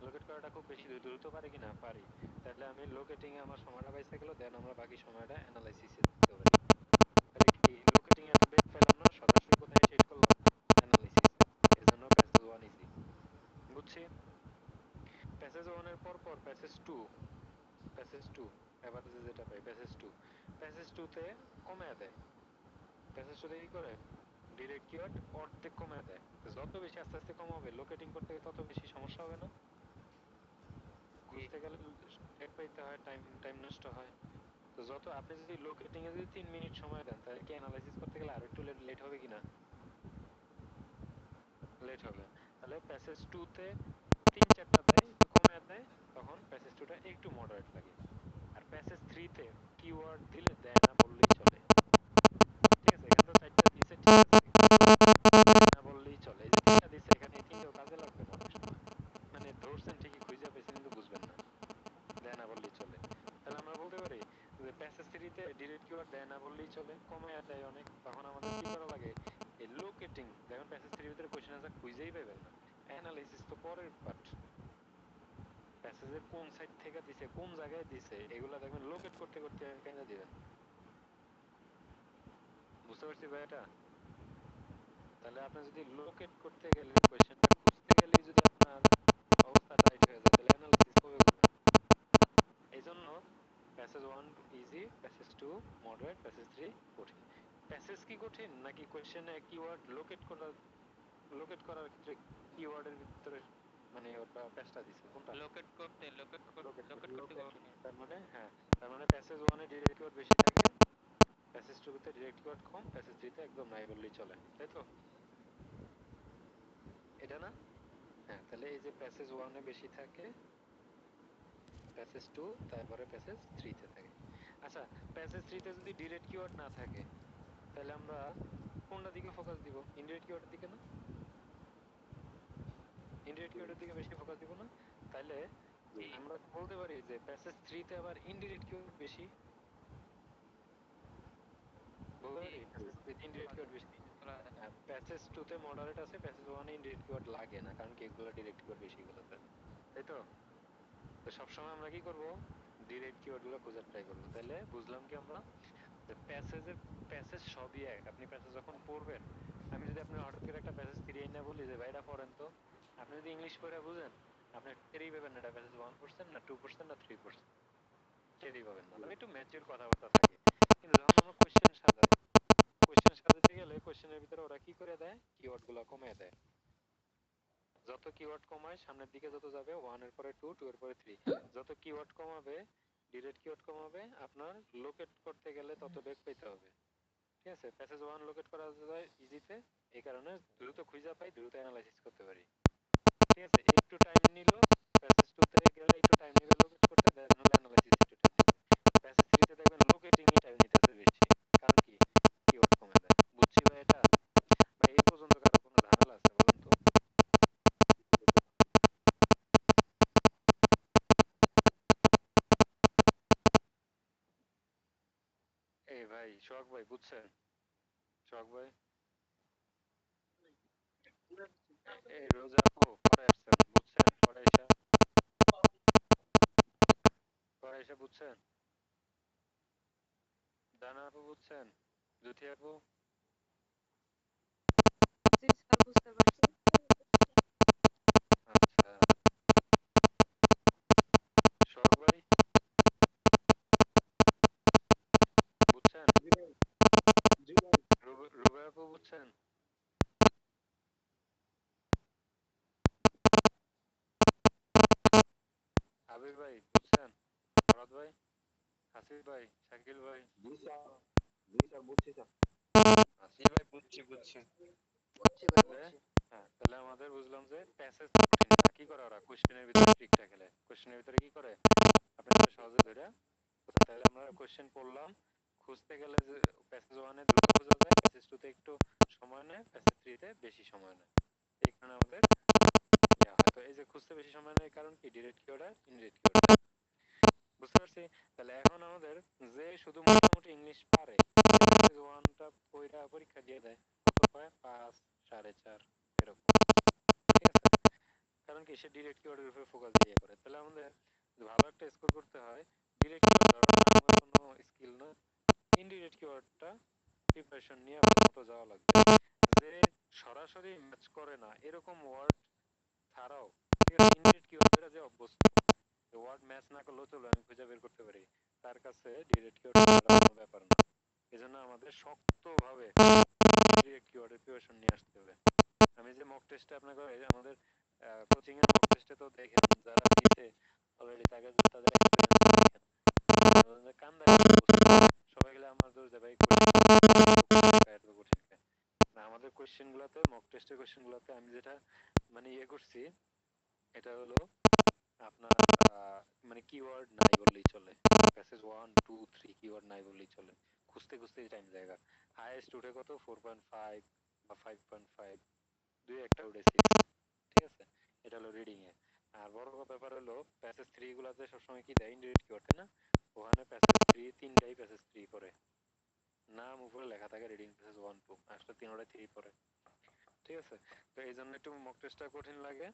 লোকেট করাটা খুব বেশি দ্রুত পারি কিনা? পারি। তাহলে আমি লোকেটিং এ আমার সময়টা বাইসে গেল, দেন আমরা বাকি সময়টা অ্যানালাইসিসে দিতে পারি। তাহলে কি লোকেটিং এ এত বেগ পেলাম না, সরাসরি কোথায় সেট করলাম? অ্যানালাইসিসে। এর জন্য প্যাসেজ ওয়ান ইজি। বুঝছি? প্যাসেজ ওয়ানের পর পর প্যাসেজ টু, প্যাসেজ টু এভারেজে যেটা পাই প্যাসেজ টু, প্যাসেজ টুতে কমে দেয়। প্যাসেজ টুতে কি করে? ডিরেক্ট কিওয়ার্ড অর্ধেক কমে দেয়। যত বেশি আস্তে আস্তে কমাবে, লোকেটিং করতে গেলে তত বেশি সমস্যা হবে না? খুঁজতে গেলে টের পাইতে হয়, টাইম টাইম নষ্ট হয়। তো যত আপনি যদি লোকেটিং এ যদি 3 মিনিট সময় দেন তাহলে কি অ্যানালাইসিস করতে গেলে আরো একটু লেট হবে কিনা? লেট হবে। তাহলে প্যাসেজ টু তে 3-4টা দেয়, একটু কমে দেয়, তখন প্যাসেজ টুটা একটু মডারেট লাগে। আর প্যাসেজ থ্রিতে কিওয়ার্ড দিলে দেয় না বললেই চলে। ঠিক আছে, এখানে তো 4টা দিছে, ঠিক আছে, না বললেই চলে। এই যে 3টা দিছে, এখানে এই 3টাও কাজে লাগবে না অনেক সময়। মানে ধরছেন ঠিকই, খুঁজে পেয়েছেন কিন্তু বুঝবেন না, দেয় না বললেই চলে। তাহলে আমরা বলতে পারি যে প্যাসেজ থ্রিতে ডিরেক্ট কিওয়ার্ড দেয় না বললেই চলে, কমায় দেয় অনেক, তখন আমাদের কি করা লাগে? এই লোকেটিং, দেখুন প্যাসেজ থ্রির ভিতরে কোশ্চেন আনসার খুঁজেই পাবেন না, অ্যানালাইসিস তো পরের পার্ট। প্যাসেজের কোন সাইড থেকে দিছে, কোন জায়গায় দিছে, এগুলা দেখবেন লোকেট করতে করতে কেন দিবেন। বুঝতে পারছি ভাই এটা? তাহলে আপনি যদি লোকেট করতে গেলে, কোশ্চেনটা খুঁজতে গেলেই যদি আপনার অবস্থা টাইট হয়ে যায়, তাহলে অ্যানালাইসিস কবে করবেন? এই জন্য passage one easy, passage to moderate, passage three কঠিন। প্যাসেজ কি কঠিন নাকি কোশ্চেনে কিওয়ার্ড লোকেট করার ক্ষেত্রে কিওয়ার্ডের ভিতরে মানে ওটা প্যাচটা দিছে কোনটা? লোকেট লোকেট করতে, করতে কঠিন। তার মানে হ্যাঁ, তার মানে প্যাসেজ ওয়ানে ডিরেক্ট কিওয়ার্ড বেশি থাকে, প্যাসেজ টুতে ডিরেক্ট কিওয়ার্ড কম, প্যাসেজ থ্রিতে একদম নাই বললেই চলে, তাই তো? এটা না? হ্যাঁ, তাহলে এই যে প্যাসেজ ওয়ানে বেশি থাকে, প্যাসেজ টু, তারপরে প্যাসেজ থ্রিতে থাকে। আচ্ছা, প্যাসেজ থ্রিতে যদি ডিরেক্ট কিওয়ার্ড না থাকে তাহলে আমরা কোনটা দিকে ফোকাস দিব? ইনডিরেক্ট কিওয়ার্ডের দিকে না? ইনডিরেক্ট কিওয়ার্ডের দিকে বেশি ফোকাস দিব না? তাহলে জি। আমরা বলতে পারি যে প্যাসেজ থ্রিতে আবার ইনডিরেক্ট কিওয়ার্ড বেশি, বলতে জি, পারি প্যাসেজ থ্রিতে ইনডিরেক্ট বলা কিওয়ার্ড যায়, বেশি। বলা যায়। প্যাসেজ টুতে মডারেট আছে, প্যাসেজ ওয়ানে ইনডিরেক্ট কিওয়ার্ড লাগে না, কারণ কি এগুলো ডিরেক্ট কিওয়ার্ড বেশি এগুলোতে, তাই তো? তো সবসময় আমরা কি করব? ডিরেক্ট কিওয়ার্ড গুলো খোঁজার ট্রাই করবো। তাহলে বুঝলাম কি আমরা, যে প্যাসেজ সবই এক। আপনি প্যাসেজ যখন পড়বেন, আমি যদি আপনি হঠাৎ করে একটা প্যাসেজ ফিরিয়ে না বলি যে ভাই এটা পড়েন তো, আপনি যদি ইংলিশ পড়ে বুঝেন, আপনি টেরই পাবেন না এটা প্যাসেজ 1% না 2% না 3%, টেরই পাবেন না। তবে একটু ম্যাচিউর কথাবার্তা থাকে। কিন্তু যখন আমরা কোশ্চেন সাজাই, কোশ্চেন সাজাতে গেলে কোশ্চেনের ভিতরে ওরা কি করে দেয়? কিওয়ার্ড গুলা কমিয়ে দেয়। যত কিওয়ার্ড কমায় সামনের দিকে যত যাবে, ওয়ান এর পরে টু, টু এর পরে থ্রি, যত কিওয়ার্ড কমাবে, ডিরেক্ট কিওয়ার্ড কমাবে, আপনার লোকেট করতে গেলে তত বেগ পেতে হবে। ঠিক আছে, প্যাসেজ ওয়ান লোকেট করা যায় ইজিতে, এই কারণে দ্রুত খুঁজে পাই, দ্রুত অ্যানালাইসিস করতে পারি। ঠিক আছে, একটু টাইম নিল, প্যাসেজ টু তে গেলে একটু টাইম নিবে লোকেট করতে, দেন হলো অ্যানালাইসিস একটু টাইম নিবে। প্যাসেজ থ্রিতে দেখবেন লোকেটিং ই টাইম নিতেছে বেশি, কারণ কি কিওয়ার্ড কমে দেয়। বুঝছি ভাই এটা? ভাই এই পর্যন্ত কারো কোনো ঝামেলা আছে বলেন তো? এই ভাই সোহাগ ভাই বুঝছেন? সোহাগ ভাই, এই রোজা আপু পরে আসছেন বুঝছেন, পরে এসে বুঝছেন, দানা আপু বুঝছেন, জুথি আপু, জি স্যার, বুঝতে পারছি। আচ্ছা, সোহাগ ভাই বুঝছেন, জি ভাই। জি ভাই। রুবে আপু বুঝছেন? আসিফ ভাই, শাকিল ভাই। জি স্যার, জি স্যার, বুঝছি স্যার। আসিফ ভাই, বুঝছি বুঝছি। তাহলে তাহলে আমাদের বুঝলাম যে প্যাসেজ কঠিন না, কি করে ওরা কোশ্চেনের ভিতরে ট্রিকটা খেলে, কোশ্চেনের ভিতরে কি করে আপনাদের সহজে ধরে। তাহলে আমরা কোশ্চেন পড়লাম, খুঁজতে গেলে যে প্যাসেজ ওয়ানে দ্রুত খোঁজা যায়, প্যাসেজ টুতে একটু সময় নেয়, প্যাসেজ থ্রিতে বেশি সময় নেয়। এই কারণে আমাদের হয়তো এই যে খুঁজতে বেশি সময় নেয় কারণ কি ডিরেক্ট কিওয়ার্ড আর ইনডিরেক্ট কিওয়ার্ড। বুঝতে পারছি। তাহলে এখন আমাদের যে শুধু মোটামুটি ইংলিশ পারে, প্যাসেজ ওয়ানটা পড়া পরীক্ষা দিয়ে দেয়, কত পায় 5, 4.5 এরকম। ঠিক আছে, কারণ কি সে ডিরেক্ট কিওয়ার্ডের উপরে ফোকাস দিয়ে করে। তাহলে আমাদের ভালো একটা স্কোর করতে হয়, ডিরেক্ট কিওয়ার্ড ধরাটা আমার কোনো স্কিল না, ইনডিরেক্ট কিওয়ার্ডটা প্রিপারেশন নিয়ে আপনার মতো যাওয়া লাগবে। যে সরাসরি ম্যাচ করে না এরকম ওয়ার্ড ছাড়াও, ঠিক আছে, ইনডিরেক্ট কিওয়ার্ড ধরে যে অভ্যস্ত, ওয়ার্ড ম্যাচ না করলেও চলো আমি খুঁজে বের করতে পারি, তার কাছে ডিরেক্ট কিওয়ার্ড ধরা কোনো ব্যাপার না। এজন্য আমাদের শক্তভাবে ডিরেক্ট কিওয়ার্ডের প্রিপারেশন নিয়ে আসতে হবে। আমি যে মক টেস্টে আপনাকে আমাদের কোচিং এর মক টেস্টে তো দেখেন যারা দিছে অলরেডি তাদের এক্সপেরিয়েন্স দেখেন, কান্দা সবাই গেলে আমার দোষ দেয় ভাই এত কঠিন না। আমাদের কোশ্চেন গুলাতে, মক টেস্টের কোশ্চেন গুলাতে আমি যেটা মানে করছি, এটা হলো আপনার মানে কিওয়ার্ড নাই বললেই চলে, প্যাসেজ 1, 2, 3 কিওয়ার্ড নাই বললেই চলে, খুঁজতে খুঁজতেই টাইম জায়গা। হাইয়েস্ট উঠে কত 4.5 বা 5.5, দুই একটা উঠে 6। ঠিক আছে, এটা হলো রিডিং এ। আর বড় ব্যাপার হলো প্যাসেজ 3 গুলাতে সবসময় কি দেয় ইনডিরেক্ট কিওয়ার্ড, তাই না? ওখানে প্যাসেজ 3 তিনটাই প্যাসেজ 3 পড়ে, নাম উপরে লেখা থাকে রিডিং প্যাসেজ 1, 2, আসলে তিনটাই 3 পড়ে। ঠিক আছে, তো এই জন্য একটু মক টেস্টটা কঠিন লাগে।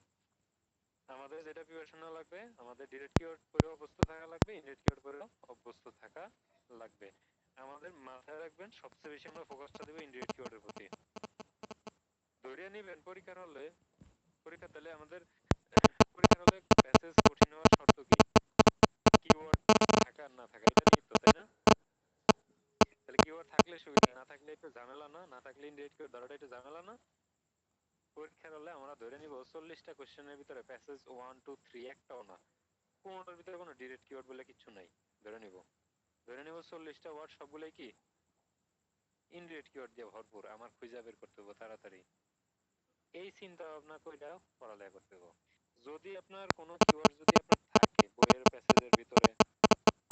আমাদের যেটা প্রিপারেশন লাগবে, আমাদের ডিরেক্ট কিওয়ার্ড পড়ে অভ্যস্ত থাকা লাগবে, ইনডিরেক্ট কিওয়ার্ড পড়ে অভ্যস্ত থাকা লাগবে। আমাদের মাথায় রাখবেন সবচেয়ে বেশি আমরা ফোকাসটা দেব ইনডিরেক্ট কিওয়ার্ডের প্রতি। ধরে নিবেন পরীক্ষার হলে, পরীক্ষা তাহলে আমাদের পরীক্ষার হলে প্যাসেজ কঠিন হওয়ার শর্ত কি, কিওয়ার্ড থাকা না থাকা, এটা নিয়ে তো, তাই না? তাহলে কিওয়ার্ড থাকলে সুবিধা, না থাকলে একটু ঝামেলা না, না থাকলে ইনডিরেক্ট কিওয়ার্ড ধরাটা একটু ঝামেলা না। পরীক্ষার হলে আমরা ধরে নিব 40টা কোশ্চেনের ভিতরে প্যাসেজ 1, 2, 3 একটাও না, কোনটার ভিতরে কোনো ডিরেক্ট কিওয়ার্ড বলে কিছু নাই, ধরে নিব। ধরে নিব 40টা ওয়ার্ড সবগুলাই কি ইনডিরেক্ট কিওয়ার্ড দিয়ে ভরপুর, আমার খুঁজে বের করতে হবে তাড়াতাড়ি। এই চিন্তা ভাবনা কইরা পড়ালেখা করতে হবে। যদি আপনার কোনো কিওয়ার্ড যদি আপনার থাকে বইয়ের প্যাসেজের ভিতরে,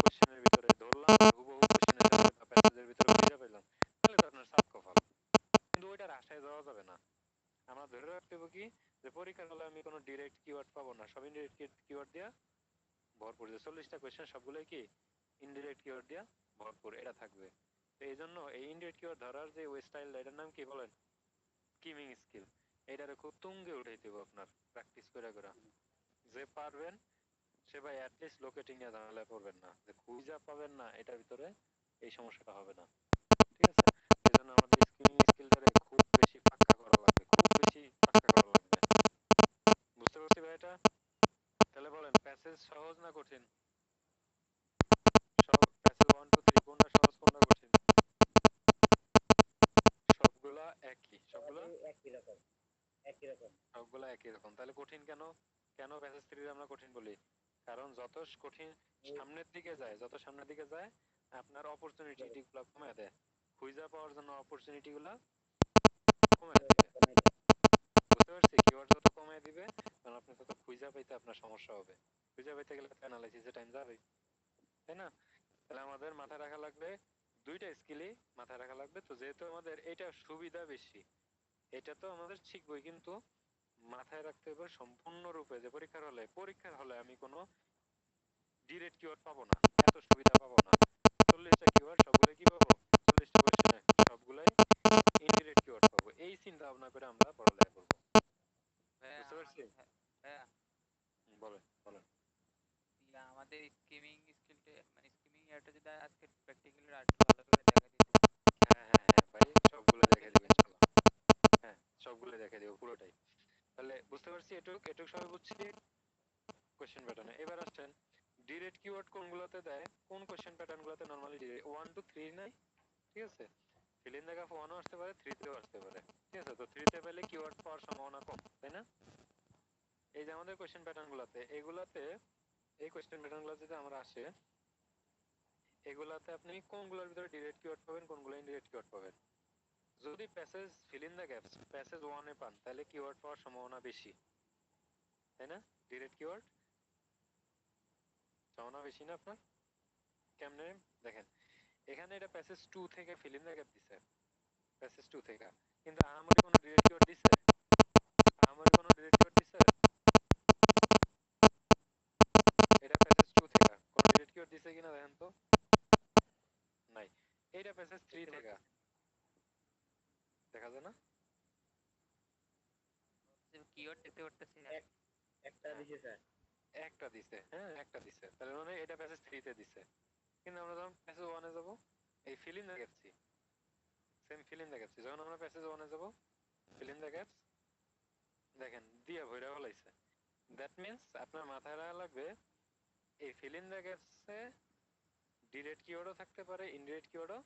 কোশ্চেনের ভিতরে, ধরলাম হুবহু কোশ্চেনের সাথে বা প্যাসেজের ভিতরে খুঁজে পেলাম, তাহলে তো আপনার সাত কপাল। কিন্তু ওইটার আশায় যাওয়া যাবে না। আমরা ধরে রাখতে হবে কি, যে পরীক্ষার হলে আমি কোনো ডিরেক্ট কিওয়ার্ড পাবো না, সব ইনডিরেক্ট কিওয়ার্ড দিয়া ভরপুর, যে 40টা কোশ্চেন সবগুলোই কি ইনডিরেক্ট কিওয়ার্ড দিয়া ভরপুর, এটা থাকবে। তো এই জন্য এই ইনডিরেক্ট কিওয়ার্ড ধরার যে ওই স্টাইল, এটার নাম কি বলেন? Skimming skill. এটারে খুব তুঙ্গে উঠাইতে হবে আপনার প্র্যাকটিস করে করে। যে পারবেন সে ভাই অ্যাটলিস্ট লোকেটিং এ ঝামেলা করবেন না, যে খুঁজা পাবেন না এটার ভিতরে এই সমস্যাটা হবে না। ঠিক আছে, এই জন্য আমাদের স্কিমিং স্কিলটারে খুব বেশি পাক্কা করা লাগবে, খুব বেশি পাক্কা করা লাগবে। বুঝতে পারছি ভাই এটা? তাহলে বলেন প্যাসেজ সহজ না কঠিন? সব প্যাসেজ 1, 2, 3 কোনটা সহজ কোনটা কঠিন? সবগুলা একই, সবগুলা একই রকম, একই রকম। সবগুলা একই রকম। তাহলে কঠিন কেন? কেন প্যাসেজ 3 আমরা কঠিন বলি? কারণ যত কঠিন সামনের দিকে যায়, যত সামনের দিকে যায় আপনার অপরচুনিটি গুলা কমায় দেয়, খুঁজা পাওয়ার জন্য অপরচুনিটি গুলা কমায় দিবে। বুঝতে পারছি, কিওয়ার্ড যত কমায় দিবে কারণ আপনি তত খুঁজা পাইতে আপনার সমস্যা হবে, খুঁজা পাইতে গেলে অ্যানালাইসিসে টাইম যাবে, তাই না? তাহলে আমাদের মাথায় রাখা লাগবে দুইটা স্কিলই মাথায় রাখা লাগবে। তো যেহেতু আমাদের এটা সুবিধা বেশি, এটা তো আমাদের শিখবই, কিন্তু মাথায় রাখতে হবে সম্পূর্ণরূপে যে পরীক্ষার হলে আমি কোনো ডিরেক্ট কিওয়ার্ড পাবো না, এত সুবিধা পাবো না। 40টা কিওয়ার্ড সবগুলাই কি পাবো, 40টা কোশ্চেনে সবগুলাই ইনডিরেক্ট কিওয়ার্ড পাবো, এই চিন্তা ভাবনা করে আমরা পড়ালেখা করবো। ভাইয়া বুঝতে পারছি? ভাইয়া বলেন বলেন। আমাদের স্কিমিং স্কিলটা মানে স্কিমিং এটা যদি আজকে প্র্যাকটিক্যালি আর একটু ভালো করে দেখা দিত। হ্যাঁ হ্যাঁ হ্যাঁ ভাই, সবগুলো আজকে দেখে দিবেন ইনশাআল্লাহ। হ্যাঁ, সবগুলো দেখে দিব পুরোটাই। তাহলে বুঝতে পারছি, এটুক এটুক সবাই বুঝছি কোশ্চেন প্যাটার্নে। এবার আসছেন ডিরেক্ট কিওয়ার্ড কোনগুলোতে দেয়, কোন কোশ্চেন প্যাটার্ন গুলোতে নরমালি 1, 2, 3 নাই। ঠিক আছে, ফিল ইন দ্য গ্যাপ 1 ও আসতে পারে, 3 তেও আসতে পারে। ঠিক আছে, তো 3 তে পেলে কিওয়ার্ড পাওয়ার সম্ভাবনা কম, তাই না? এই যে আমাদের কোশ্চেন প্যাটার্ন গুলোতে, এগুলাতে এই কোশ্চেন প্যাটার্ন গুলো যদি আমরা আসে, এগুলাতে আপনি কোনগুলোর ভিতরে ডিরেক্ট কিওয়ার্ড পাবেন, কোনগুলো ইনডিরেক্ট কিওয়ার্ড পাবেন। যদি passage feel in the gaps passage 1 এ পান তাহলে কিওয়ার্ড পাওয়ার সম্ভাবনা বেশি, তাই না? ডিরেক্ট কিওয়ার্ড সম্ভাবনা বেশি না আপনার? কেমনে দেখেন, এখানে এটা প্যাসেজ 2 থেকে ফিল ইন দ্য গ্যাপ দিছে, প্যাসেজ 2 থেকে, কিন্তু আহামরি কোনো ডিরেক্ট কিওয়ার্ড দিছে? আহামরি কোনো ডিরেক্ট কিওয়ার্ড দিছে? এটা প্যাসেজ 2 থেকে কোনো ডিরেক্ট কিওয়ার্ড দিছে কিনা দেখেন তো। নাই। এইটা প্যাসেজ 3 থেকে, দেখা যায় না? কিওয়ার্ড দেখতে পারতেছি না। একটা দিছে স্যার। একটা দিছে, হ্যাঁ একটা দিছে, তাহলে মানে এটা প্যাসেজ 3 তে দিছে। কিন্তু আমরা যখন প্যাসেজ 1 এ যাব, এই fill in the gaps, same feel in the gaps, যখন আমরা প্যাসেজ 1 এ যাব, ফিল ইন দ্য গ্যাপস দেখেন দিয়া ভইরা ফলাইছে। দ্যাট মিন্স আপনার মাথায় রাখা লাগবে এই ফিল ইন দ্য গ্যাপসে ডিরেক্ট কিওয়ার্ডও থাকতে পারে, ইনডিরেক্ট কিওয়ার্ডও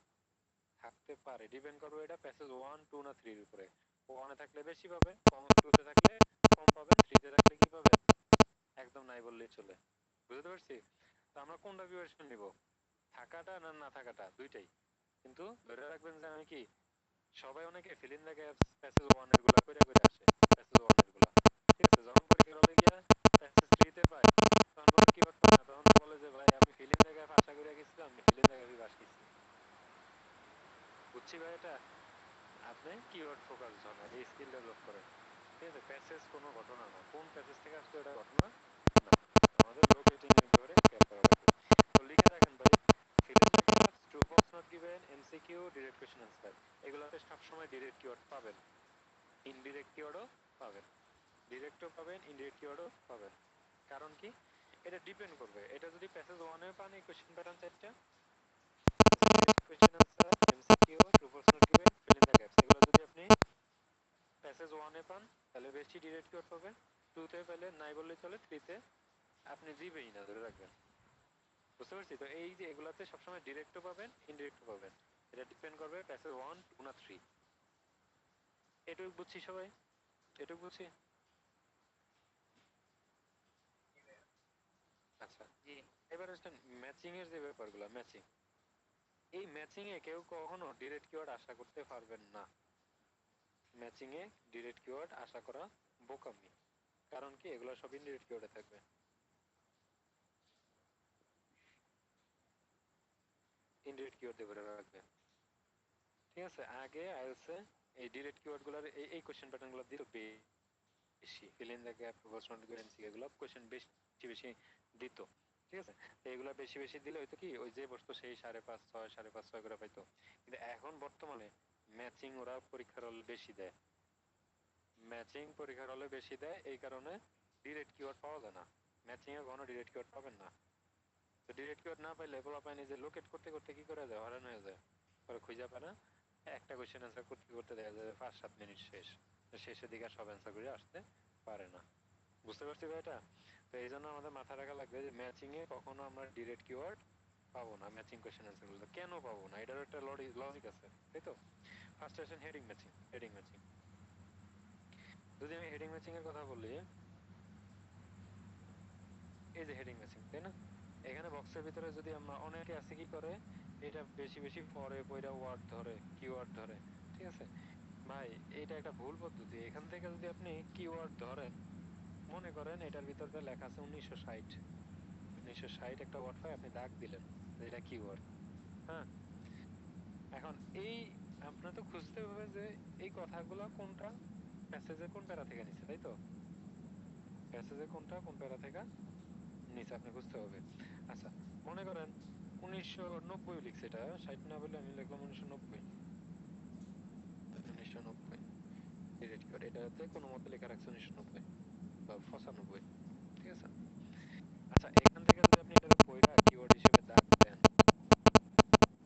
থাকতে পারে, ডিপেন্ড করবে এটা প্যাসেজ 1, 2 না 3 এর উপরে। 1 এ থাকলে বেশি পাবেন, 2 তে থাকলে কম পাবেন, 3 তে থাকলে কি পাবেন? একদম নাই বললেই চলে। বুঝতে পারছি? তো আমরা কোনটা প্রিপারেশন নিব, থাকাটা না না থাকাটা, দুইটাই। কিন্তু ধরে রাখবেন যে আমি কি, সবাই অনেকে feel in the gaps passage 1 এর গুলা কইরা কইরা আসে, প্যাসেজ 1 এর গুলা, ঠিক আছে? যখন পরীক্ষার হলে গিয়া প্যাসেজ 3 তে পায়, তখন কোনো কি করতে না, তখন বলে যে ভাই আমি ফিল ইন দ্য গ্যাপ আশা করে গেছিলাম, আমি ফিল ইন দ্য গ্যাপই বাস গেছি। বুঝছি ভাই এটা? আপনি কিওয়ার্ড ফোকাস হন, এই স্কিল ডেভেলপ করেন, ঠিক আছে? প্যাসেজ কোনো ঘটনা না, কোন প্যাসেজ থেকে আসলে এটা ঘটনা না, আমাদের লোকেটিং এর ধরে খেয়াল করা লাগবে। তো লিখে রাখেন ভাই, fill in the gaps, true false not given, MCQ, direct question answer, এগুলোতে সবসময় ডিরেক্ট কিওয়ার্ড পাবেন, ইনডিরেক্ট কিওয়ার্ডও পাবেন, ডিরেক্টও পাবেন, ইনডিরেক্ট কিওয়ার্ডও পাবেন। কারণ কি, এটা ডিপেন্ড করবে, এটা যদি প্যাসেজ 1 এ পান এই কোশ্চেন প্যাটার্ন চারটা, direct question answer, MCQ, true false not given, fill in the gaps, এগুলো যদি আপনি প্যাসেজ 1 এ পান তাহলে বেশি ডিরেক্ট কিওয়ার্ড পাবেন, 2 তে পেলে নাই বললেই চলে, 3 তে আপনি দিবেই না, ধরে রাখবেন। বুঝতে পারছি? তো এই যে এগুলাতে সবসময় ডিরেক্টও পাবেন, ইনডিরেক্টও পাবেন, এটা ডিপেন্ড করবে প্যাসেজ 1, 2 না 3। এটুকু বুঝছি সবাই? এটুকু বুঝছি? আচ্ছা, জি এবার আসেন ম্যাচিং এর যে ব্যাপারগুলো, ম্যাচিং, এই ম্যাচিং এ কেউ কখনো ডিরেক্ট কিওয়ার্ড আশা করতে পারবেন না। ম্যাচিং এ ডিরেক্ট কিওয়ার্ড আশা করা বোকামি। কারণ কি, এগুলো সব ইনডিরেক্ট কিওয়ার্ডে থাকবে, ইনডিরেক্ট কিওয়ার্ড দিয়ে ভরে রাখবে, ঠিক আছে? আগে আইএলসে এই ডিরেক্ট কিওয়ার্ড গুলোর এই কোশ্চেন প্যাটার্ন গুলো দিত বেশি, feel in the gap, proportional difference, এগুলো কোশ্চেন বেশি বেশি দিত, ঠিক আছে? তো এগুলো বেশি বেশি দিলে হয়তো কি, ওই যে বসতো সেই 5.5, 6.5, 6 করে পাইতো। কিন্তু এখন বর্তমানে ম্যাচিং ওরা পরীক্ষার হলে বেশি দেয়, ম্যাচিং পরীক্ষার হলে বেশি দেয়, এই কারণে ডিরেক্ট কিওয়ার্ড পাওয়া যায় না, ম্যাচিং এ কোনো ডিরেক্ট কিওয়ার্ড পাবেন না। তো ডিরেক্ট কিওয়ার্ড না পাইলে পোলা পায় নিজে লোকেট করতে করতে কি করে যায়, হয়রান হয়ে যায়, পরে খুঁজে পায় না, একটা কোশ্চেন অ্যান্সার করতে করতে দেখা যায় 5-7 মিনিট শেষ, তো শেষের দিকে আর সব অ্যান্সার করে আসতে পারে না। বুঝতে পারছি ভাই এটা? তো এই জন্য আমাদের মাথায় রাখা লাগবে যে ম্যাচিং এ কখনো আমরা ডিরেক্ট কিওয়ার্ড পাবো না, ম্যাচিং কোশ্চেন অ্যান্সার গুলো কেন পাবো না, এটার একটা লজিক আছে, তাই তো? ফার্স্ট আসেন হেডিং ম্যাচিং, হেডিং ম্যাচিং, যদি আমি হেডিং ম্যাচিং এর কথা বলি, এই যে হেডিং ম্যাচিং, তাই না? এখানে বক্সের ভিতরে যদি আমরা, অনেকে আছে কি করে, এটা বেশি বেশি পরে পয়রা ওয়ার্ড ধরে, কিওয়ার্ড ধরে, ঠিক আছে? ভাই এটা একটা ভুল পদ্ধতি। এখান থেকে যদি আপনি কিওয়ার্ড ধরেন, মনে করেন এটার ভিতরে লেখা আছে 1960, 1960 একটা ওয়ার্ড পাই, আপনি দাগ দিলেন যে এটা কিওয়ার্ড, হ্যাঁ? এখন এই আপনার তো খুঁজতে হবে যে এই কথাগুলো কোনটা প্যাসেজের কোন প্যারা থেকে নিচ্ছে, তাই তো? প্যাসেজের কোনটা কোন প্যারা থেকে নিচে আপনি বুঝতে হবে। আচ্ছা, মনে করেন 1990 লিখছে, এটা 60 না বলে আমি লিখলাম 1990, 1990 ডিরেক্ট কিওয়ার্ড, এটাতে কোনো মতে লেখা রাখছে 1990 বা 95, ঠিক আছে? আচ্ছা, এখান থেকে যদি আপনি এটাকে পয়রা কিওয়ার্ড হিসেবে দাগ দেন,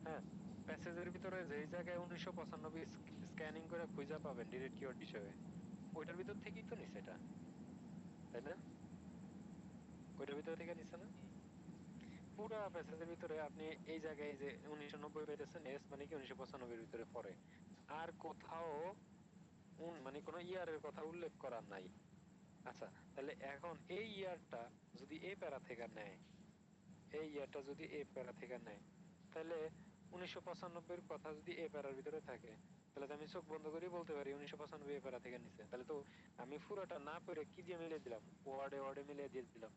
হ্যাঁ, প্যাসেজের ভিতরে যেই জায়গায় 1995 স্ক্যানিং করে খুঁজে পাবেন ডিরেক্ট কিওয়ার্ড হিসেবে, ওইটার ভিতর থেকেই তো নিছে এটা, তাই না? ওইটার ভিতর থেকে নিছে না? পুরা প্যাসেজের ভিতরে আপনি এই জায়গায় যে 1990 পাইতেছেন, এস মানে কি 1995 এর ভিতরে পড়ে, আর কোথাও মানে কোন ইয়ারের কথা উল্লেখ করা নাই। আচ্ছা, তাহলে এখন এই ইয়ারটা যদি এ প্যারা থেকে নেয়, এই ইয়ারটা যদি এ প্যারা থেকে নেয়, তাহলে 1995 কথা যদি এ প্যারার ভিতরে থাকে, তাহলে তো আমি চোখ বন্ধ করে বলতে পারি 1995 এ প্যারা থেকে নিছে। তাহলে তো আমি পুরোটা না পড়ে কি দিয়ে মিলিয়ে দিলাম, ওয়ার্ডে ওয়ার্ডে মিলিয়ে দিয়ে দিলাম।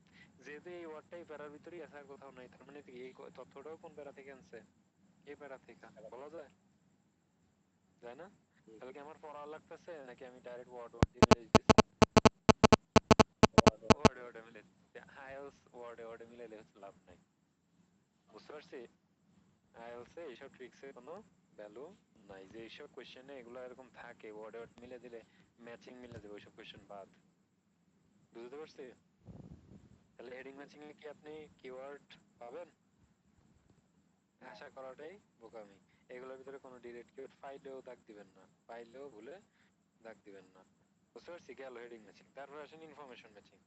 যেহেতু এই ওয়ার্ডটা এই প্যারার ভিতরেই আছে, আর কোথাও নাই, তার মানে কি এই তথ্যটাও কোন প্যারা থেকে আনছে, এই প্যারা থেকে। বলা যায়, যায় না? তাহলে কি আমার পড়া লাগতেছে, নাকি আমি ডাইরেক্ট ওয়ার্ড ওয়ার্ড দিয়ে মিলিয়ে দিতেছি? ওয়ার্ডে ওয়ার্ডে মিলে দিতেছি। আইএলস ওয়ার্ডে ওয়ার্ডে মিলাইলে হচ্ছে লাভ নাই। বুঝতে পারছি? আইএলস এ এইসব ট্রিক্সের কোনো ভ্যালু নাই, যে এইসব কোশ্চেনে এগুলো এরকম থাকে ওয়ার্ড ওয়ার্ড মিলে দিলে ম্যাচিং মিলে দেবে, ওইসব কোশ্চেন বাদ। বুঝতে পারছি? তাহলে হেডিং ম্যাচিং এ কি আপনি কিওয়ার্ড পাবেন? আশা করাটাই বোকামি। এগুলোর ভিতরে কোনো ডিরেক্ট কিওয়ার্ড পাইলেও দাগ দিবেন না, পাইলেও ভুলে দাগ দিবেন না। বুঝতে পারছি? গেল হেডিং ম্যাচিং। তারপর আসেন ইনফরমেশন ম্যাচিং।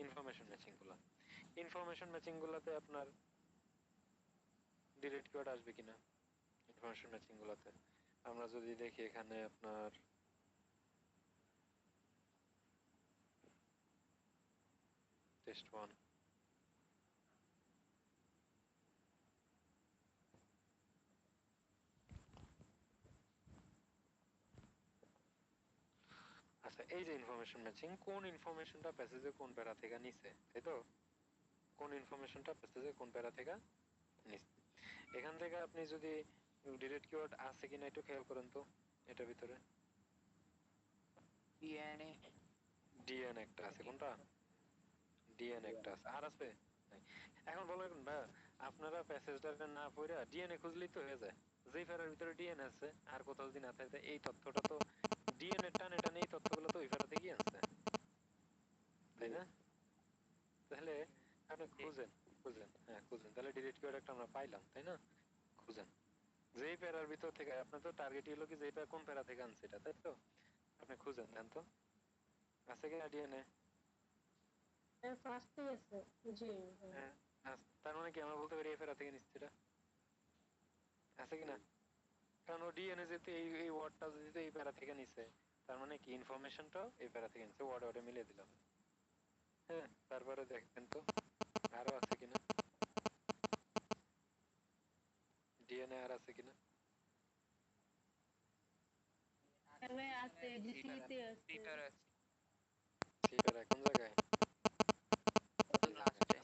ইনফরমেশন ম্যাচিং গুলাতে আপনার ডিরেক্ট কিওয়ার্ড আসবে কিনা, ইনফরমেশন ম্যাচিং গুলাতে আমরা যদি দেখি এখানে আপনার টেস্ট 1, আচ্ছা এই যে ইনফরমেশন ম্যাচিং, কোন ইনফরমেশনটা প্যাসেজে কোন প্যারা থেকে নিছে, তাই তো? কোন ইনফরমেশনটা প্যাসেজে কোন প্যারা থেকে নিছে, এখান থেকে আপনি যদি ডিরেক্ট কিওয়ার্ড আছে কিনা একটু খেয়াল করেন তো। এটার ভিতরে ডিএনএ ডিএন একটা আছে, কোনটা? ডিএন একটা আছে, আর আছে নাই। এখন বলেন ভাই, আপনারা প্যাসেজটা না পড়ে ডিএনএ খুঁজলেই তো হয়ে যায়। যেই ফেরার ভিতরে ডিএনএ আছে আর কোথাও যদি না থাকে, এই তথ্যটা তো ডিএনএ টানে টানে এই তথ্যগুলো তো ওই ফেরা থেকেই আনছে, তাই না? তাহলে আপনি খুঁজেন, হ্যাঁ খুঁজেন, তাহলে ডিলিট কিওয়ার্ড একটা আমরা পাইলাম, তাই না? খুঁজেন যেই প্যারার ভিতর থেকে, আপনার তো টার্গেট হলো কি যেই প্যারা কোন প্যারা থেকে আনছে এটা, তাই তো? আপনি খুঁজেন দেন তো আছে কিনা ডিএনএ। ফার্স্টে আছে। জি হ্যাঁ। হ্যাঁ তার মানে কি আমরা বলতে পারি এই প্যারা থেকে নিচ্ছে এটা, আছে কিনা? কারণ ও ডিএনএ যেতে এই এই ওয়ার্ডটা যদি এই প্যারা থেকে নিছে, তার মানে কি ইনফরমেশনটাও এই প্যারা থেকে নিছে, ওয়ার্ডে ওয়ার্ডে মিলিয়ে দিলাম। হ্যাঁ তারপরে দেখবেন তো আরো আছে কিনা, ডিএনএ আর আছে কিনা। এখানে আছে জিসিবিতে আছে। প্রিপেয়ার আছে সি প্যারা কোন জায়গায়? এই লাস্টে। জায়গায়।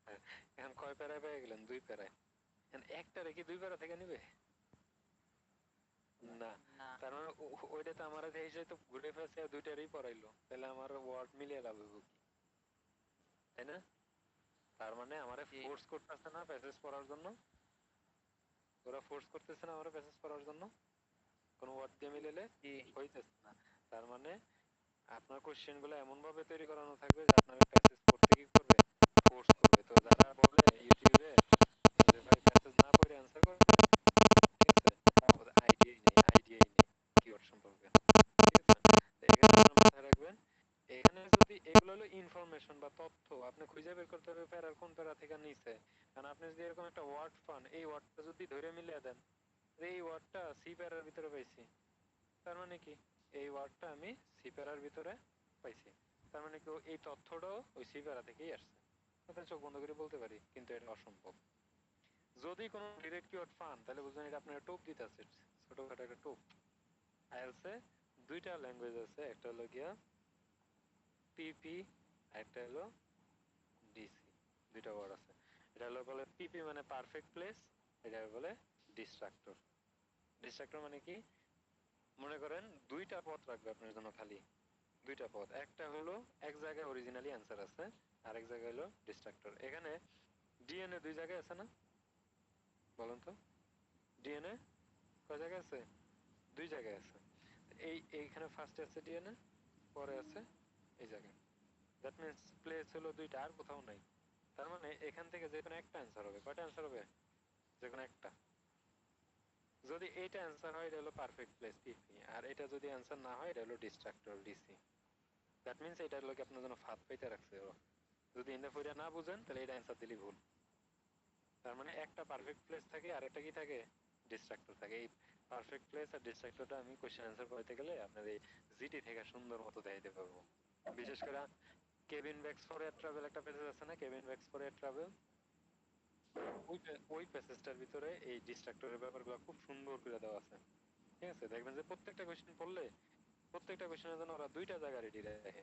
হ্যাঁ, এখন কয় প্যারায় পেয়ে গেলেন? 2 প্যারায়। এখন একটা রেখে 2 প্যারা থেকে নিবে না? না তার মানে ওইটা তো আমার এই যে তো ঘুরে ফেসে দুইটারই পড়াইলো, তাহলে আমার ওয়ার্ড মিলিয়ে লাভ হইব কি, তাই না? তার মানে আমারে জি ফোর্স করতেছে না প্যাসেজ পড়ার জন্য, ওরা ফোর্স করতেছে না আমারে প্যাসেজ পড়ার জন্য, কোন ওয়ার্ড দিয়ে মিলালে জি হইতেছে না। তার মানে আপনার কোশ্চেন গুলো এমন ভাবে তৈরি করানো থাকবে যে আপনার প্যাসেজ পড়তে কি করবে, ফোর্স করবে। তো যারা বলে ইউটিউবে যে ভাই প্যাসেজ না পড়ে অ্যান্সার করবে, ঠিক আছে, ওদের আইডিয়াই নেই কিওয়ার্ড সম্পর্কে, ঠিক আছে? তো এক্ষেত্রে আপনার মাথায় রাখবেন, এখানে যদি এগুলো হলো ইনফরমেশন বা তথ্য, আপনি খুঁজে বের করতে হবে প্যারার কোন প্যারা থেকে নিছে। কারণ আপনি যদি এরকম একটা ওয়ার্ড পান, এই ওয়ার্ডটা যদি ধরে মিলিয়ে দেন যে এই ওয়ার্ডটা সি প্যারার ভিতরে পাইছি, তার মানে কি এই ওয়ার্ডটা আমি সি প্যারার ভিতরে পাইছি, তার মানে কি এই তথ্যটাও ওই সি প্যারা থেকেই আসছে। আপনার চোখ বন্ধ করে বলতে পারি, কিন্তু এটা অসম্ভব। যদি কোনো ডিরেক্ট কিওয়ার্ড পান, তাহলে বুঝবেন এটা আপনার টোপ দিতে আছে, ছোটখাটো একটা টোপ। আইএলসে দুইটা ল্যাঙ্গুয়েজ আছে, একটা হলো গিয়া পিপি, একটা হলো ডিসি, দুইটা ওয়ার্ড আছে। এটা হলো বলে পিপি মানে পারফেক্ট প্লেস, এটা বলে ডিস্ট্রাক্টর। ডিস্ট্রাক্টর মানে কি, মনে করেন দুইটা পথ রাখবে আপনার জন্য, খালি দুইটা পথ, একটা হলো এক জায়গায় অরিজিনালি অ্যান্সার আছে, আর এক জায়গায় হলো ডিস্ট্রাক্টর। এখানে ডিএনএ 2 জায়গায় আছে না, বলুন তো? ডিএনএ কয় জায়গায় আছে? 2 জায়গায় আছে। এইখানে ফার্স্টে আছে ডিএনএ, পরে আছে এই জায়গায়। দ্যাট মিন্স প্লেস হলো দুইটা, আর কোথাও নাই। তার মানে এখান থেকে যে কোনো একটা অ্যান্সার হবে। কয়টা অ্যান্সার হবে? যে কোনো একটা। যদি এইটা অ্যান্সার হয়, এটা হলো পারফেক্ট প্লেস পিপি, আর এটা যদি অ্যান্সার না হয়, এটা হলো ডিস্ট্রাক্টর ডিসি। দ্যাট মিন্স এটা হলো কি আপনার জন্য ফাঁদ পাইতে রাখছে ওরা। যদি ইন্দা ফইরা না বুঝেন, তাহলে এটা অ্যান্সার দিলেই ভুল। তার মানে একটা পারফেক্ট প্লেস থাকে, আর একটা কি থাকে, ডিস্ট্রাক্টর থাকে। এই পারফেক্ট প্লেস আর ডিস্ট্রাক্টরটা আমি কোশ্চেন অ্যান্সার করতে গেলে আপনার এই জিটি থেকে সুন্দর মতো দেখাইতে পারবো। বিশেষ করে cabin backs for air travel একটা পেজ আছে না, cabin backs for air travel, ওই প্যাসেজটার ভিতরে এই ডিস্ট্রাক্টরের ব্যাপারগুলো খুব সুন্দর করে দেওয়া আছে। ঠিক আছে, দেখবেন যে প্রত্যেকটা কোশ্চেন পড়লে প্রত্যেকটা কোশ্চেনের জন্য ওরা দুইটা জায়গা রেডি রাখে,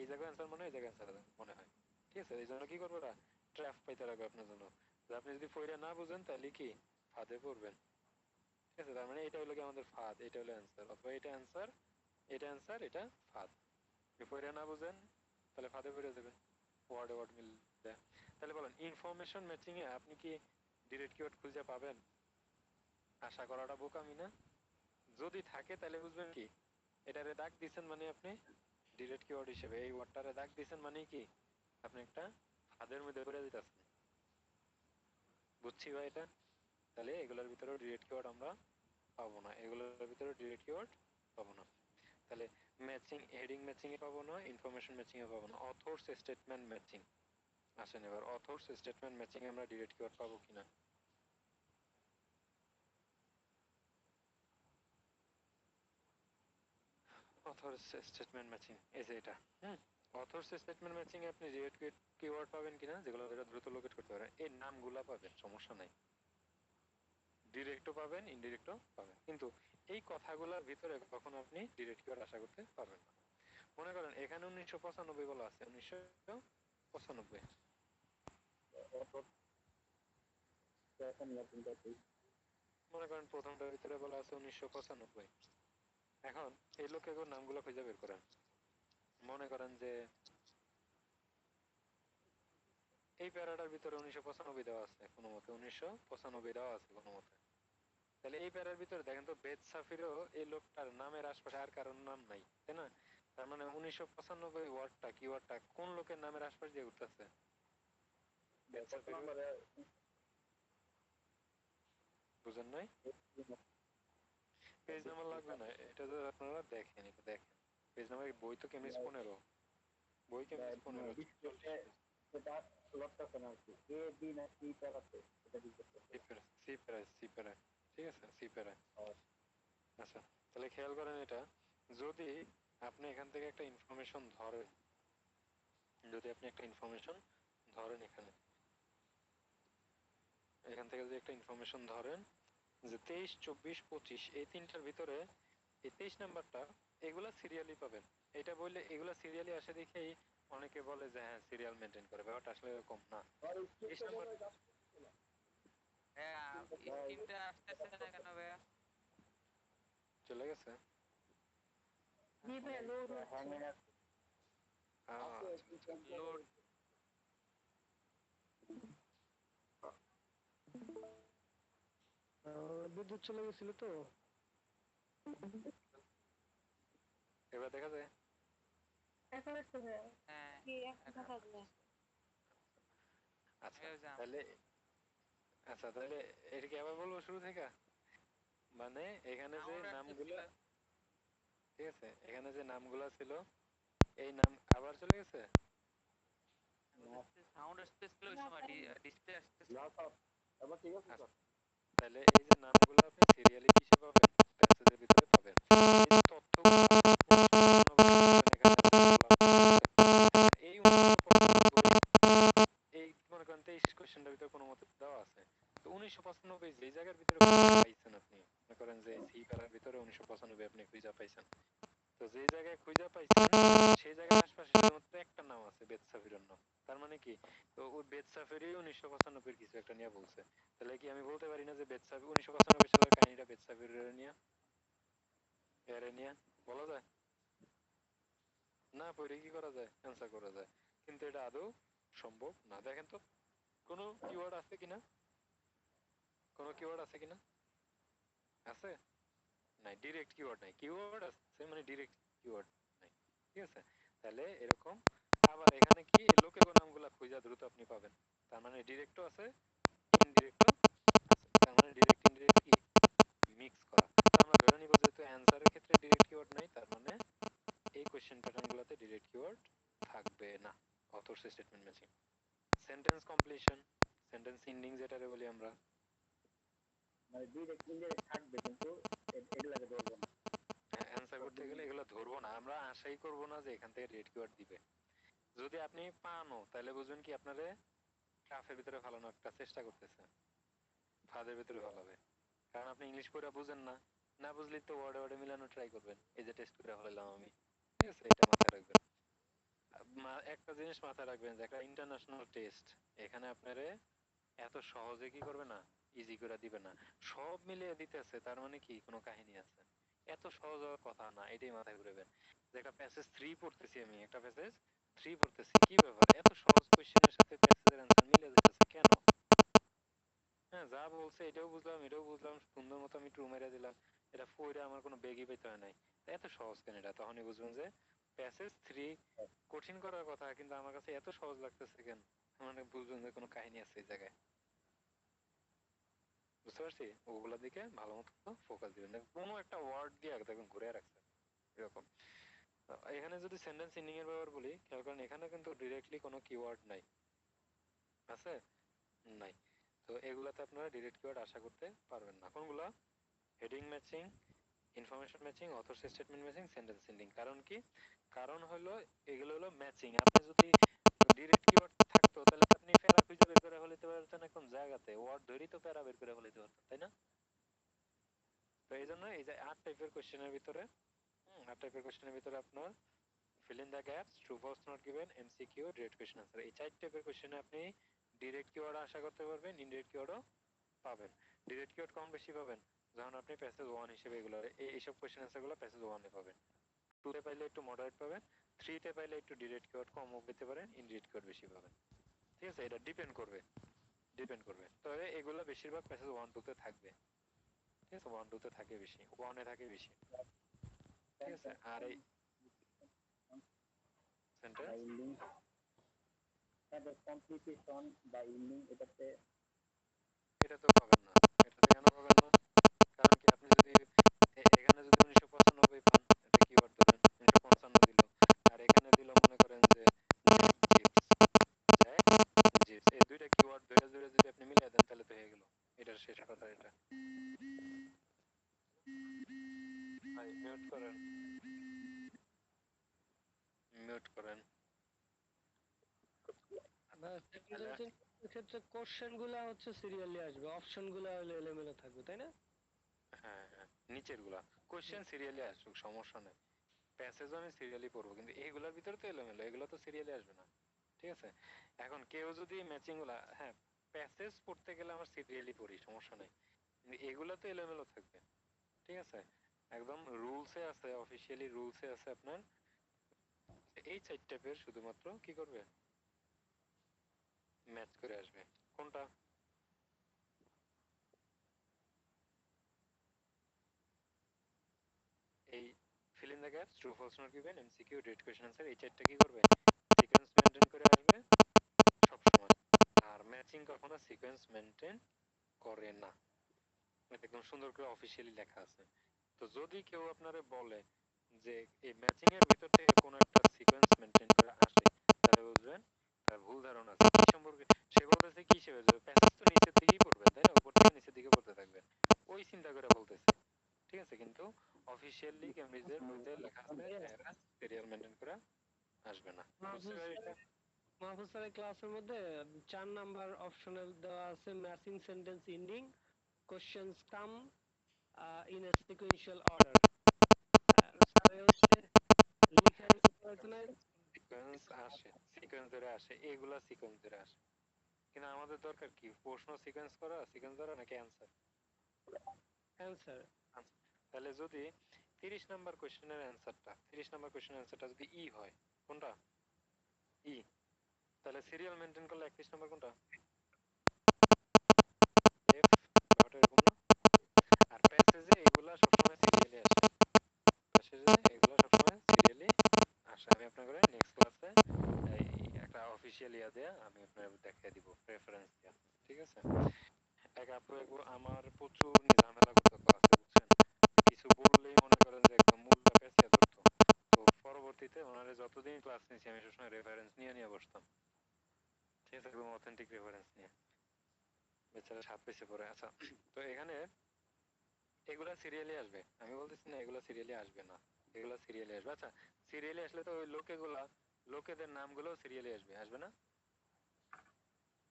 এই জায়গায় অ্যান্সার মনে হয়, এই জায়গায় অ্যান্সার মনে হয়। ঠিক আছে, এই জন্য কি করবো ওরা ট্র্যাপ পাইতে রাখবে আপনার জন্য, যে আপনি যদি পড়ে না বুঝেন তাহলে কি ফাঁদে পড়বেন। ঠিক আছে, তার মানে এটা হলো কি আমাদের ফাঁদ, এটা হলো অ্যান্সার, অথবা এটা অ্যান্সার, এটা অ্যান্সার, এটা ফাঁদ। যদি পড়ে না বুঝেন তাহলে ফাঁদে পড়ে যাবেন, ওয়ার্ডে ওয়ার্ড মিললে। তাহলে বলেন ইনফরমেশন ম্যাচিং এ আপনি কি ডিরেক্ট কিওয়ার্ড খুঁজে পাবেন? আশা করাটা বোকামি না? যদি থাকে তাহলে বুঝবেন কি এটারে দাগ দিচ্ছেন মানে আপনি ডিরেক্ট কিওয়ার্ড হিসেবে এই ওয়ার্ডটারে দাগ দিচ্ছেন মানে কি আপনি একটা ফাঁদের মধ্যে পড়ে যেতেছেন। বুঝছি ভাই এটা? তাহলে এগুলোর ভিতরে ডিরেক্ট কিওয়ার্ড আমরা পাবো না, এগুলোর ভিতরে ডিরেক্ট কিওয়ার্ড পাবো না। তাহলে ম্যাচিং, হেডিং ম্যাচিং এ পাবো না, ইনফরমেশন ম্যাচিং এ পাবো না। অথরস স্টেটমেন্ট ম্যাচিং আসেন, এবার অথরস স্টেটমেন্ট ম্যাচিং এ আমরা ডিরেক্ট কিওয়ার্ড পাবো কিনা। অথরস স্টেটমেন্ট ম্যাচিং এই যে এটা, অথরস স্টেটমেন্ট ম্যাচিং এ আপনি ডিরেক্ট কিওয়ার্ড পাবেন কিনা যেগুলো দ্রুত লোকেট করতে পারেন, এই নামগুলা পাবেন, সমস্যা নাই। ডিরেক্টও পাবেন, ইনডিরেক্টও পাবেন, কিন্তু এই কথাগুলোর ভিতরে কখনো আপনি ডিরেক্ট কিওয়ার্ড আশা করতে পারবেন না। মনে করেন এখানে 1995 বলা আছে, 1995, মনে করেন প্রথমটার ভিতরে বলা আছে 1995। এখন এই লোকের নামগুলো খুঁজে বের করেন। মনে করেন যে এই প্যারাটার ভিতরে 1995 দেওয়া আছে কোনো মতে, 1995 দেওয়া আছে কোনো মতে। তাহলে এই প্যারার ভিতরে দেখেন তো বেদ সাফিরও এই লোকটার নামের আশপাশে আর কারোর নাম নাই, তাই না? তার মানে 1995 ওয়ার্ডটা কি ওয়ার্ডটা কোন লোকের নামের আশপাশ দিয়ে ঘুরতেছে? বেদ সাফির, বুঝেন নাই? পেজ নাম্বার লাগবে না, এটা তো আপনারা দেখেন, এটা দেখেন পেজ নাম্বার, বই তো কেমিস 15, বই কেমিস 15 40 পেজ। সি প্যারা, সি প্যারা, ঠিক আছে, সি প্যারা। আচ্ছা, তাহলে খেয়াল করেন এটা, যদি আপনি এখান থেকে একটা ইনফরমেশন ধরেন, যদি আপনি একটা ইনফরমেশন ধরেন এখান থেকে যদি একটা ইনফরমেশন ধরেন যে 23, 24, 25 এই তিনটার ভিতরে এই 23 নাম্বারটা, এগুলা সিরিয়ালি পাবেন। এটা বললে এগুলা সিরিয়ালি আসে দেখেই অনেকে বলে যে হ্যাঁ সিরিয়াল মেনটেন করে, ব্যাপারটা আসলে এরকম না। 23 নাম্বার হ্যাঁ, স্ক্রিনটা আসতেছে না কেন ভাইয়া? চলে গেছে। জি ভাই, লোড হচ্ছে। আচ্ছা আচ্ছা, লোড। বিদ্যুৎ চলে গেছিল তো। এবার দেখা যায়। এখন আসছে ভাই, হ্যাঁ, কি এখন এখন দেখা যায়? আসতেছে। আচ্ছা আমিও যাম। তাহলে, আচ্ছা তাহলে এটা কি আবার বলবো শুরু থেকে? মানে এখানে যে সাউন্ড নামগুলা, আসতেছিল। ঠিক আছে, এখানে যে নামগুলা ছিল এই নাম আবার চলে গেছে। সাউন্ড আসতেছিল ওই সময়, ডিসপ্লে আসতেছিল। আচ্ছা, তাহলে এই যে নামগুলো আপনি সিরিয়ালি কিসে পাবেন? প্যাসেজের ভিতরে পাবেন। এই যে তথ্যগুলো 1995 এখানে বললাম, এই 1995 এই মনে করেন 23 কোশ্চেনটার ভিতরে কোনো মতে দেওয়া আছে, তো 1995 যে জায়গার ভিতরে পাইছেন আপনি, মনে করেন যে সি প্যারার ভিতরে 1995 আপনি খুঁজে পাইছেন, তো যে জায়গায় খুঁজে পাইছেন সেই জায়গার আশপাশে শুধুমাত্র একটা নাম আছে, বেদ সাফিরের নাম। তার মানে কি, তো ওই বেদ সাফিরই 1995 কিছু একটা নিয়ে বলছে, তাহলে কি আমি বলতে পারি না যে বেদ সাফির 1995 সালের কাহিনীটা বেদ সাফিরের নিয়ে, এর নিয়ে বলা যায় না? পড়ে কি করা যায়, অ্যান্সার করা যায়, কিন্তু এটা আদৌ সম্ভব না। দেখেন তো কোনো কিওয়ার্ড আছে কিনা, কোনো কিওয়ার্ড আছে কিনা, আছে? নাই, ডিরেক্ট কিওয়ার্ড নাই, কিওয়ার্ড আছে মানে ডিরেক্ট কিওয়ার্ড নাই। ঠিক আছে, তাহলে এরকম আবার এখানে কি লোকের নামগুলা খুঁজা দ্রুত আপনি পাবেন, তার মানে ডিরেক্টও আছে, ইনডিরেক্টও আছে, তার মানে ডিরেক্ট ইনডিরেক্ট কি মিক্স করা। তো আমরা ধরে নিব যেহেতু অ্যান্সারের ক্ষেত্রে ডিরেক্ট কিওয়ার্ড নাই, তার মানে এই কোশ্চেন প্যাটার্ন গুলোতে ডিরেক্ট কিওয়ার্ড থাকবে না। Author's statement matching, sentence completion, sentence ending যেটারে বলি আমরা, অ্যান্সার করতে গেলে এগুলো ধরবো না, আমরা আশাই করবো না যে এখান থেকে ডিরেক্ট কিওয়ার্ড দিবে। যদি আপনি পানও তাহলে বুঝবেন কি আপনারে টাফের ভিতরে ফালানো একটা চেষ্টা করতেছে, ফাঁদের ভিতরে ফালাবে। কারণ আপনি ইংলিশ পড়া বুঝেন না, না বুঝলে তো ওয়ার্ডে ওয়ার্ডে মিলানো ট্রাই করবেন, এই যে টেস্ট করে ফেলাম আমি, ঠিক আছে? এটা মাথায় রাখবেন। একটা জিনিস মাথায় রাখবেন যে একটা ইন্টারন্যাশনাল টেস্ট, এখানে আপনারে এত সহজে কি করবে না, ইজি করে দিবে না। সব মিলিয়ে দিতেছে তার মানে কি কোনো কাহিনী আছে, এত সহজ হওয়ার কথা না, এটাই মাথায় ঘুরবেন। যে একটা প্যাসেজ 3 পড়তেছি আমি, একটা প্যাসেজ 3 পড়তেছি, কি ব্যাপার এত সহজ কোশ্চেনের সাথে প্যাসেজের অ্যান্সার মিলে দিতেছে কেন? হ্যাঁ, যা বলছে এটাও বুঝলাম, এটাও বুঝলাম, সুন্দর মতো আমি ট্রু মেরে দিলাম, এটা পড়ে আমার কোনো বেগই পেতে হয় নাই, এত সহজ কেন এটা? তখনই বুঝবেন যে প্যাসেজ 3 কঠিন করার কথা, কিন্তু আমার কাছে এত সহজ লাগতেছে কেন, মানে বুঝবেন যে কোনো কাহিনী আছে এই জায়গায়। বুঝতে পারছি? ওগুলোর দিকে ভালো মতো ফোকাস দিবেন, কোনো একটা ওয়ার্ড দিয়ে দেখবেন ঘুরে রাখছে এরকম। এখানে যদি সেন্টেন্স ইন্ডিং এর ব্যাপার বলি, খেয়াল করেন এখানে কিন্তু ডিরেক্টলি কোনো কিওয়ার্ড নাই, আছে? নাই। তো এগুলাতে আপনারা ডিরেক্ট কিওয়ার্ড আশা করতে পারবেন না। কোনগুলা? Heading matching, information matching, author statement matching, sentence ending. কারণ কি? কারণ হলো এগুলো হলো ম্যাচিং। আপনি যদি ডিরেক্ট কিওয়ার্ড থাকতো তাহলে তো আপনি প্যারা খুঁজে বের করে ফেলতে পারতেন এখন জায়গাতে, ওয়ার্ড ধরেই তো প্যারা বের করে ফেলতে পারতেন, তাই না? তো এই জন্য এই যে 8 টাইপের কোশ্চেনের ভিতরে, 8 টাইপের কোশ্চেনের ভিতরে আপনার fill in the gaps, true false not given, MCQ, direct question answer, এই 4 টাইপের কোশ্চেনে আপনি ডিরেক্ট কিওয়ার্ড আশা করতে পারবেন, ইনডিরেক্ট কিওয়ার্ডও পাবেন। ডিরেক্ট কিওয়ার্ড কম বেশি পাবেন যখন আপনি প্যাসেজ 1 হিসেবে এগুলো এইসব কোশ্চেন অ্যান্সারগুলো প্যাসেজ 1 এ পাবেন। 2 তে পাইলে একটু মডারেট পাবেন, 3 তে পাইলে একটু ডিরেক্ট কিওয়ার্ড কমও পেতে পারেন, ইনডিরেক্ট কিওয়ার্ড বেশি পাবেন। ঠিক আছে? এটা ডিপেন্ড করবে। তবে এগুলো বেশিরভাগ প্যাসেজ 1 2 তে থাকবে। ঠিক আছে? 1 2 তে থাকে বেশি, 1 এ থাকে বেশি। ঠিক আছে? আর এই বা সেন্টেন্স ইন্ডিং, কমপ্লিটেশন বা ইন্ডিং, এটাতে এটা তো পাবেন না। এটাতে কেন পাবেন না? কারণ কি, আপনি যদি এখানে যদি 1995 পান, এটা কিওয়ার্ড ধরেন 1955 দিল, আর এখানে দিল মনে করেন যে জ্যাক জিপস, জ্যাক জিপস, এই দুইটা কিওয়ার্ড ধরে ধরে যদি আপনি মিলিয়ে দেন তাহলে তো হয়ে গেল। এটার শেষ কথা এটা। ভাই মিউট করেন। তাহলে সেন্টেন্সিং এর ক্ষেত্রে কোশ্চেন গুলা হচ্ছে সিরিয়ালি আসবে, অপশন গুলা হলে এলোমেলো থাকবে, তাই না? হ্যাঁ হ্যাঁ, নিচের গুলা কোশ্চেন সিরিয়ালি আসুক, সমস্যা নেই, প্যাসেজও আমি সিরিয়ালি পড়বো, কিন্তু এইগুলোর ভিতরে তো এলোমেলো, এগুলো তো সিরিয়ালি আসবে না। ঠিক আছে? এখন কেউ যদি ম্যাচিং গুলা, হ্যাঁ প্যাসেজ পড়তে গেলে আমার সিরিয়ালি পড়ি, সমস্যা নাই, কিন্তু এগুলো তো এলোমেলো থাকবে। ঠিক আছে? একদম রুলসে আছে, অফিসিয়ালি রুলসে আছে আপনার এই 4 টাইপের শুধুমাত্র কি করবে, ম্যাচ করে আসবে। কোনটা? এই fill in the gaps, true false not given, MCQ, direct question answer, এই 4টা কি করবে, সিকোয়েন্স মেনটেন করে আসবে সব সময়। আর ম্যাচিং কখনো সিকোয়েন্স মেনটেন করে না, এটা একদম সুন্দর করে অফিসিয়ালি লেখা আছে। তো যদি কেউ আপনারে বলে যে এই ম্যাচিং এর ভিতর থেকে কোন একটা সিকোয়েন্স মেনটেন করে আসে, তাহলে বুঝবেন তার ভুল ধারণা আছে কি সম্পর্কে। সে বলতেছে কি হিসেবে, যে প্যাসেজ তো নিচের দিকেই পড়বেন তাই না, উপর থেকে নিচের দিকে পড়তে থাকবেন, ওই চিন্তা করে বলতেছে। ঠিক আছে? কিন্তু অফিসিয়ালি কেমব্রিজের বইতে লেখা আছে এরা সিরিয়াল মেনটেন করে আসবে না। বুঝতে মাহফুজ পারি এটা? স্যারের মাহফুজ স্যারের ক্লাসের মধ্যে 4 নাম্বার অপশনাল দেওয়া আছে, matching sentence ending, questions come in a sequential order. Sir হচ্ছে লিখে রেখেছে না? সিকোয়েন্স আসে, সিকোয়েন্স ধরে আসে, এগুলা সিকোয়েন্স ধরে আসে, কিন্তু আমাদের দরকার কি, প্রশ্ন সিকোয়েন্স করা, সিকোয়েন্স ধরা নাকি অ্যান্সার? অ্যান্সার। তাহলে যদি 30 নাম্বার কোশ্চেনের অ্যান্সারটা, 30 নাম্বার কোশ্চেনের অ্যান্সারটা যদি ই হয়, কোনটা? ই, তাহলে সিরিয়াল মেনটেন করলে 31 নাম্বার কোনটা? এফ। ব্যাপারটা এরকম না? আর প্যাসেজে এগুলা সবসময় সিরিয়ালি আসে, প্যাসেজে এগুলা সবসময় সিরিয়ালি আসে। আমি আপনাকে নেক্সট ক্লাসে এই একটা অফিসিয়াল ইয়া দেয়া আমি আপনার দেখিয়ে দিব, রেফারেন্স দেয়া। ঠিক আছে? এক আপু আমার প্রচুর ঝামেলা করতো ক্লাসে, বুঝছেন? কিছু বললেই মনে করেন যে একদম মূলটা পেঁচিয়ে ধরতো। তো পরবর্তীতে ওনারে যতদিন ক্লাস নিয়েছি আমি সবসময় রেফারেন্স নিয়ে নিয়ে বসতাম। ঠিক আছে? একদম অথেন্টিক রেফারেন্স নিয়ে। বেচারা সাত পেছে পড়ে। আচ্ছা, তো এখানে এগুলা সিরিয়ালি আসবে, আমি বলতেছি না এগুলা সিরিয়ালি আসবে না, এগুলা সিরিয়ালি আসবে। আচ্ছা, সিরিয়ালি আসলে তো ওই লোকেদের নামগুলো সিরিয়ালি আসবে, আসবে না?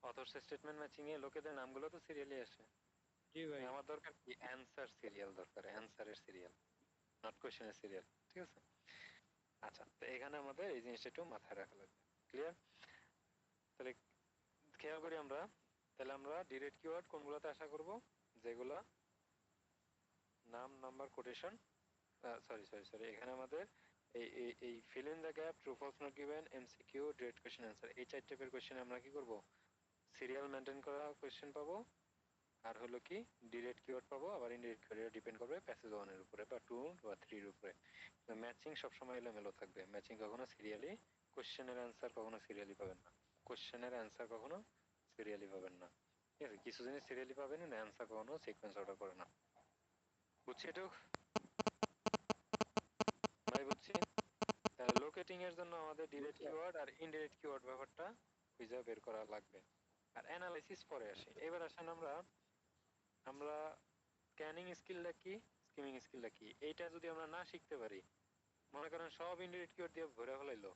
অথর্স স্টেটমেন্ট ম্যাচিং এ লোকেদের নামগুলো তো সিরিয়ালি আসে। জি ভাই। আমার দরকার কি অ্যানসার সিরিয়াল দরকার, অ্যানসারের সিরিয়াল, নট কোশ্চেনের সিরিয়াল। ঠিক আছে? আচ্ছা, তো এখানে আমাদের এই জিনিসটা একটু মাথায় রাখা লাগবে। ক্লিয়ার? তাহলে খেয়াল করি আমরা, তাহলে আমরা ডিরেক্ট কিওয়ার্ড কোনগুলোতে আশা করব? যেগুলা নাম, নাম্বার, কোটেশন, সরি এখানে আমাদের এই এই এই fill in the gap, true false not given, MCQ, direct question answer, এই চার টাইপের কোশ্চেন আমরা কি করব? সিরিয়াল মেনটেন করা কোশ্চেন পাবো, আর হলো কি ডিরেক্ট কিওয়ার্ড পাবো, আবার ইনডিরেক্ট কিওয়ার্ড ডিপেন্ড করবে প্যাসেজ 1 এর উপরে বা 2 বা 3 এর উপরে। ম্যাচিং সবসময় এলোমেলো থাকবে, ম্যাচিং কখনো সিরিয়ালি, কোশ্চেনের অ্যানসার কখনো সিরিয়ালি পাবেন না, কোশ্চেনের অ্যানসার কখনো সিরিয়ালি পাবেন না। ঠিক আছে? কিছু জিনিস সিরিয়ালি পাবেন না, অ্যানসার কখনো সিকোয়েন্স অর্ডার করে না। বুঝছি এটুক? ভাই বুঝছি। তাহলে লোকেটিং এর জন্য আমাদের ডিরেক্ট কিওয়ার্ড আর ইনডিরেক্ট কিওয়ার্ড ব্যাপারটা খুঁজে বের করা লাগবে। আর অ্যানালাইসিস পরে আসে। এবার আসেন আমরা আমরা স্ক্যানিং স্কিলটা কি, স্কিমিং স্কিলটা কি, এইটা যদি আমরা না শিখতে পারি, মনে করেন সব ইনডিরেক্ট কিওয়ার্ড দিয়ে ভরে ফেলাইলো,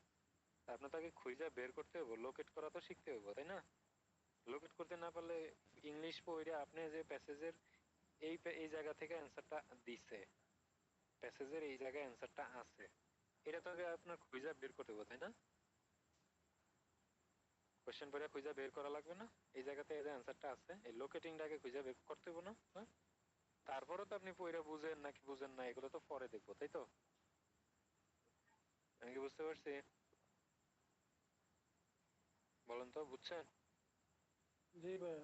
আপনার তাকে খুঁজে বের করতে হবে, লোকেট করা তো শিখতে হবে, তাই না? লোকেট করতে না পারলে ইংলিশ পড়ে আপনি যে প্যাসেজের এই জায়গা থেকে অ্যানসারটা দিছে, প্যাসেজের এই জায়গায় অ্যানসারটা আছে, এটা তো আগে আপনার খুঁজে বের করতে হবে, তাই না? কোশ্চেন পড়ে খুঁজে বের করা লাগবে না? এই জায়গাতে এই যে অ্যানসারটা আছে, এই লোকেটিংটাকে খুঁজে বের করতে হবে না? হ্যাঁ? তারপরে তো আপনি পড়ে বুঝেন নাকি বুঝেন না এগুলো তো পরে দেখবো, তাই তো? আমি কি বুঝতে পারছি? বলেন তো, বুঝছেন? জি ভাই।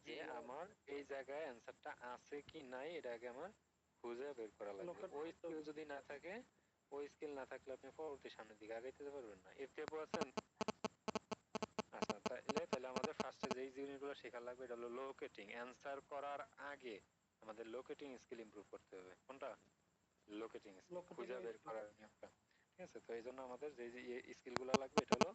যে আমার এই জায়গায় অ্যানসারটা আছে কি নাই এটা আগে আমার খুঁজে বের করা লাগবে। লোকেট ওই করতে স্কিল হবে। যদি না থাকে, ওই স্কিল না থাকলে আপনি পরবর্তী সামনের দিকে আগাইতে পারবেন না। এর থেকে আছেন। আচ্ছা, তাহলে আমাদের ফার্স্টে যেই জিনিসগুলো শেখা লাগবে এটা হলো লোকেটিং। অ্যানসার করার আগে আমাদের লোকেটিং স্কিল ইমপ্রুভ করতে হবে। কোনটা? লোকেটিং স্কিল, লোকেটিং খুঁজে বের স্কিল। করার নিয়মটা। ঠিক আছে? তো এই জন্য আমাদের যে স্কিলগুলো লাগবে এটা হলো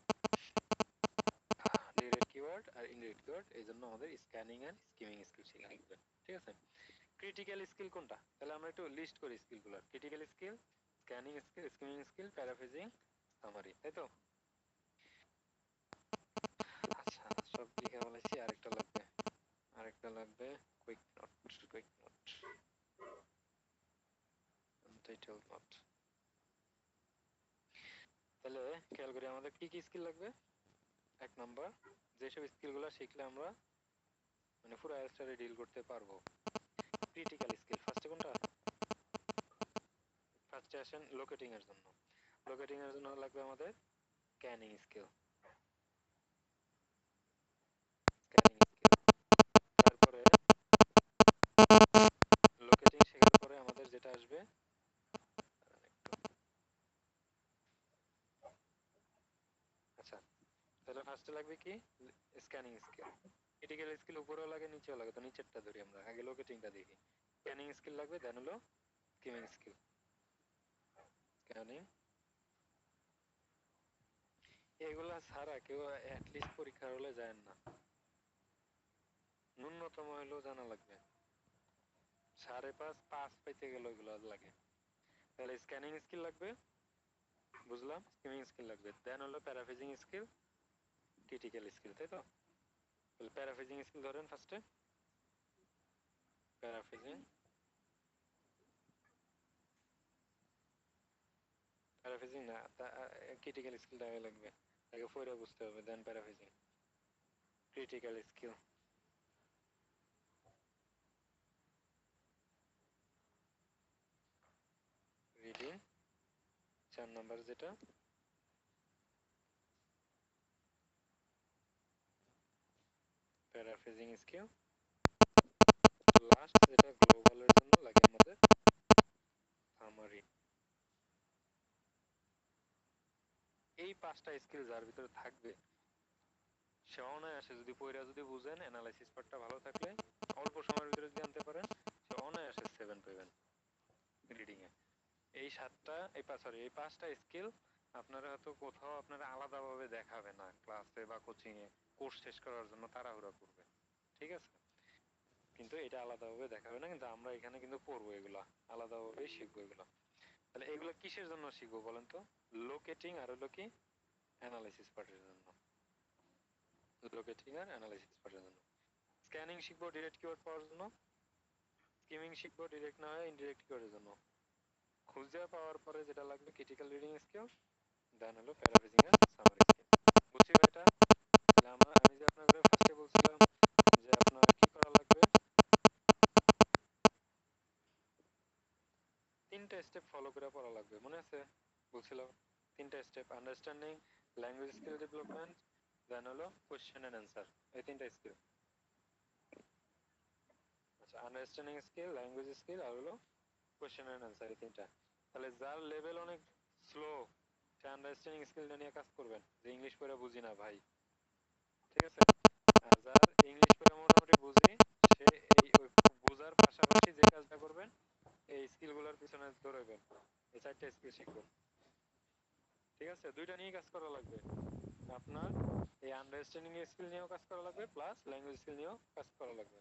ডিরেক্ট কিওয়ার্ড আর ইনডিরেক্ট কিওয়ার্ড। এই জন্য আমাদের স্ক্যানিং এন্ড স্কিমিং স্কিল শেখা লাগবে। ঠিক আছে? ক্রিটিক্যাল স্কিল কোনটা? তাহলে আমরা একটু লিস্ট করি স্কিলগুলো। Critical skill, scanning skill, skimming skill, paraphrasing, summary, তাই তো? আচ্ছা, সব লিখে বলেছি, আরেকটা লাগবে quick note, quick note, title note. তাহলে খেয়াল করি আমাদের কি কি স্কিল লাগবে। 1 নাম্বার, যেসব স্কিলগুলো শিখলে আমরা মানে পুরো আইএলটিএস ডিল করতে পারবো। ক্রিটিক্যাল স্কিল ফার্স্টে কোনটা? ফার্স্টে আসেন লোকেটিং এর জন্য। লোকেটিং এর জন্য লাগবে আমাদের স্ক্যানিং স্কিল, স্ক্যানিং স্কিল। তারপরে লোকেটিং শেখার পরে আমাদের যেটা আসবে, আচ্ছা তাহলে ফার্স্টে লাগবে কি স্ক্যানিং স্কিল। ক্রিটিক্যাল স্কিল উপরেও লাগে নিচেও লাগে, তো নিচেরটা ধরি আমরা, আগে লোকেটিংটা দেখি। স্ক্যানিং স্কিল লাগবে, দেন হলো স্কিমিং স্কিল। স্ক্যানিং, এগুলা ছাড়া কেউ অ্যাটলিস্ট পরীক্ষার হলে যায় না, ন্যূনতম হলেও জানা লাগবে। 5.5 পাস পাইতে গেলে ওইগুলো লাগে। তাহলে স্ক্যানিং স্কিল লাগবে, বুঝলাম, স্কিমিং স্কিল লাগবে, দেন হলো প্যারাফ্রেজিং স্কিল, ক্রিটিক্যাল স্কিল, তাই তো? তাহলে প্যারাফ্রেজিং স্কিল ধরেন ফার্স্টে, প্যারাফ্রেজিং, প্যারাফ্রেজিং না, ক্রিটিক্যাল স্কিলটা আগে লাগবে, আগে পড়ে বুঝতে হবে, then paraphrasing. Critical skill, reading 4 number যেটা, প্যারাফ্রেজিং স্কিল, লাস্ট যেটা গ্লোবালের জন্য লাগে আমাদের সামারি। এই 5টা স্কিল যার ভিতরে থাকবে সে অনায়াসে যদি পড়া যদি বুঝেন, অ্যানালাইসিস পার্টটা ভালো থাকলে অল্প সময়ের ভিতরে যদি আনতে পারেন, সে অনায়াসে 7 পাবেন রিডিং এ। এই 7টা, এই 5টা স্কিল আপনারা হয়তো কোথাও আপনারা আলাদাভাবে দেখাবে না, ক্লাসে বা কোচিং এ কোর্স শেষ করার জন্য তাড়াহুড়া করবে, ঠিক আছে? কিন্তু এটা আলাদাভাবে দেখাবে না, কিন্তু আমরা এখানে কিন্তু পড়বো এগুলা, আলাদাভাবে শিখবো এগুলা। তাহলে এগুলো কিসের জন্য শিখবো বলেন তো? লোকেটিং আর হলো কি অ্যানালাইসিস পার্টের জন্য। লোকেটিং আর অ্যানালাইসিস পার্টের জন্য। স্ক্যানিং শিখবো ডিরেক্ট কিওয়ার্ড পাওয়ার জন্য, স্কিমিং শিখবো ডিরেক্ট না হয় ইনডিরেক্ট কিওয়ার্ডের জন্য। খুঁজে পাওয়ার পরে যেটা লাগবে ক্রিটিক্যাল রিডিং স্কিল, দেন হলো প্যারাফ্রেজিং এর সামারি স্কিল। বুঝছি ভাই এটা? তাহলে আমি যে আপনাদের ফার্স্টে বলছিলাম যে আপনার কি করা লাগবে, 3টা স্টেপ ফলো করে পড়া লাগবে, মনে আছে? বলছিলাম 3টা step: understanding, language skill development, then হলো কোশ্চেন এন্ড অ্যান্সার। এই 3টা স্কিল। আচ্ছা, আন্ডারস্ট্যান্ডিং স্কিল, ল্যাঙ্গুয়েজ স্কিল আর হলো কোশ্চেন এন্ড অ্যান্সার, এই 3টা। তাহলে যার লেভেল অনেক স্লো সে আন্ডারস্ট্যান্ডিং স্কিলটা নিয়ে কাজ করবেন, যে ইংলিশ পড়া বুঝি না ভাই, ঠিক আছে? আর যার ইংলিশ পড়া মোটামুটি বুঝি, সে এই ওই বোঝার পাশাপাশি যে কাজটা করবেন এই স্কিলগুলোর পিছনে দৌড়াবেন, এই 4টা স্কিল শিখবেন, ঠিক আছে? 2টা নিয়ে কাজ করা লাগবে আপনার, এই আন্ডারস্ট্যান্ডিং স্কিল নিয়েও কাজ করা লাগবে, প্লাস ল্যাঙ্গুয়েজ স্কিল নিয়েও কাজ করা লাগবে,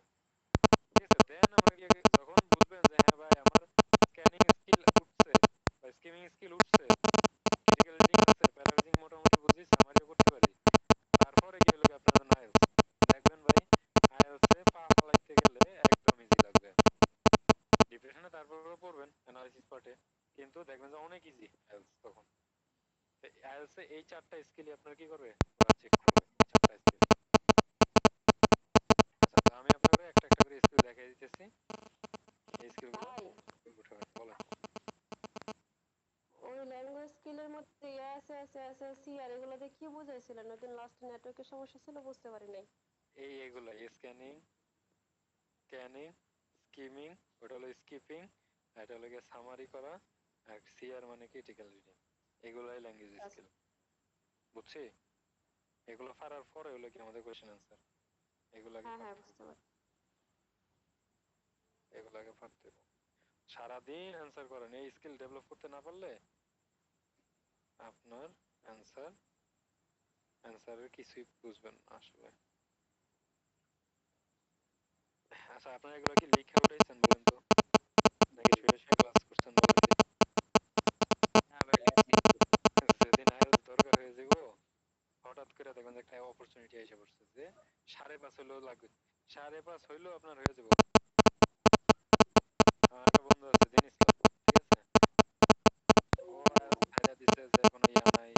ঠিক আছে? দেন আমরা গিয়ে যখন বুঝবেন যে হ্যাঁ ভাই আমার স্ক্যানিং স্কিল উঠছে বা স্কিমিং স্কিল উঠছে, ক্রিটিক্যাল রিডিং আছে, প্যারাফ্রেজিং মোটামুটি বুঝি, সামারিও করতে পারি, তারপরে গিয়ে লোকে আপনার জন্য আইএলস। দেখবেন ভাই আইএলসে পা ফালাইতে গেলে একদম ইজি লাগবে, ডিপ্রেশনে তারপরেও পড়বেন অ্যানালাইসিস পার্টে, কিন্তু দেখবেন যে অনেক ইজি আইএলস তখন। আইএলসে এই 4টা স্কিলই আপনার কি করবে, ওরা চেক করবে, এই 4টা স্কিল। আচ্ছা, তো আমি আপনাকে একটা একটা করে স্কিল দেখাই দিতেছি, এই স্কিলগুলো ভাই উঠাবেন, বলেন। ওই ল্যাঙ্গুয়েজ স্কিলের মধ্যে আছে সি আর এগুলোতে কি বুঝাইছিলেন? ওই লাস্ট নেটওয়ার্কের সমস্যা ছিল, বুঝতে পারি নাই। এগুলো স্ক্যানিং, স্ক্যানিং, স্কিমিং, ওটা হলো স্কিপিং, আর এটা হলো সামারি করা, আর সিআর মানে ক্রিটিক্যাল রিডিং, এগুলাই ল্যাঙ্গুয়েজ আচ্ছা, স্কিল। বুঝছি? এগুলো পারার পরে হলো কি আমাদের কোশ্চেন আনসার, এগুলো আগে হ্যাঁ হ্যাঁ পারতে হবে, বুঝতে পারি। এগুলো আগে পারতে হবে। সারাদিন অ্যান্সার করেন, এই স্কিল ডেভেলপ করতে না পারলে আপনার অ্যান্সারের কিছুই বুঝবেন না আসলে। আচ্ছা, আপনারা এগুলো কি লিখে উঠাইছেন বলেন তো, নাকি শুয়ে শুয়ে ক্লাস করছেন বলেন তো? হ্যাঁ ভাই লিখছি। যেদিন আইএলটিএস দরকার হয়ে যাবো, হঠাৎ করে দেখবেন যে একটা অপরচুনিটি এসে পড়ছে যে 5.5 হইলেও লাগবে, 5.5 হইলেও আপনার হয়ে যাবো। আমার একটা বন্ধু আছে দিন ইসলাম, ঠিক আছে? ও আইএলটিএস ছাইড়া দিছে যে কোনো ইয়া নাই,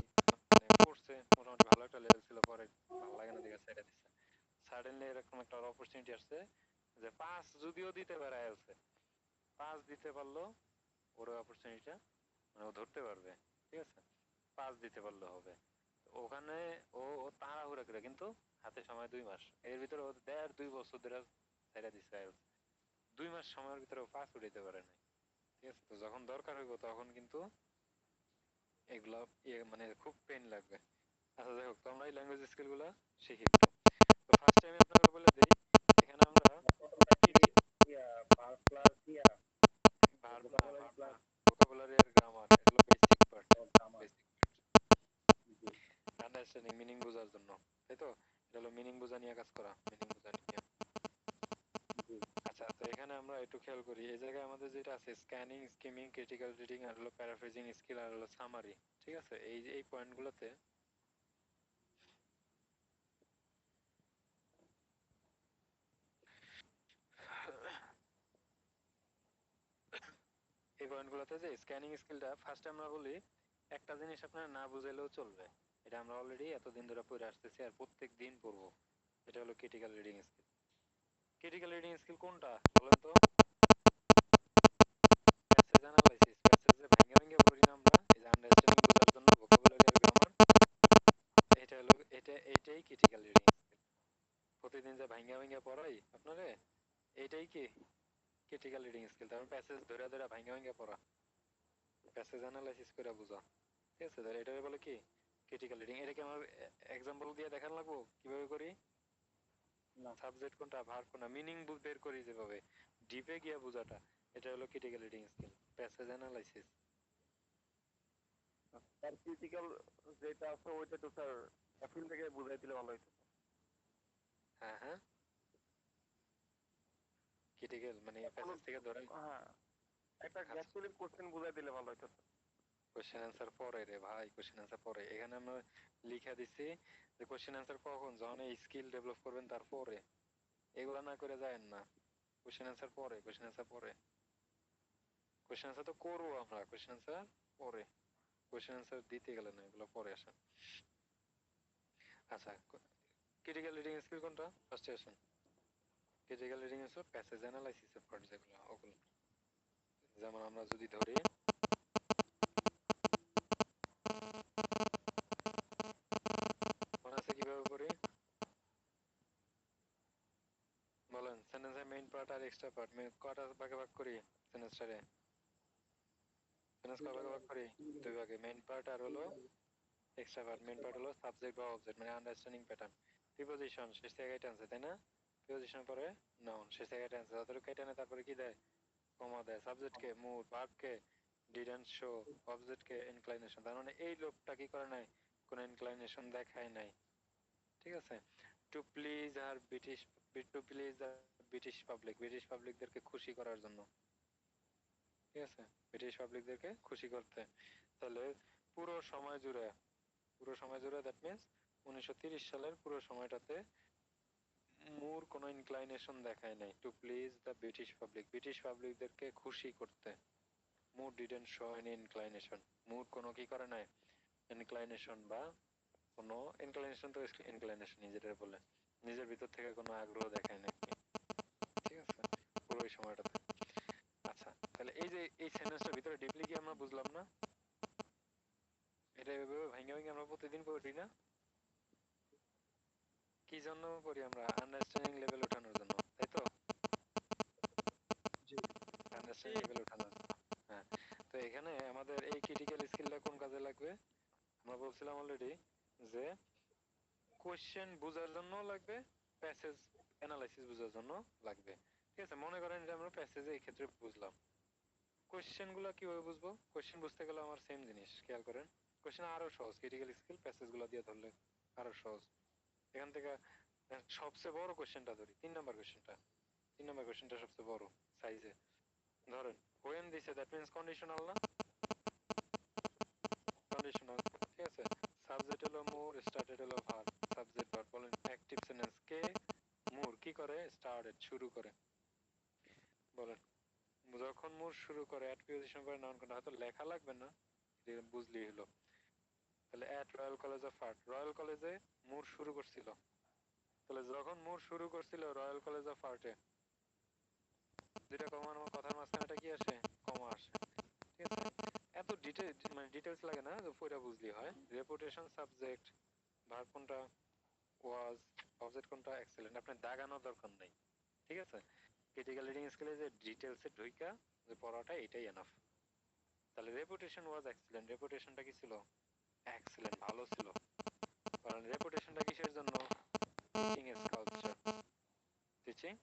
মানে পড়ছে মোটামুটি ভালো একটা লেভেল ছিল, পরে ভালো লাগে না দেখে ছাইড়া দিছে। সাডেনলি এরকম একটা অপরচুনিটি আসছে যে 5 যদিও দিতে পারে আইএলটিএস, 5 দিতে পারলো ওর অপরচুনিটিটা, মানে ও ধরতে পারবে, ঠিক আছে? 5 দিতে পারলে হবে। ওখানে ও তাড়াহুড়া করে, কিন্তু হাতে সময় 2 মাস, এর ভিতরে ও 1.5-2 বছর ধরে ছেড়ে দিচ্ছে আইএলটিএস, 2 মাস সময়ের ভিতরে ও 5 উঠাইতে পারে নাই, ঠিক আছে? তো যখন দরকার হইব তখন কিন্তু এগুলা মানে খুব পেন লাগবে। আচ্ছা যাই হোক, তো আমরা এই ল্যাঙ্গুয়েজ স্কিল গুলা শিখি একটু। তো ফার্স্ট টাইম আপনাকে বলে দেই, এখানে আমরা প্রথমটা কি ভার্ব প্লাস ভার্ব না, ভোকাবুলারি ভার্ব না, প্লাস ভোকাবুলারি আর গ্রামার, এটা হলো basic part, grammar? Basic part, জি আন্ডারস্ট্যান্ডিং মিনিং বোঝার জন্য, তাই তো? এটা হলো মিনিং বোঝা নিয়ে কাজ করা, মিনিং বোঝা নিয়ে। জি। আচ্ছা, তো এখানে আমরা একটু খেয়াল করি, এই জায়গায় আমাদের যেটা আছে স্ক্যানিং, স্কিমিং, ক্রিটিক্যাল রিডিং আর হলো প্যারাফ্রেজিং স্কিল আর হলো সামারি, ঠিক আছে? এই যে এই পয়েন্টগুলোতে এই পয়েন্টগুলোতে যে স্ক্যানিং স্কিলটা ফার্স্ট আমরা বলি, একটা জিনিস আপনার না বুঝাইলেও চলবে, এটা আমরা অলরেডি এতদিন ধরে পড়ে আসতেছি আর প্রত্যেক দিন পড়বো, এটা হলো critical reading skill. Critical reading skill কোনটা বলেন তো? প্যাসেজ অ্যানালাইসিস, প্যাসেজ যে ভাঙে ভাঙে পড়ি না আমরা, এই যে আন্ডারস্ট্যান্ডিং বোঝার জন্য ভোকাবুলারি আর গ্রামার, এটা হলো এইটাই ক্রিটিক্যাল রিডিং স্কিল। প্রতিদিন যে ভাঙা ভাঙা পড়াই আপনারে, এইটাই কি ক্রিটিক্যাল রিডিং স্কিল। তারপর প্যাসেজ ধরে ধরে ভাঙা ভাঙা পড়া, প্যাসেজ অ্যানালাইসিস করে বোঝা, ঠিক আছে? তাহলে এটা বলে কি ক্রিটিক্যাল রিডিং। এটাকে আমার এক্সাম্পল দিয়ে দেখান লাগবো কিভাবে করি, না, সাবজেক্ট কোনটা ভার্ব কোনটা মিনিং বের করি যেভাবে, ডিপে গিয়া বোঝাটা, এটা হলো critical reading skill, passage analysis. তার ক্রিটিক্যাল যেটা আছে ওইটা তো স্যার এপ্রিল থেকে বুঝাই দিলে ভালো হতো। হ্যাঁ হ্যাঁ, ক্রিটিক্যাল মানে প্যাসেজ থেকে ধরে। হ্যাঁ, একটা আচ্ছা, অ্যাকচুয়ালি কোশ্চেন বুঝাই দিলে ভালো হতো। কোশ্চেন অ্যান্সার পরে রে ভাই, কোশ্চেন অ্যান্সার পরে। এখানে আমরা লিখা দিছি যে কোশ্চেন অ্যান্সার কখন, যখন এই স্কিল ডেভেলপ করবেন তারপরে, এগুলা না করে যায়েন না। কোশ্চেন অ্যান্সার পরে, কোশ্চেন অ্যান্সার পরে, কোশ্চেন অ্যান্সার তো করবো আমরা, কোশ্চেন অ্যান্সার পরে, কোশ্চেন অ্যান্সার দিতে গেলে না, এগুলো পরে আসেন। আচ্ছা, ক্রিটিক্যাল রিডিং স্কিল কোনটা? ফার্স্টে আসেন। ক্রিটিক্যাল রিডিং হচ্ছে প্যাসেজ অ্যানালাইসিসের পার্ট যেগুলো, ওগুলো। যেমন আমরা যদি ধরি, মনে আছে কিভাবে করি বলেন? সেন্টেন্সের মেইন পার্ট আর এক্সট্রা পার্ট কয়টা ভাগে ভাগ করি? সেন্টেন্সটারে সেন্টেন্স কয় ভাগে ভাগ করি? দুই ভাগে, মেইন পার্ট আর হলো এক্সট্রা পার্ট। মেইন পার্ট হলো সাবজেক্ট বা অবজেক্ট, মানে আন্ডারস্ট্যান্ডিং প্যাটার্ন। প্রিপোজিশন শেষ থেকে টেন্সে, তাই না? প্রিপোজিশন পরে নাউন, শেষ থেকে টেন্সে, যতটুকু কেটে তারপরে কি দেয়? কমা দেয়। সাবজেক্টকে মুড, ভার্বকে ডিডন্ট শো, অবজেক্টকে ইনক্লাইনেশন। তার মানে এই লোকটা কি করে নাই? কোনো ইনক্লাইনেশন দেখায় নাই। ঠিক আছে? টু প্লিজ আর British, to please the British public, British পাবলিকদেরকে খুশি করার জন্য। ঠিক আছে? ব্রিটিশ পাবলিকদেরকে খুশি করতে। তাহলে পুরো সময় জুড়ে, পুরো সময় জুড়ে, দ্যাট মিনস 1930 সালের পুরো সময়টাতে মুর কোনো ইনক্লাইনেশন দেখায় নাই to please the British public, British পাবলিকদেরকে খুশি করতে। Moore didn't show any inclination, Moore কোনো কি করে নাই? ইনক্লাইনেশন বা কোনো ইনক্লাইনেশন, তো ইনক্লাইনেশন যেটা বলে, নিজের ভিতর থেকে কোনো আগ্রহ দেখায় নাকি। ঠিক আছে? পুরো ওই সময়টাতে। আচ্ছা, তাহলে এই যে এই সেন্টেন্সটার ভিতরে ডিপলি কি আমরা বুঝলাম না? এটা এভাবে ভেঙে ভেঙে আমরা প্রতিদিন পড়ি না? কি জন্য পড়ি আমরা? আন্ডারস্ট্যান্ডিং লেভেল ওঠানোর জন্য, তাই তো? আন্ডারস্ট্যান্ডিং লেভেল ওঠানোর জন্য। হ্যাঁ, তো এখানে আমাদের এই ক্রিটিক্যাল স্কিলটা কোন কাজে লাগবে? আমরা বলছিলাম অলরেডি যে কোশ্চেন বোঝার জন্য লাগবে, প্যাসেজ অ্যানালাইসিস বোঝার জন্য লাগবে। ঠিক আছে? মনে করেন যে আমরা প্যাসেজে এই ক্ষেত্রে বুঝলাম, কোশ্চেন গুলা কিভাবে বুঝবো? কোশ্চেন বুঝতে গেলে আমার সেম জিনিস, খেয়াল করেন। কোশ্চেন আরো সহজ, ক্রিটিক্যাল স্কিল প্যাসেজ গুলা দিয়ে ধরলে আরো সহজ। এখান থেকে সবচেয়ে বড় কোশ্চেনটা ধরি, 3 নম্বর কোশ্চেনটা। 3 নম্বর কোশ্চেনটা সবচেয়ে বড় সাইজে। ধরেন হোয়েন দিছে, দ্যাট মিন্স কন্ডিশনাল না? কন্ডিশনাল। ঠিক আছে? সাবজেক্ট হলো মোর, স্টার্টেড হলো ভার্ব, সাবজেক্ট ভার্ব। বলেন অ্যাক্টিভ সেন্টেন্স কে? মোর কি করে? স্টার্টেড, শুরু করে। বলেন, যখন মোর শুরু করে অ্যাট প্রিপোজিশন করে নাউন কোনটা, হয়তো লেখা লাগবে না, এটা বুঝলেই হলো। তাহলে at royal college of art, royal কলেজে মোর শুরু করছিল। তাহলে যখন মোর শুরু করছিল রয়্যাল কলেজ অফ আর্টে, দুইটা কমার কথার মাঝখানে এটা কি আসে? কমা আসে। ঠিক আছে? এত ডিটেইল, মানে ডিটেইলস লাগে না, পুরো বুঝলেই হয়। রেপুটেশন সাবজেক্ট, ভার্ব কোনটা? ওয়াজ, অবজেক্ট কোনটা? এক্সেলেন্ট। আপনার দাগানোর দরকার নাই। ঠিক আছে? ক্রিটিক্যাল রিডিং স্কিলে যে ডিটেইলসে ঢুইকা যে পড়াটা, এটাই এনাফ। তাহলে রেপুটেশন ওয়াজ এক্সেলেন্ট, রেপুটেশনটা কি ছিল? এক্সেলেন্ট, ভালো ছিল। কারণ রেপুটেশনটা কিসের জন্য? Teaching sculpture, teaching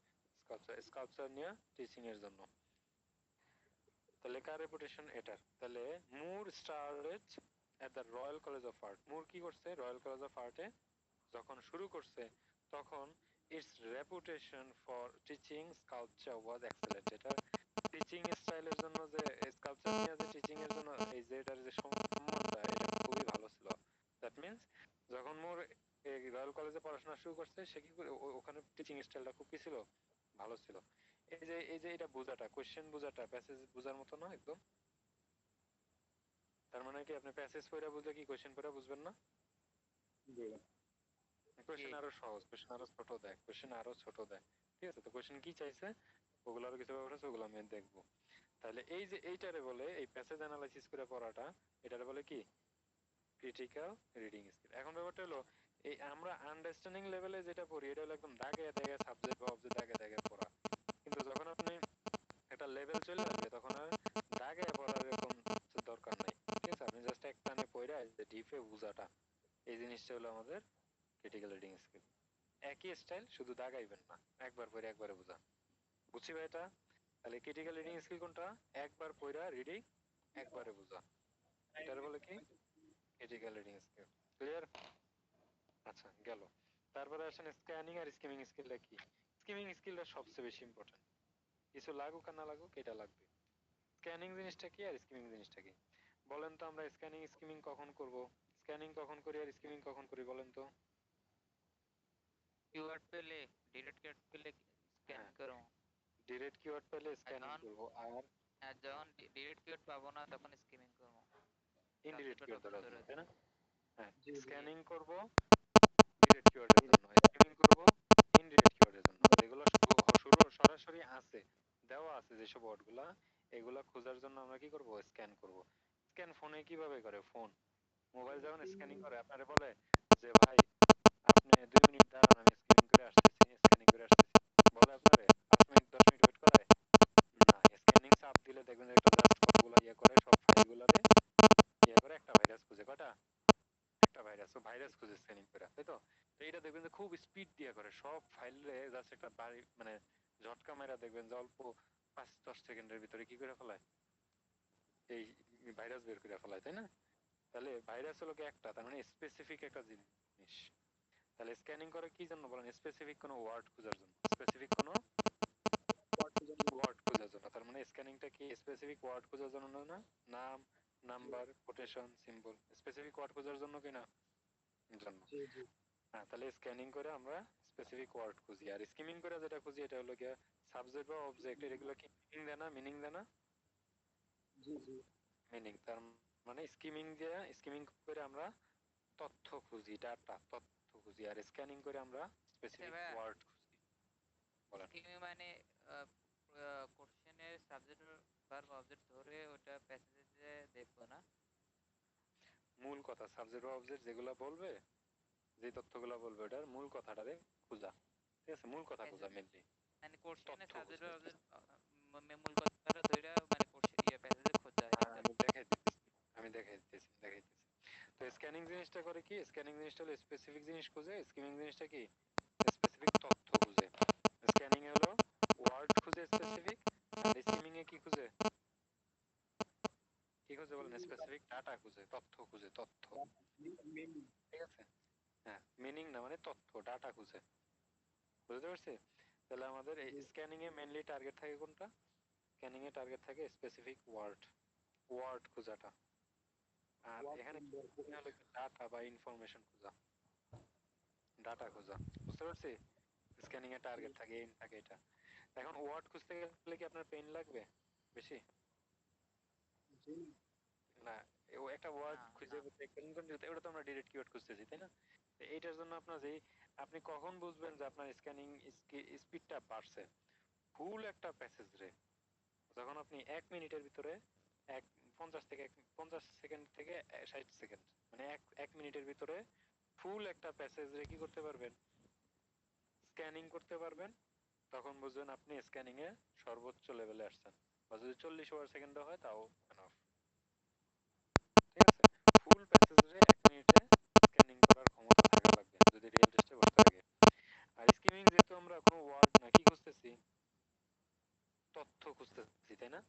sculpture, sculpture নিয়ে টিচিং এর জন্য। তাহলে কার রেপুটেশন? এটার। তাহলে Moore started at the Royal college of Art, Moore কি করছে? রয়্যাল কলেজ অফ আর্টে যখন শুরু করছে, তখন it's reputation for teaching sculpture was excellent. এটা টিচিং স্টাইলের জন্য, যে স্কাল্পচার নিয়ে যে টিচিং এর জন্য এই যে এটার যে সম্মানটা, এটা খুবই ভালো ছিল। দ্যাট মিন্স যখন মোর এই রয়্যাল কলেজে পড়াশোনা শুরু করছে, সে কি করে ওখানে টিচিং স্টাইলটা খুব কি ছিল? ভালো ছিল। এই যে এটা বোঝাটা, কোশ্চেন বোঝাটা প্যাসেজ বোঝার মতো না একদম। তার মানে কি আপনি প্যাসেজ পড়া বুঝলে কি কোশ্চেন পড়া বুঝবেন না? জি কোশ্চেন আরো সহজ, কোশ্চেন আরো ছোট দেয়, কোশ্চেন আরো ছোট দেয়। ঠিক আছে? তো কোশ্চেন কি চাইছে, ওগুলো আরো কিছু ব্যাপার আছে, ওগুলো আমি দেখবো। তাহলে এই যে এইটারে বলে, এই প্যাসেজ অ্যানালাইসিস করে পড়াটা, এটারে বলে কি? Critical reading skill. এখন ব্যাপারটা হলো, এই আমরা আন্ডারস্ট্যান্ডিং লেভেলে যেটা পড়ি, এটা হলো একদম দাগে দাগে সাবজেক্ট বা অবজেক্ট দাগে দাগে পড়া। কিন্তু যখন আপনি একটা লেভেল চলে আসবে, তখন আর দাগে পড়ার এরকম দরকার নাই। ঠিক আছে? আপনি জাস্ট এক টানে পড়া ডিপে বুঝাটা, এই জিনিসটা হলো আমাদের ক্রিটিক্যাল রিডিং স্কিল। একই স্টাইল, শুধু দাগাইবেন না, একবার পড়ে একবারে বুঝা। বুঝছি ভাই এটা? তাহলে ক্রিটিক্যাল রিডিং স্কিল কোনটা? একবার পড়া রিডিং, একবারে বুঝা, এটার বলে কি? Critical reading skill. ক্লিয়ার? আচ্ছা, গেল। তারপরে আসেন স্ক্যানিং আর স্কিমিং স্কিলটা কি? স্কিমিং স্কিলটা সবচেয়ে বেশি ইম্পর্টেন্ট। কিছু লাগুক আর না লাগুক, এটা লাগবে। স্ক্যানিং জিনিসটা কি আর স্কিমিং জিনিসটা কি? বলেন তো, আমরা স্ক্যানিং স্কিমিং কখন করব? স্ক্যানিং কখন করি আর স্কিমিং কখন করি বলেন তো? कीवर्ड পেলে ডিরেক্ট কিওয়ার্ড পেলে স্ক্যান হ্যাঁ, করো। ডিরেক্ট কিওয়ার্ড পেলে আর স্ক্যানিং যখন করব, আর যখন ডিরেক্ট কিওয়ার্ড পাবো না তখন স্কিমিং করবো, ইনডিরেক্ট সাবজেক্ট কিওয়ার্ড অপশন ধরার ধরে জন্য, তাই দিই। না? হ্যাঁ, জি জি স্ক্যানিং করব ডিরেক্ট কিওয়ার্ডের জন্য, স্কিমিং করব ইনডিরেক্ট কিওয়ার্ডের জন্য। যেগুলো শুরু সরাসরি আছে, দেওয়া আছে যেসব ওয়ার্ডগুলা, এগুলা খোঁজার জন্য আমরা কি করব? স্ক্যান করব। স্ক্যান ফোনে কিভাবে করে? ফোন মোবাইল যখন স্ক্যানিং করে আপনারে বলে যে ভাই আপনি 2 মিনিট দাঁড়ান, আমি স্ক্যানিং করে আসতেছি, স্ক্যানিং করে আসতেছি, বলে আপনারে 5 মিনিট 10 মিনিট ওয়েট করায় না। স্ক্যানিং চাপ দিলে দেখবেন যে একটা জাস্ট কতগুলো ইয়ে করে, সব ফাইলগুলোরে ইয়ে করে একটা ভাইরাস খুঁজে, কয়টা? একটা ভাইরাস, ও ভাইরাস খুঁজে স্ক্যানিং করে, তাই তো? তো এটা দেখবেন যে খুব স্পিড দিয়ে করে, সব ফাইলে জাস্ট একটা বাড়ি মানে ঝটকা মাইরা দেখবেন যে অল্প 5-10 সেকেন্ডের ভিতরে কি করে ফেলায়, এই ভাইরাস বের করে ফেলায়, তাই না? তাহলে ভাইরাস হলো কি একটা, তার মানে স্পেসিফিক একটা জিনিস। তাহলে স্ক্যানিং করে কি জন্য বলেন? স্পেসিফিক কোনো ওয়ার্ড খোঁজার জন্য, স্পেসিফিক কোনো ওয়ার্ড খোঁজার জন্য। তার মানে স্ক্যানিংটা কি স্পেসিফিক ওয়ার্ড খোঁজার জন্য না? নাম, number, quotation, symbol, specific word খোঁজার জন্য কি না? জন্য। জি জি হ্যাঁ, তাহলে স্ক্যানিং করে আমরা স্পেসিফিক ওয়ার্ড খুঁজি, আর স্কিমিং করে যেটা খুঁজি এটা হলো গিয়া সাবজেক্ট বা অবজেক্ট, এগুলো কি মিনিং দেয় না? মিনিং দেয় না? জি জি মিনিং, তার মানে স্কিমিং দিয়ে, স্কিমিং করে আমরা তথ্য খুঁজি, ডাটা, তথ্য খুঁজি, আর স্ক্যানিং করে আমরা আচ্ছা স্পেসিফিক ভাইয়া, ওয়ার্ড খুঁজি। বলেন। স্কিমিং মানে কোশ্চেনের সাবজেক্ট ভার্ব অবজেক্ট ধরে ওটা প্যাসেজে দেখবো না? মূল কথা, সাবজেক্ট বা অবজেক্ট যেগুলো বলবে, যে তথ্যগুলো বলবে, ওটার মূল কথাটারে খোঁজা, ঠিক আছে? মূল কথা খোঁজা, প্যাসেজ মেনলি মানে কোশ্চেনের তথ্য সাবজেক্ট খুঁজতে। অবজেক্ট মূল কথাটা ধরে মানে কোশ্চেন প্যাসেজে খোঁজা এটা। আমি দেখাই দিতেছি, দেখাইতেছি। তো স্ক্যানিং জিনিসটা করে কি? স্ক্যানিং জিনিসটা হলো স্পেসিফিক জিনিস খুঁজে, স্কিমিং জিনিসটা কি? স্পেসিফিক তথ্য খুঁজে। স্ক্যানিং এ হলো ওয়ার্ড খুঁজে স্পেসিফিক, আর স্কিমিং এ কি খুঁজে? কি খুঁজে বলেন? স্পেসিফিক ডাটা খুঁজে, তথ্য খুঁজে, তথ্য, ঠিক আছে? হ্যাঁ, মিনিং না, মানে তথ্য, ডাটা খুঁজে। বুঝতে পারছি? তাহলে আমাদের এই স্ক্যানিং এ মেইনলি টার্গেট থাকে কোনটা? স্ক্যানিং এ টার্গেট থাকে স্পেসিফিক ওয়ার্ড, ওয়ার্ড খোঁজাটা। আর এখানে কি হলো, ডাটা বা ইনফরমেশন খোঁজা, ডাটা খোঁজা। বুঝতে পারছি? স্ক্যানিং এ টার্গেট থাকে, এইম থাকে এটা। এখন ওয়ার্ড খুঁজতে গেলে কি আপনার পেন লাগবে বেশি? না, ও একটা ওয়ার্ড না খুঁজে না দেখবেন, ওটা তো আমরা ডিরেক্ট কিওয়ার্ড খুঁজতেছি, তাই না? তো এইটার জন্য আপনার যেই, আপনি কখন বুঝবেন যে আপনার স্ক্যানিং স্পিডটা বাড়ছে? ফুল একটা প্যাসেজ রে যখন আপনি 1 মিনিটের ভিতরে এক 50 সেকেন্ড থেকে 60 সেকেন্ড, মানে এক মিনিটের ভিতরে ফুল একটা প্যাসেজ রে কি করতে পারবেন? স্ক্যানিং করতে পারবেন, তখন বুঝবেন আপনি স্ক্যানিং এ সর্বোচ্চ লেভেলে আসছেন। বা যদি 40 ওভার সেকেন্ড হয় তাও enough, ঠিক আছে? ফুল প্যাসেজ রে 1 মিনিটে স্ক্যানিং করার ক্ষমতা থাকা লাগবে যদি রিয়েল টেস্টে ভর্তি লাগে। আর স্কিমিং যেহেতু আমরা কোনো ওয়ার্ড না কি খুঁজতেছি, তথ্য খুঁজতেছি, তাই না?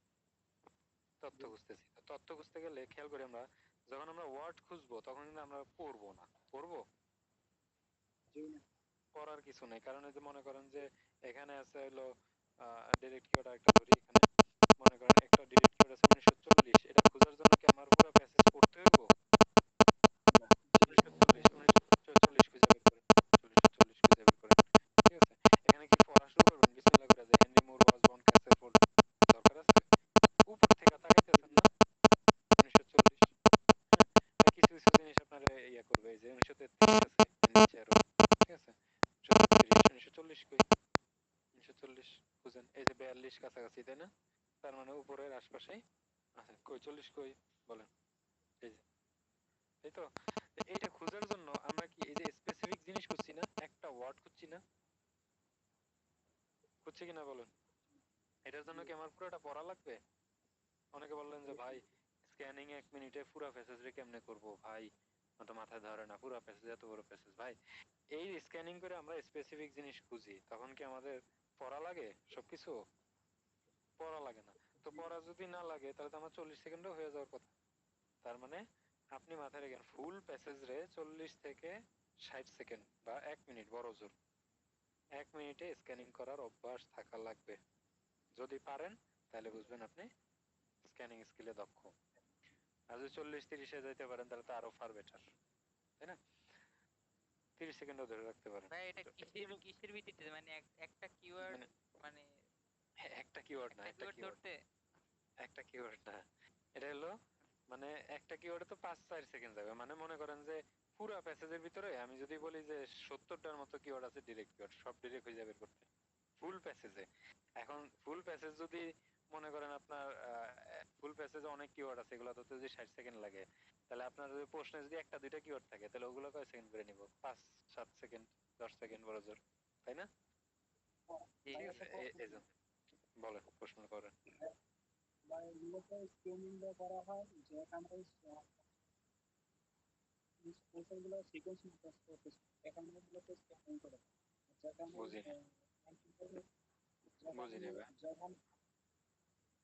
তথ্য খুঁজতেছি। তো তথ্য খুঁজতে গেলে খেয়াল করি আমরা, যখন আমরা ওয়ার্ড খুঁজবো তখন কিন্তু আমরা পড়বো না। পড়বো? পড়ার কিছু নেই, কারণ এই যে মনে করেন যে এখানে আছে হলো ডিরেক্ট কিওয়ার্ড, একটা ধরি এখানে, মনে করেন একটা ডিরেক্ট কিওয়ার্ড আছে 1940, এটা খোঁজার জন্য কি আমার পুরো প্যাসেজ পড়তে হইব? 1940 খুঁজে বের করেন, 1940 খুঁজে বের করেন, ঠিক আছে? এখানে কি পড়া শুরু করবেন বিসমিল্লাহ করে যে হেনরি মুর ওয়াজ বর্ন ক্যাসেলফোর্ড? দরকার আছে? উপর থেকে তাকাইতেছেন না 1940, হ্যাঁ? আর কিছু কিছু জিনিস আপনার ইয়া করবে, এই যে 1933 আছে এর নিচে আরো, ঠিক আছে? 1933, 1940 কই? 1940 খুঁজেন, এই যে 42 কাছাকাছি, তাই না? তার মানে উপরের আশপাশেই আছে। কই 40 কই? বলেন। এই যে, তাই তো? তো এইটা খোঁজার জন্য আমরা কি এই যে স্পেসিফিক জিনিস খুঁজছি না, একটা ওয়ার্ড খুঁজছি না? খুঁজছি কিনা বলেন? এটার জন্য কি আমার পুরোটা পড়া লাগবে? অনেকে বললেন যে ভাই স্ক্যানিং 1 মিনিটে পুরো প্যাসেজ রে কেমনে করবো ভাই, আমার তো মাথায় ধরে না, পুরো প্যাসেজ, এত বড় প্যাসেজ ভাই। এই স্ক্যানিং করে আমরা স্পেসিফিক জিনিস খুঁজি, তখন কি আমাদের পড়া লাগে সবকিছু? পড়া লাগে না। তো পড়া যদি না লাগে তাহলে তো আমার 40 সেকেন্ডও হয়ে যাওয়ার কথা। তার মানে আপনি মাথায় রাখেন ফুল প্যাসেজ রে 40 থেকে 60 সেকেন্ড বা 1 মিনিট বড় জোর, 1 মিনিটে স্ক্যানিং করার অভ্যাস থাকা লাগবে। যদি পারেন তাহলে বুঝবেন আপনি স্ক্যানিং স্কিলে দক্ষ। আর যদি 40-30-এ যাইতে পারেন তাহলে তো আরো ফার বেটার, তাই না? 30 সেকেন্ডও ধরে রাখতে পারেন। ভাই এটা তো কিসের কিসের ভিত্তিতে মানে একটা কিওয়ার্ড মানে মানে একটা কিওয়ার্ড না, একটা একটা কিওয়ার্ড কিওয়ার্ড, ধরতে একটা কিওয়ার্ড না। এটা হলো মানে একটা কিওয়ার্ডে তো 5-4 সেকেন্ড যাবে। মানে মনে করেন যে পুরা প্যাসেজের ভিতরে আমি যদি বলি যে 70টার মতো কিওয়ার্ড আছে ডিরেক্ট কিওয়ার্ড, সব ডিরেক্ট হয়ে যাবে বের করতে ফুল প্যাসেজে। এখন ফুল প্যাসেজ যদি মনে করেন আপনার ফুল প্যাসেজে অনেক কিওয়ার্ড আছে, এগুলো ধরতে যদি 60 সেকেন্ড লাগে, তাহলে আপনার যদি প্রশ্নে যদি একটা দুইটা কিওয়ার্ড থাকে তাহলে ওগুলো কয় সেকেন্ড করে নিব? 5-7 সেকেন্ড, 10 সেকেন্ড বড় জোর, তাই না? জি ঠিক আছে, এই জন্য বলেন, প্রশ্ন করেন। বা মূলত স্কেমিংটা করা হয় যেখানে গুলো সিকোয়েন্স মতো করতেছে, এখানে মূলত স্কেমিং করে যেখানে বুঝিনি, যেখানে বুঝিনি ভাই। যখন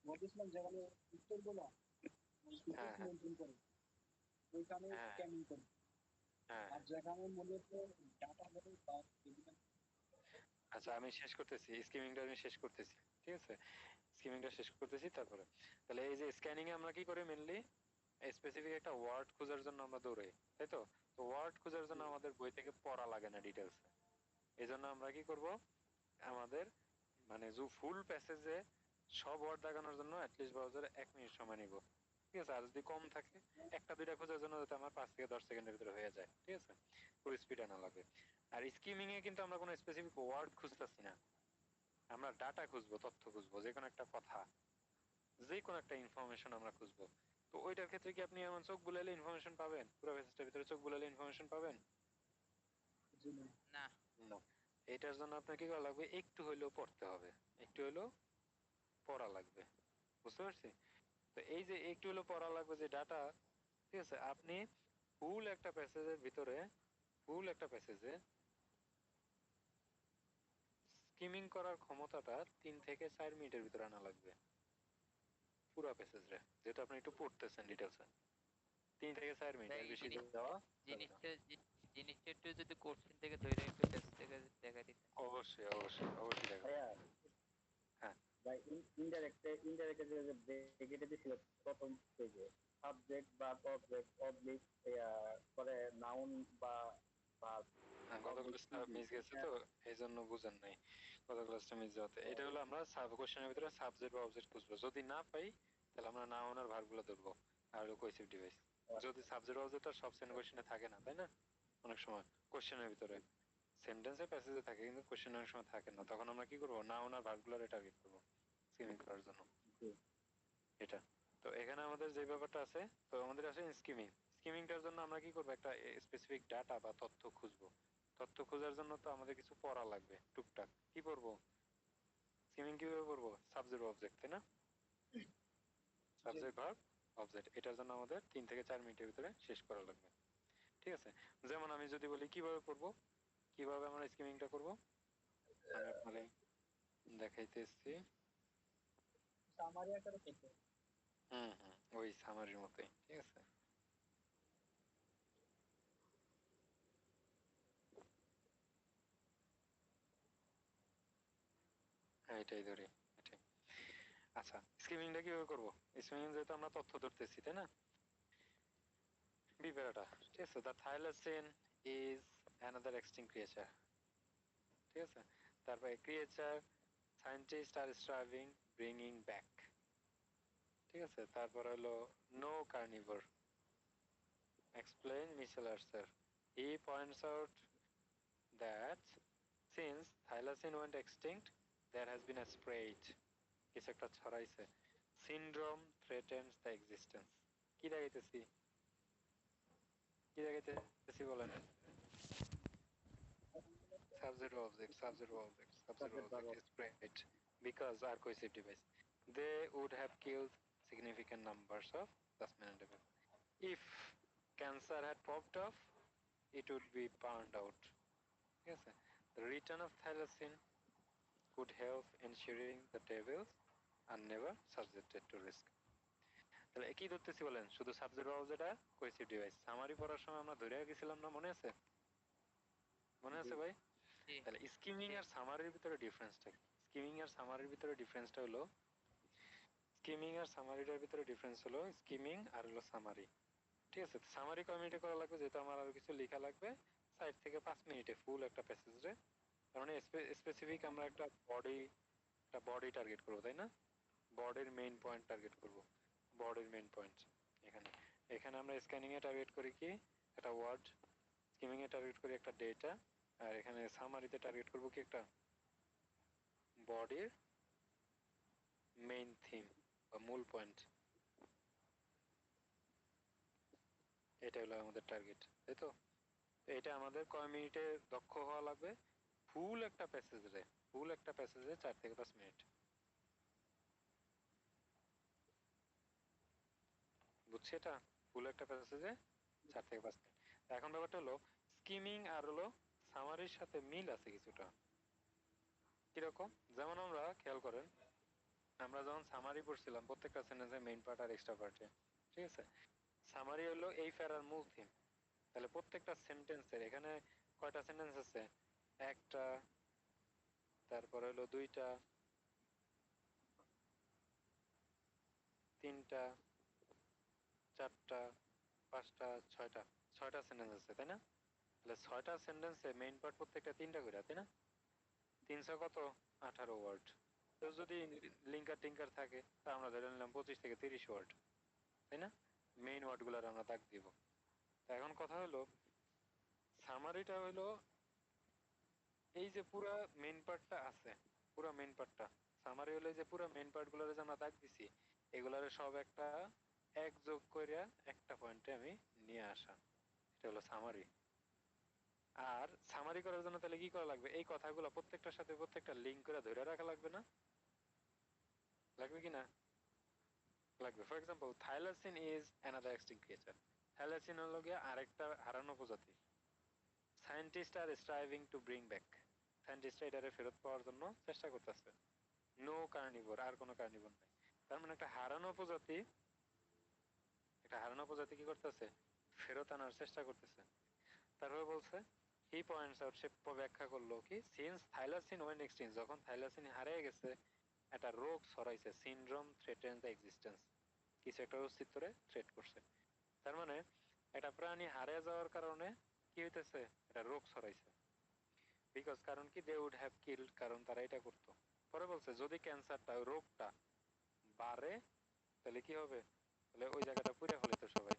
বলতেছিলাম যেখানে উত্তরগুলো হ্যাঁ সিকোয়েন্স হ্যাঁ মেনটেন করে ওইখানে হ্যাঁ স্ক্যানিং করে। হ্যাঁ আর হ্যাঁ। যেখানে মূলত ডাটা ধরে বা এগুলো আচ্ছা আমি শেষ করতেছি, স্কিমিংটা আমি শেষ করতেছি, ঠিক আছে? স্কিমিংটা শেষ করতেছি তারপরে। তাহলে এই যে স্ক্যানিং এ আমরা কি করি মেইনলি স্পেসিফিক একটা ওয়ার্ড খোঁজার জন্য আমরা দৌড়াই, তাই তো? তো ওয়ার্ড খোঁজার জন্য আমাদের বই থেকে পড়া লাগে না ডিটেলস। এই জন্য আমরা কি করব, আমাদের মানে যে ফুল প্যাসেজে সব ওয়ার্ড দেখানোর জন্য অ্যাটলিস্ট ব্রাউজারে 1 মিনিট সময় নিব, ঠিক আছে? আর যদি কম থাকে একটা দুইটা খোঁজার জন্য যাতে আমার 5 থেকে 10 সেকেন্ডের ভিতরে হয়ে যায়, ঠিক আছে? পুরো স্পিড আনা লাগবে। আর স্কিমিং এ কিন্তু আমরা কোনো স্পেসিফিক ওয়ার্ড খুঁজতেছি না, আমরা ডাটা খুঁজবো, তথ্য খুঁজবো, যে কোনো একটা কথা, যে কোনো একটা ইনফরমেশন আমরা খুঁজবো। তো ওইটার ক্ষেত্রে কি আপনি এমন চোখ বুলাইলে ইনফরমেশন পাবেন? পুরো পেজটার ভিতরে চোখ বুলাইলে ইনফরমেশন পাবেন না। না। এটার জন্য আপনার কি করা লাগবে, একটু হইলেও পড়তে হবে, একটু হইলেও পড়া লাগবে, বুঝতে পারছি? তো এই যে একটু হইলেও পড়া লাগবে যে ডাটা, ঠিক আছে? আপনি ফুল একটা প্যাসেজের ভিতরে, ফুল একটা প্যাসেজে স্কিমিং করার ক্ষমতাটা 3 থেকে 4 মিনিটের ভিতরে আনা লাগবে পুরো প্যাসেজে, যেহেতু আপনি একটু পড়তেছেন ডিটেলসে। 3 থেকে 4 মিনিট, ভাই এর বেশি জিনিস দেওয়া যাবে না। জিনিসটা জিনিসটা একটু যদি কোশ্চেন থেকে ধরে একটু পেজ থেকে দেখা দিতেন। অবশ্যই অবশ্যই অবশ্যই দেখাবো। ভাইয়া হ্যাঁ বা ইনডাইরেক্ট যে ব্রেকেটে দিছিল প্রথম পেজে সাবজেক্ট বা অবজেক্ট অবলিক পরে নাউন বা ভার্ব হ্যাঁ, গত অবলিক ক্লাসটা পিডি মিস গেছে তো এই জন্য বুঝেন নাই, গত ক্লাসটা মিস যাওয়াতে। এটা হলো আমরা সাব কোশ্চেনের ভিতরে সাবজেক্ট বা অবজেক্ট খুঁজবো, যদি না পাই তাহলে আমরা নাউন আর ভার্ব গুলো ধরবো আর হলো কোহেসিভ ডিভাইস। যদি সাবজেক্ট অবজেক্ট সব সেন্ট কোশ্চেনে থাকে না, তাই না? অনেক সময় কোশ্চেনের ভিতরে সেন্টেন্সে প্যাসেজে থাকে কিন্তু কোশ্চেন অনেক সময় থাকে না, তখন আমরা কি করবো, নাউন আর ভার্ব গুলো টার্গেট করবো স্কিমিং করার জন্য। এটা তো এখানে আমাদের যে ব্যাপারটা আছে, তো আমাদের আছে স্কিমিং। স্কিমিংটার জন্য আমরা কি করবো, একটা স্পেসিফিক ডাটা বা তথ্য খুঁজবো। তথ্য খোঁজার জন্য তো আমাদের কিছু পড়া লাগবে টুকটাক। কি পড়বো, স্কিমিং কিভাবে করবো, সাবজেক্ট অবজেক্ট, তাই না? সাবজেক্ট ভার্ব অবজেক্ট, এটার জন্য আমাদের 3 থেকে 4 মিনিটের ভিতরে শেষ করা লাগবে, ঠিক আছে? যেমন আমি যদি বলি কিভাবে করবো, কিভাবে আমরা স্কিমিংটা করবো, আমি আপনাকে দেখাইতেছি। সামারি আকারে করতে হবে। ওই সামারির মতোই, ঠিক আছে? হ্যাঁ এটাই ধরি, এটাই। আচ্ছা স্কিমিংটা কিভাবে করবো, স্কিমিং যেহেতু আমরা তথ্য ধরতেছি, তাই না? বিবেরাটা, ঠিক আছে? The thylacine is another extinct creature, ঠিক আছে? তারপরে creature scientist are striving bringing back, ঠিক আছে? তারপর হলো no carnivore, explain Mitchell Archer, he points out that since thylacine went extinct there has been a spread, কিছু একটা ছড়াইছে, সিনড্রোম থ্রেটেন্স দ্য এক্সিস্টেন্স। কি দেখাইতেছি, কি দেখাইতেছি বলেন? Subject object, subject object, subject subject object verb is spread because are cohesive device. They would have killed significant numbers of plasmid devil. If cancer had popped off, it would be burned out. Yes, sir. The return of thylacinate could help ensuring the devils are never subjected to risk. তাহলে কি ধরতেছি বলেন, শুধু subject verb যেটা cohesive device. Summary পড়ার সময় আমরা ধরে গেছিলাম না, মনে আছে? মনে আছে ভাই? জি তাহলে স্কিমিং জি আর সামারির ভিতরে ডিফারেন্সটা কি? স্কিমিং আর সামারির ভিতরে ডিফারেন্সটা হলো, স্কিমিং আর সামারিটার ভিতরে ডিফারেন্স হলো স্কিমিং আর হলো সামারি, ঠিক আছে? সামারি কয় মিনিটে করা লাগবে, যেহেতু আমার আরো কিছু লেখা লাগবে, 4 থেকে 5 মিনিটে ফুল একটা প্যাসেজ রে, তার মানে স্পেসিফিক আমরা একটা বডি টার্গেট করব, তাই না? বডির মেইন পয়েন্ট টার্গেট করব, বডির মেইন পয়েন্ট। এখানে এখানে আমরা স্ক্যানিং এ টার্গেট করি কি একটা ওয়ার্ড, স্কিমিং এ টার্গেট করি একটা ডেটা, আর এখানে সামারিতে টার্গেট করব কি একটা বডির মেইন থিম বা মূল পয়েন্ট। এটা হলো আমাদের টার্গেট, তাই তো? এটা আমাদের কয় মিনিটে দক্ষ হওয়া লাগবে? ফুল একটা প্যাসেজে 4 থেকে 5 মিনিট। বুঝছি এটা? ফুল একটা প্যাসেজে 4 থেকে 5 মিনিট। এখন ব্যাপারটা হলো স্কিমিং আর হলো সামারির সাথে মিল আছে কিছুটা। কিরকম? যেমন আমরা খেয়াল করেন, আমরা যখন সামারি পড়ছিলাম প্রত্যেকটা সেন্টেন্সের মেইন পার্ট আর এক্সট্রা পার্টে, ঠিক আছে? সামারি হলো এই প্যারার মূল থিম। তাহলে প্রত্যেকটা সেন্টেন্সের এখানে কয়টা সেন্টেন্স আছে? একটা, তারপরে হলো দুইটা, তিনটা, চারটা, পাঁচটা, ছয়টা সেন্টেন্স আছে, তাই না? তাহলে 6টা সেন্টেন্সে মেইন পার্ট প্রত্যেকটা 3টা করে, তাই না? 300 কত? 18 ওয়ার্ড। তো যদি লিঙ্কার টিঙ্কার থাকে তা আমরা ধরে নিলাম 25 থেকে 30 ওয়ার্ড, তাই না? মেইন ওয়ার্ড গুলার আমরা দাগ দিব। তা এখন কথা হলো সামারিটা হলো এই যে পুরা মেইন পার্টটা আছে, পুরা মেইন পার্টটা সামারি হলো এই যে পুরা মেইন পার্ট গুলার যে আমরা দাগ দিছি, এগুলার সব একটা এক যোগ কইরা একটা পয়েন্টে আমি নিয়ে আসা, এটা হলো সামারি। আর সামারি করার জন্য তাহলে কি করা লাগবে? এই কথাগুলো প্রত্যেকটার সাথে প্রত্যেকটা লিঙ্ক করে ধরে রাখা লাগবে না? লাগবে কি না? লাগবে। For example, thylacine is another extinct creature. Thylacine হলো গিয়ে আরেকটা হারানো প্রজাতি। Scientist are striving to bring back. সায়েন্টিস্টরা এটারে ফেরত পাওয়ার জন্য চেষ্টা করতেছে। নো কার্নিভোর, আর কোনো কার্নিভোর নাই। তার মানে একটা হারানো প্রজাতি কি করতেছে? ফেরত আনার চেষ্টা করতেছে। তারপরে বলছে হি পয়েন্টস আউট, সে ব্যাখ্যা করলো কি সিন্স থাইলাসিন ওয়েন এক্সটিংক্ট, যখন থাইলাসিন হারিয়ে গেছে একটা রোগ ছড়াইছে, সিনড্রোম থ্রেটেন্স দ্য এক্সিস্টেন্স, কিছু একটা অস্তিত্বরে থ্রেট করছে। তার মানে একটা প্রাণী হারিয়ে যাওয়ার কারণে কি হইতেছে? একটা রোগ ছড়াইছে। বিকজ কারণ কি দে উড হ্যাভ কিল্ড, কারণ তারা এটা করতো। পরে বলছে যদি ক্যান্সারটা রোগটা বাড়ে তাহলে কি হবে? তাহলে ওই জায়গাটা পুড়ে ফেলিত সবাই।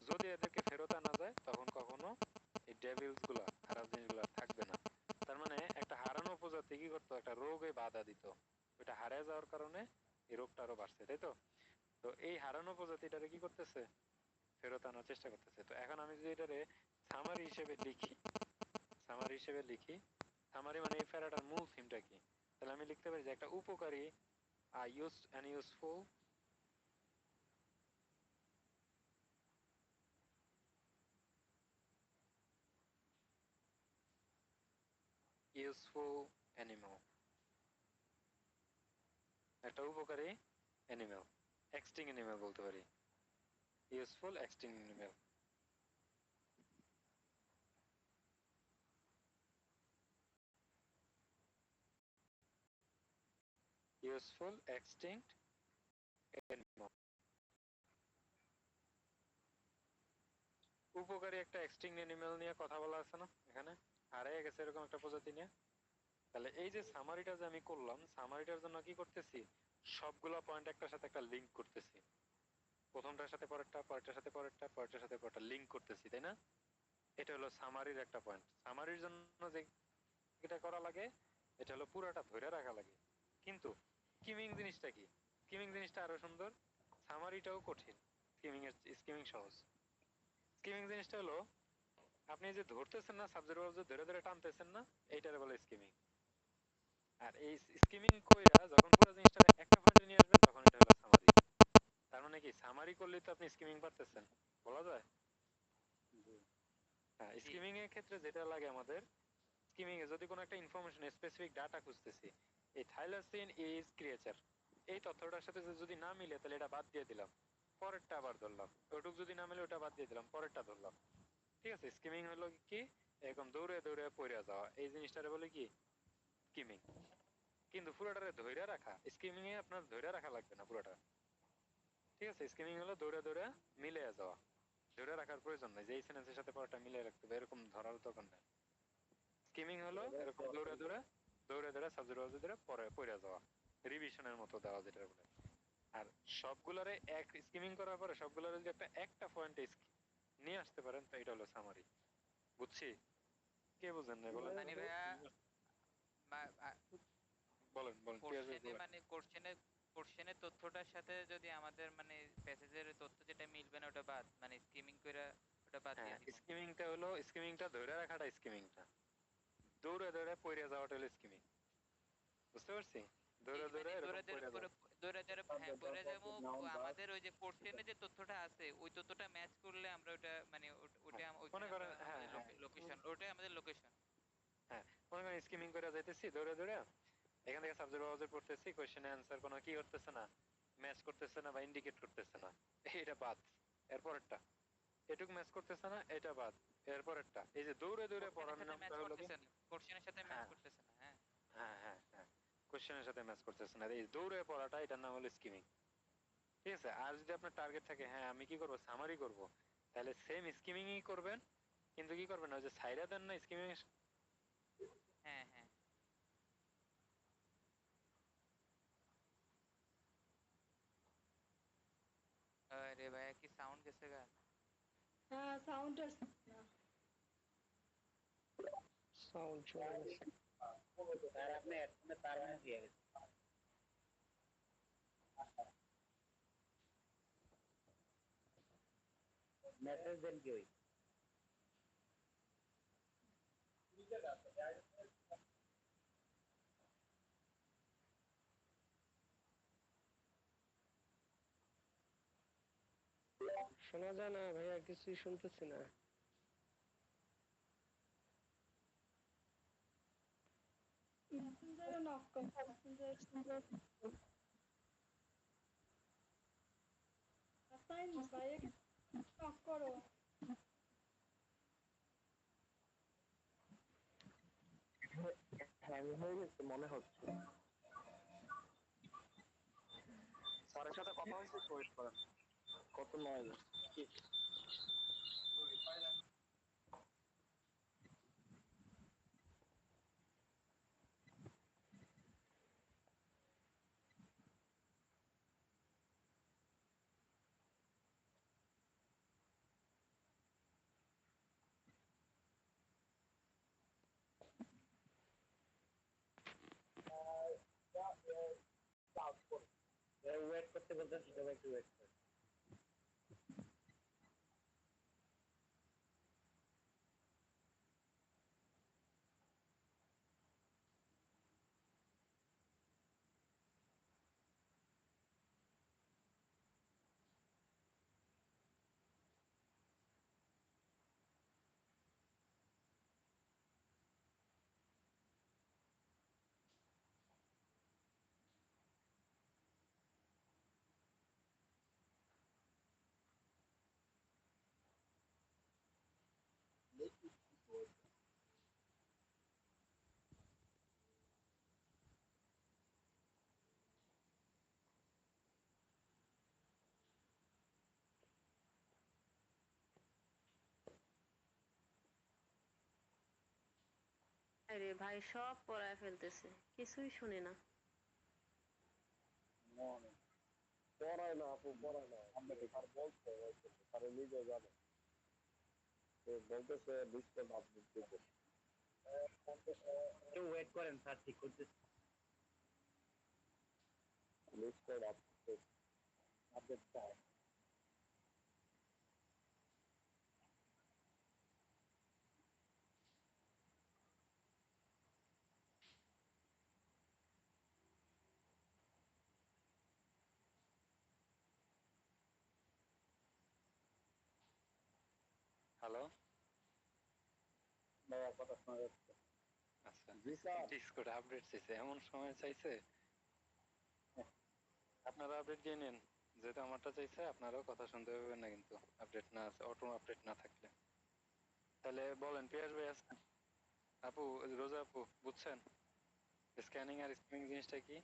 যদি এদেরকে ফেরত আনা যায় তখন কখনো এই ডেভিলস গুলা, খারাপ জিনিসগুলা থাকবে না। তার মানে একটা হারানো প্রজাতি কি করতো? একটা রোগে বাধা দিত, ওইটা হারিয়ে যাওয়ার কারণে এই রোগটা আরো বাড়ছে, তাই তো? তো এই হারানো প্রজাতিটারে কি করতেছে? ফেরত আনার চেষ্টা করতেছে। তো এখন আমি যদি এটারে সামারি হিসেবে লিখি, সামারি মানে এই প্যারাটার মূল থিমটা কি, তাহলে আমি লিখতে পারি যে একটা উপকারী ইউজফুল অ্যানিমাল, একটা উপকারী অ্যানিমাল, এক্সটিং অ্যানিমাল বলতে পারি, useful extinguisher animal. Useful extinct animal, উপকারী একটা এক্সটিংক্ট অ্যানিমাল নিয়ে কথা বলা আছে না এখানে, হারিয়ে গেছে এরকম একটা প্রজাতি নিয়ে। তাহলে এই যে সামারিটা যে আমি করলাম, সামারিটার জন্য কি করতেছি? সবগুলা পয়েন্ট একটার সাথে একটা লিংক করতেছি, প্রথমটার সাথে পরেরটা, পরেরটার সাথে পরেরটা, পরেরটার সাথে পরেরটা লিংক করতেছি, তাই না? এটা হলো সামারির একটা পয়েন্ট। সামারির জন্য যে এটা করা লাগে এটা হলো পুরোটা ধরে রাখা লাগে। কিন্তু স্কিমিং জিনিসটা কি? স্কিমিং জিনিসটা আরো সুন্দর, সামারিটাও কঠিন, স্কিমিং সহজ। স্কিমিং জিনিসটা হলো আপনি যে ধরতেছেন না, সাবজেক্ট ভার্ব ধরে ধরে টানতেছেন না, এইটারে বলে স্কিমিং। আর এই স্কিমিং কইরা যখন পুরো জিনিসটা একটা পয়েন্টে নিয়ে আসবেন তখন এটা হলো সামারি। তার মানে কি সামারি করলেই তো আপনি স্কিমিং পারতেছেন, বলা যায়? হ্যাঁ, জি। স্কিমিং এর ক্ষেত্রে যেটা লাগে আমাদের, স্কিমিং এ যদি কোনো একটা ইনফরমেশন স্পেসিফিক ডাটা খুঁজতেছি, এই থাইলাসিন ইজ ক্রিয়েচার, এই তথ্যটার সাথে যদি না মিলে তাহলে এটা বাদ দিয়ে দিলাম, পরেরটা আবার ধরলাম, ওটুক যদি না মিলে ওটা বাদ দিয়ে দিলাম, পরেরটা ধরলাম। ঠিক আছে? স্কিমিং হলো কি এরকম দৌড়ে দৌড়ে পড়ে যাওয়া, এই জিনিসটারে বলে কি স্কিমিং। কিন্তু পুরোটারে ধইরা রাখা, স্কিমিং এ আপনার ধইরা রাখা লাগবে না পুরোটা। ঠিক আছে? স্কিমিং হলো দৌড়ে দৌড়ে মিলে যাওয়া, ধরে রাখার প্রয়োজন নাই যে এই সেন্টেন্সের সাথে পরেরটা মিলিয়ে রাখতে হবে এরকম ধরার দরকার নাই। স্কিমিং হলো এরকম দৌড়ে দৌড়ে সাবজেক্ট অবজেক্ট ধরে পরে পড়ে যাওয়া, রিভিশনের মতো দেওয়া যেটা বলে। আর সবগুলোরে এক স্কিমিং করার পরে সবগুলোরে যদি একটা পয়েন্টে নিয়ে আসতে পারেন তো এটা হলো সামারি। বুঝছি? কে বুঝেন না বলেন মানে তো? ভাইয়া বলেন বলেন পিয়াজ ভাই কোশ্চেনে বলেন। মানে কোশ্চেনের তথ্যটার সাথে যদি আমাদের মানে প্যাসেজের তথ্য যেটা মিলবে না ওটা বাদ, মানে স্কিমিং করে ওটা বাদ হ্যাঁ দিয়ে দিব। স্কিমিংটা হলো, স্কিমিংটা ধরে রাখাটা স্কিমিংটা, দৌড়ে দৌড়ে পড়ে যাওয়াটা হলো স্কিমিং। বুঝতে পারছি? দৌড়ে এই দৌড়ে মানে এরকম পড়ে যাওয়া। দৌড়ে দৌড়ে হ্যাঁ পড়ে যাবো। Noun verb. আমাদের ওই যে কোশ্চেনে যে তথ্যটা আছে ওই তথ্যটা ম্যাচ করলে আমরা ওটা মানে ওটা হ্যাঁ মনে ওইখানে আমরা করেন, হ্যাঁ আমাদের হ্যাঁ লোকেশন, ওটাই আমাদের লোকেশন। হ্যাঁ মনে করেন স্কিমিং করে যাইতেছি দৌড়ে দৌড়ে, এখান থেকে সাবজেক্ট অবজেক্ট পড়তেছি, কোশ্চেনের অ্যান্সার কোনো কি করতেছে না, ম্যাচ করতেছে না বা ইন্ডিকেট করতেছে না, এটা বাদ। এরপরেরটা এটুক ম্যাচ করতেছে না, এটা বাদ। এরপরেরটা এই যে দৌড়ে দৌড়ে কোশ্চেনের পড়ার সাথে নামটা ম্যাচ হলো কি, করতেছে না, কোশ্চেনের সাথে ম্যাচ হ্যাঁ করতেছে না, হ্যাঁ। হ্যাঁ হ্যাঁ হ্যাঁ কোশ্চেনের সাথে ম্যাচ করতেছে না, এই দৌড়ে পড়াটা এটার নাম হলো স্কিমিং। ঠিক আছে? আর যদি আপনার টার্গেট থাকে হ্যাঁ আমি কি করবো সামারি করব, তাহলে সেম স্কিমিংই করবেন, কিন্তু কি করবেন না ওই যে সাইরা দেন না স্কিমিং। হ্যাঁ হ্যাঁ। আরে ভাইয়া কি সাউন্ড গেছে গা? হ্যাঁ সাউন্ড আসছে না। সাউন্ড চলে গেছে। স্যার আপনি হেডফোনে তার মানে দিয়ে গেছেন। মেসেজ দেন কি ওই? শোনা যায় না ভাইয়া, কিছুই শুনতেছি না। মেসেঞ্জারে নক কর, মেসেঞ্জারে আসাইন ভাই নক করো। হ্যাং হয়ে গেছে মনে হচ্ছে। স্যারের সাথে কথা হয়েছে তো ওয়েট করেন। কত নয় কি ওয়েট করতে বলতে সবাই একটু ওয়েট করে। আরে ভাই সব পড়ায় ফেলতেছে, কিছুই শুনি না। পড়ায় না আপু, পড়ায় না। আর বলছে তারা নিজে জানে, তো বলতেছে ডিসপ্লে আপডেট দিতে। একটু ওয়েট করেন স্যার, ঠিক করতেছি। ডিসপ্লে আপডেট আপডেট চাই। হ্যালো, ভাইয়া কথা শোনা যাচ্ছে? আচ্ছা জি স্যার। ডিসকর্ড আপডেট চাইছে, এমন সময় চাইছে। আপনারা আপডেট দিয়ে নিন, যেহেতু আমারটা চাইছে আপনারাও কথা শুনতে পাবেন না কিন্তু আপডেট না আছে, অটো আপডেট না থাকলে। তাহলে বলেন পিয়াস ভাই আছেন? আপু, রোজা আপু বুঝছেন স্ক্যানিং আর স্কিমিং জিনিসটা কি?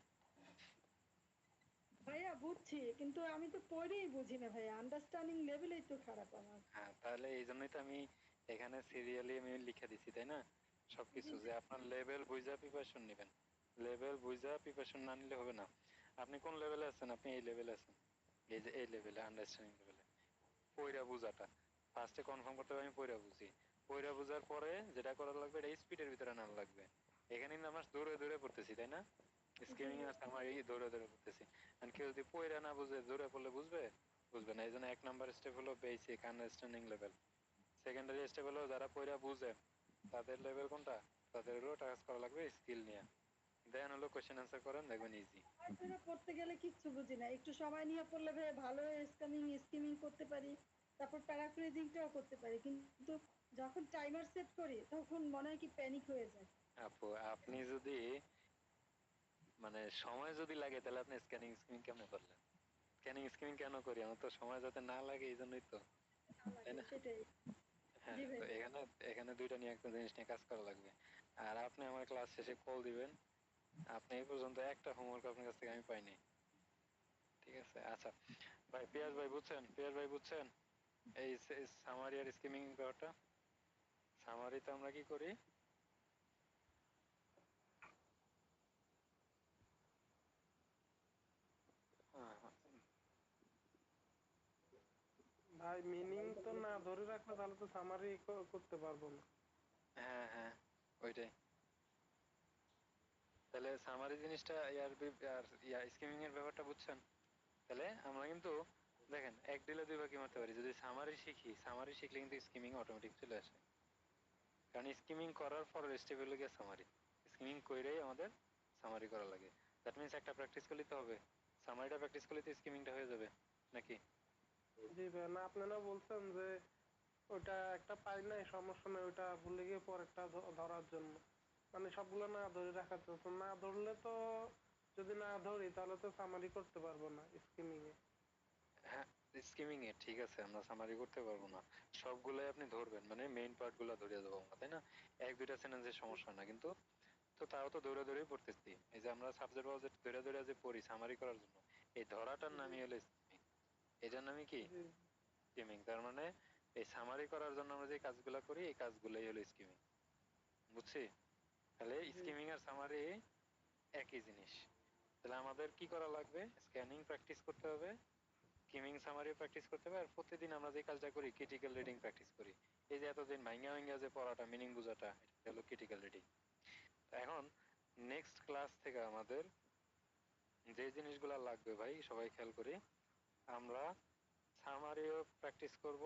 ভাইয়া বুঝছি, কিন্তু আমি তো পড়েই বুঝি না ভাইয়া, আন্ডারস্ট্যান্ডিং লেভেলেই তো খারাপ আমার। হ্যাঁ, তাহলে এই জন্যই তো আমি এখানে সিরিয়ালি আমি লিখে দিছি, তাই না? জি সবকিছু জি। যে আপনার লেভেল বুঝা প্রিপারেশন নেবেন, লেভেল বুঝা প্রিপারেশন না নিলে হবে না। আপনি কোন লেভেলে আছেন? আপনি এই লেভেলে আছেন, এই যে এই লেভেলে, আন্ডারস্ট্যান্ডিং লেভেলে। পইরা বুঝাটা ফার্স্টে কনফার্ম করতে হবে আমি পইরা বুঝি। পইরা বুঝার পরে যেটা করা লাগবে এটা স্পিডের ভিতরে আনা লাগবে। এখানে কিন্তু আমরা দৌড়ে দৌড়ে পড়তেছি, তাই না? জি স্কিমিং আর সামারি দৌড়ে দৌড়ে পড়তেছি। আর কেউ যদি পইরা না বুঝে দৌড়ে পড়লে বুঝবে? বুঝবে না। এই জন্য 1 নাম্বার স্টেপ হলো basic understanding level. Secondary step হলো যারা পইরা বুঝে তাদের লেভেল কোনটা? তাদেরও টাস্ক করা লাগবে স্কিল নিয়ে। দেন হলো কোশ্চেন আনসার করেন, দেখবেন ইজি। সময় ধরে পড়তে গেলে কিচ্ছু বুঝি না, একটু সময় নিয়ে পড়লে ভাই ভালো স্কিমিং করতে পারি, তারপর প্যারাফ্রেজিংটাও করতে পারি, কিন্তু যখন টাইমার সেট করি তখন মনে হয় কি প্যানিক হয়ে যায়। আপু আপনি যদি মানে সময় যদি লাগে তাহলে আপনি স্ক্যানিং স্কিমিং কেমনে করলেন? স্ক্যানিং স্কিমিং কেন করি? আমার তো সময় যাতে না লাগে এই জন্যই তো, ভালো তাই লাগে না? সেটাই। জি হ্যাঁ, তো ভাইয়া। এখানে এখানে দুইটা নিয়ে একটা জিনিস নিয়ে কাজ করা লাগবে। আর আপনি আমার ক্লাস শেষে কল দিবেন। আপনি এই পর্যন্ত একটা হোমওয়ার্ক আপনার কাছ থেকে আমি পাইনি। ঠিক আছে? আচ্ছা ভাই, পিয়াস ভাই বুঝছেন? পিয়াস ভাই বুঝছেন এই সামারি আর স্কিমিং ব্যাপারটা? সামারিতে আমরা কি করি? আহ, ভাই মিনিং তো না ধরে রাখলে তাহলে তো সামারি করতে পারবো না। হ্যাঁ হ্যাঁ, ওইটাই। তাহলে সামারি জিনিসটা আর স্কিমিং এর ব্যাপারটা বুঝছেন? তাহলে আমরা কিন্তু দেখেন এক ডিলে দুই বাকি মারতে পারি। যদি সামারি শিখি, সামারি শিখলে কিন্তু স্কিমিং অটোমেটিক চলে আসে। কারণ স্কিমিং করার পরের স্টেপ হলো গিয়ে সামারি। স্কিমিং কইরেই আমাদের সামারি করা লাগে। দ্যাট মিন্স একটা প্র্যাকটিস করলে তো হবে, সামারিটা প্র্যাকটিস করলে তো স্কিমিংটা হয়ে যাবে নাকি? জি ভাই, না আপনারা বলছেন যে ওটা একটা পাই নাই, সমস্যা নেই, ওটা ভুলে গিয়ে পরেরটা ধরার জন্য, মানে সবগুলো না ধরে রাখার জন্য। তো না ধরলে তো, যদি না ধরি তাহলে তো সামারি করতে পারবো না স্কিমিং এ। হ্যাঁ, স্কিমিং এ ঠিক আছে আমরা সামারি করতে পারবো না, সবগুলাই আপনি ধরবেন, মানে মেইন পার্ট গুলা ধরে দেবো আমরা, তাই না? এক দুইটা সেন্টেন্সের সমস্যা না কিন্তু। তো তাও তো দৌড়ে দৌড়েই পড়তেছি। এই যে আমরা সাবজেক্ট বাবজেক্ট দৌড়ে দৌড়ে যে পড়ি সামারি করার জন্য, এই ধরাটার জি নামই হলো স্কিমিং। এটার নামই কি? জি স্কিমিং। তার মানে এই সামারি করার জন্য আমরা যে কাজগুলা করি এই কাজগুলাই হলো স্কিমিং। বুঝছি? তাহলে জি স্কিমিং আর সামারি একই জিনিস। তাহলে আমাদের কি করা লাগবে? স্ক্যানিং প্র্যাকটিস করতে হবে, স্কিমিং সামারি প্র্যাকটিস করতে হবে, আর প্রতিদিন আমরা যে কাজটা করি ক্রিটিক্যাল রিডিং প্র্যাকটিস করি। এই যে এতদিন ভাঙ্গা ভাঙ্গা যে পড়াটা মিনিং বোঝাটা, এটা হলো ক্রিটিক্যাল রিডিং। এখন নেক্সট ক্লাস থেকে আমাদের যে জিনিসগুলা লাগবে ভাই সবাই খেয়াল করি। আমরা সামারিও প্র্যাকটিস করব।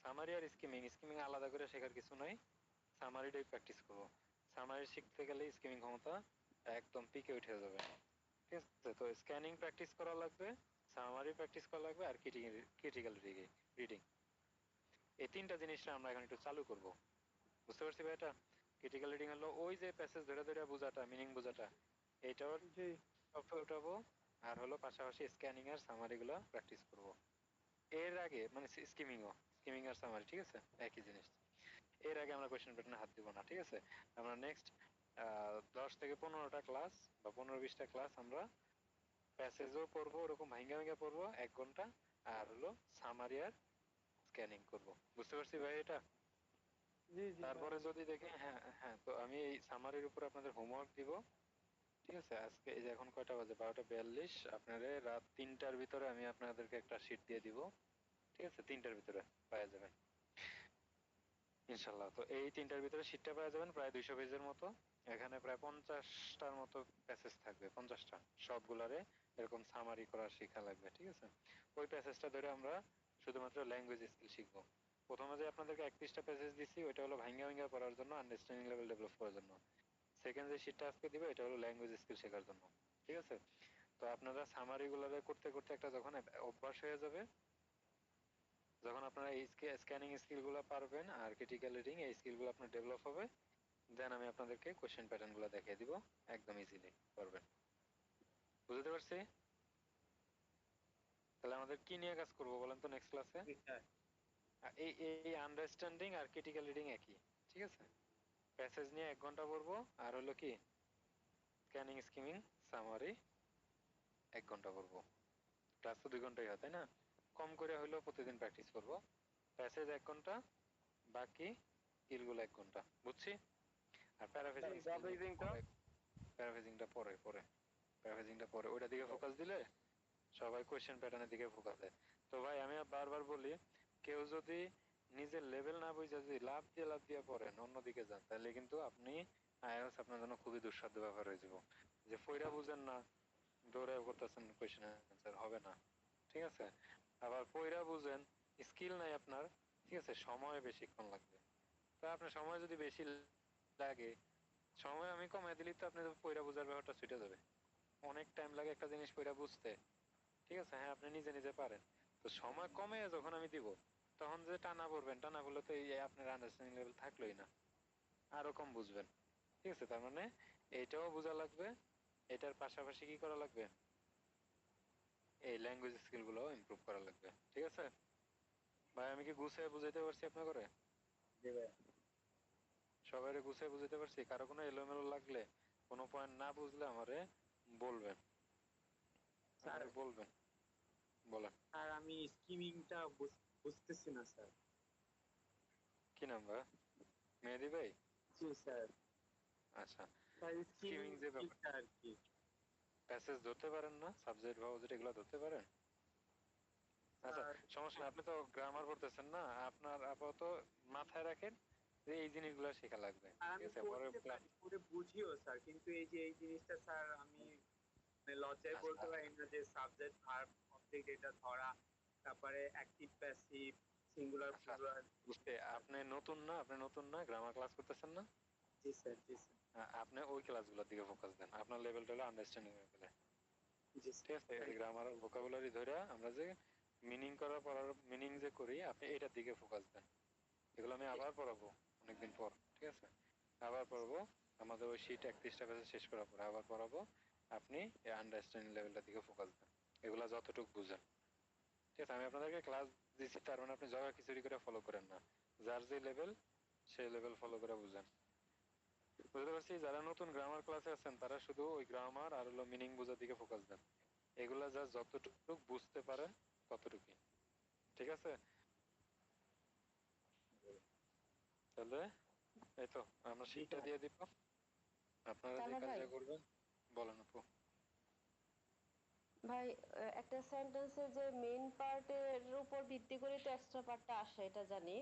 সামারি আর স্কিমিং, স্কিমিং আলাদা করে শেখার কিছু নাই, সামারিটাই প্র্যাকটিস করব। সামারি শিখতে গেলে স্কিমিং ক্ষমতা একদম পিকে উঠে যাবে। ঠিক আছে? তো স্ক্যানিং প্র্যাকটিস করা লাগবে, সামারি প্র্যাকটিস করা লাগবে, আর ক্রিটিক্যাল রিডিং। এই তিনটা জিনিসটা আমরা এখন একটু চালু করব। বুঝতে পারছি ভাই? এটা ক্রিটিক্যাল রিডিং হলো ওই যে প্যাসেজ ধরে ধরে বোঝাটা, মিনিং বোঝাটা, এইটাও জি উঠাবো। আর হলো পাশাপাশি স্ক্যানিং আর সামারি গুলা প্র্যাকটিস করব। এর আগে মানে স্কিমিং আর সামারি, ঠিক আছে, একই জিনিস। এর আগে আমরা কোশ্চেন প্যাটার্নে হাত দিব না, ঠিক আছে? আমরা নেক্সট 10 থেকে 15টা ক্লাস বা 15-20টা ক্লাস আমরা প্যাসেজও পড়বো, ওরকম ভাঙ্গা ভাঙ্গা পড়বো 1 ঘন্টা। আর হলো সামারি আর স্ক্যানিং করব। বুঝতে পারছি ভাই এটা? জি জি ভাই। তারপরে যদি দেখি, হ্যাঁ হ্যাঁ, তো আমি এই সামারির উপর আপনাদের হোমওয়ার্ক দিব। ঠিক আছে? আজকে এই যে এখন কয়টা বাজে? 12টা 42। আপনাদের রাত 3টার ভিতরে আমি আপনাদেরকে একটা শিট দিয়ে দিব। ঠিক আছে? 3টার ভিতরে পাওয়া যাবেন ইনশাল্লাহ। তো এই 3টার ভিতরে শিটটা পাওয়া যাবেন, প্রায় 200 পেজের মতো। এখানে প্রায় 50টার মতো প্যাসেজ থাকবে, 50টা। সবগুলারে এরকম সামারি করা শেখা লাগবে, ঠিক আছে? ওই প্যাসেজটা ধরে আমরা শুধুমাত্র ল্যাঙ্গুয়েজ স্কিল শিখবো। প্রথমে যে আপনাদেরকে 31টা প্যাসেজ দিচ্ছি ওইটা হলো ভাঙ্গা ভাঙ্গা পড়ার জন্য, আন্ডারস্ট্যান্ডিং লেভেল ডেভেলপ করার জন্য। সেকেন্ড যে শিটটা আজকে দিবে এটা হলো ল্যাঙ্গুয়েজ স্কিল শেখার জন্য। ঠিক আছে? তো আপনারা সামারি গুলারে করতে করতে একটা যখন অভ্যাস হয়ে যাবে, যখন আপনারা এই স্ক্যানিং স্কিল গুলা পারবেন আর ক্রিটিক্যাল রিডিং এই স্কিল গুলো আপনার ডেভেলপ হবে, দেন আমি আপনাদেরকে কোশ্চেন প্যাটার্ন গুলো দেখিয়ে দিব, একদম ইজিলি পারবেন। বুঝতে পারছি? তাহলে আমাদের কি নিয়ে কাজ করবো বলেন তো নেক্সট ক্লাসে? এই এই আন্ডারস্ট্যান্ডিং আর ক্রিটিক্যাল রিডিং একই, ঠিক আছে? প্যাসেজ নিয়ে 1 ঘন্টা পড়বো, আর হলো কি স্ক্যানিং স্কিমিং সামারি 1 ঘন্টা পড়বো। ক্লাস তো 2 ঘন্টাই হয় তাই না? কম করে হইলেও প্রতিদিন প্র্যাকটিস করব। প্যাসেজ 1 ঘন্টা, বাকি স্কিলগুলো 1 ঘন্টা, বুঝছি? আর প্যারাফ্রেজিং স্কিল প্যারাফ্রেজিংটা প্যারাফ্রেজিংটা প্যারাফ্রেজিংটা পরে ওইটা দিকে ফোকাস দিলে সবাই কোয়েশ্চেন প্যাটার্নের দিকে ফোকাস দেয়। তো ভাই আমি বারবার বলি, কেউ যদি নিজের লেভেল না বুঝে যদি লাভ দিয়ে পড়েন অন্যদিকে যান, তাহলে কিন্তু আপনি আইএলটিএস আপনার জন্য খুবই দুঃসাধ্য ব্যাপার হয়ে যাব। যে ফইরা বুঝেন না, দৌড়ে করতেছেন কোয়েশ্চেন অ্যান্সার হবে না, ঠিক আছে? আবার পইরা বুঝেন, স্কিল নাই আপনার, ঠিক আছে, সময় বেশিক্ষণ লাগবে। তা আপনার সময় যদি বেশি লাগে, সময় আমি কমাই দিলেই তো আপনি পইরা বুঝার ব্যাপারটা ছুটে যাবে। অনেক টাইম লাগে একটা জিনিস পইরা বুঝতে, ঠিক আছে? হ্যাঁ আপনি নিজে নিজে পারেন, তো সময় কমে যখন আমি দিব, তখন যে টানা পড়বেন, টানা পড়লে তো এই আপনার আন্ডারস্ট্যান্ডিং লেভেল থাকলোই না, আরো কম বুঝবেন, ঠিক আছে? তার মানে এইটাও বোঝা লাগবে, এটার পাশাপাশি কি করা লাগবে, এই ল্যাঙ্গুয়েজ স্কিল গুলো ইমপ্রুভ করা লাগবে, ঠিক আছে? ভাই আমি কি গুছিয়ে বুঝাইতে পারছি আপনার করে? জি ভাই। সবাইরে গুছিয়ে বুঝাইতে পারছি? কারো কোনো এলোমেলো লাগলে, কোনো পয়েন্ট না বুঝলে আমারে বলবেন, স্যার, আমারে বলবেন। বলেন। স্যার আমি স্কিমিংটা বুঝতেছি না স্যার। কি নাম ভাই? মেহেদি ভাই? জি স্যার। আচ্ছা, স্যার স্কিমিং স্কিমিং যে ব্যাপার, কিটা আর কি? প্যাসেজ ধরতে পারেন না, সাবজেক্ট ভার্ব এগুলো ধরতে পারেন? আচ্ছা, স্যার সমস্যা নেই, আপনি তো গ্রামার পড়তেছেন না, আপনার আপাতত মাথায় রাখেন যে এই জিনিসগুলো শেখা লাগবে, ঠিক আমি আছে? পরে পড়তে পারি, পড়ে বুঝিও স্যার, কিন্তু এই যে এই জিনিসটা স্যার আমি মানে লজ্জায় আচ্ছা, বলতে পারি না যে সাবজেক্ট ভার্ব অবজেক্ট এটা ধরা, তারপরে অ্যাক্টিভ প্যাসিভ সিঙ্গুলার আচ্ছা, প্লুরাল। বুঝতে, আপনি নতুন না, গ্রামার ক্লাস করতেছেন না? জি স্যার, জি স্যার, আপনি ওই ক্লাসগুলোর দিকে ফোকাস দেন, আপনার লেভেলটা হলো আন্ডারস্ট্যান্ডিং লেভেলে, জি ঠিক স্যার। আছে? এই গ্রামার ভোকাবুলারি ধরে আমরা যে মিনিং করার পড়ার মিনিং যে করি, আপনি এটার দিকে ফোকাস দেন। এগুলো আমি আবার পড়াবো অনেকদিন পর, ঠিক আছে? আবার পড়াবো, আমাদের ওই শীট 31টা পেজ শেষ করার পরে আবার পড়াবো। আপনি এই আন্ডারস্ট্যান্ডিং লেভেলটার দিকে ফোকাস দেন, এগুলা যতটুকু বুঝেন, ঠিক আছে? আমি আপনাদেরকে ক্লাস দিচ্ছি, তার মানে আপনি জগা খিচুড়ি করে ফলো করেন না, যার যে লেভেল সেই লেভেল ফলো করে বুঝেন, বুঝতে পারছি? যারা নতুন গ্রামার ক্লাসে আছেন তারা শুধু ওই গ্রামার আর হলো মিনিং বোঝার দিকে ফোকাস দেন, এগুলা যা যতটুকু বুঝতে পারেন ততটুকুই, ঠিক আছে? তাহলে এই তো আমরা জি শীটটা স্যার। দিয়ে দিব, আপনারা যে তাহলে ভাই, কাজটা করবেন। বলেন আপু। ভাই একটা সেন্টেন্সের যে মেইন পার্টের উপর ভিত্তি করে তো এক্সট্রা পার্টটা আসে, এটা জানি।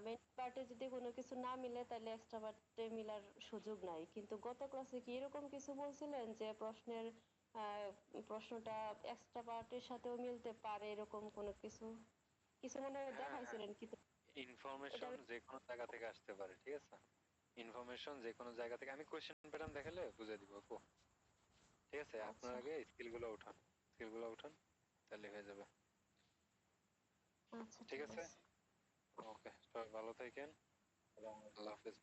মেইন পার্টে যদি কোনো কিছু না মিলে তাহলে এক্সট্রা পার্টে মিলার সুযোগ নাই, কিন্তু গত ক্লাসে কি এরকম কিছু বলছিলেন যে প্রশ্নের আহ, প্রশ্নটা এক্সট্রা পার্টের সাথেও মিলতে পারে, এরকম কোনো কিছু কিছু মনে হয় হ্যাঁ, হ্যাঁ, দেখাইছিলেন কিন্তু এটা ইনফরমেশন যে কোনো জায়গা থেকে আসতে পারে, ঠিক আছে? ইনফরমেশন যে কোনো জায়গা থেকে, আমি কোশ্চেন প্যাটার্ন দেখালে বুঝে দিব আপু, ঠিক আছে? আপনার আচ্ছা আগে স্কিল গুলো উঠান, তাহলে হয়ে যাবে, আচ্ছা ঠিক ঠিক আছে? আছে। ওকে, সবাই ভালো থাকেন, আল্লাহ হাফেজ।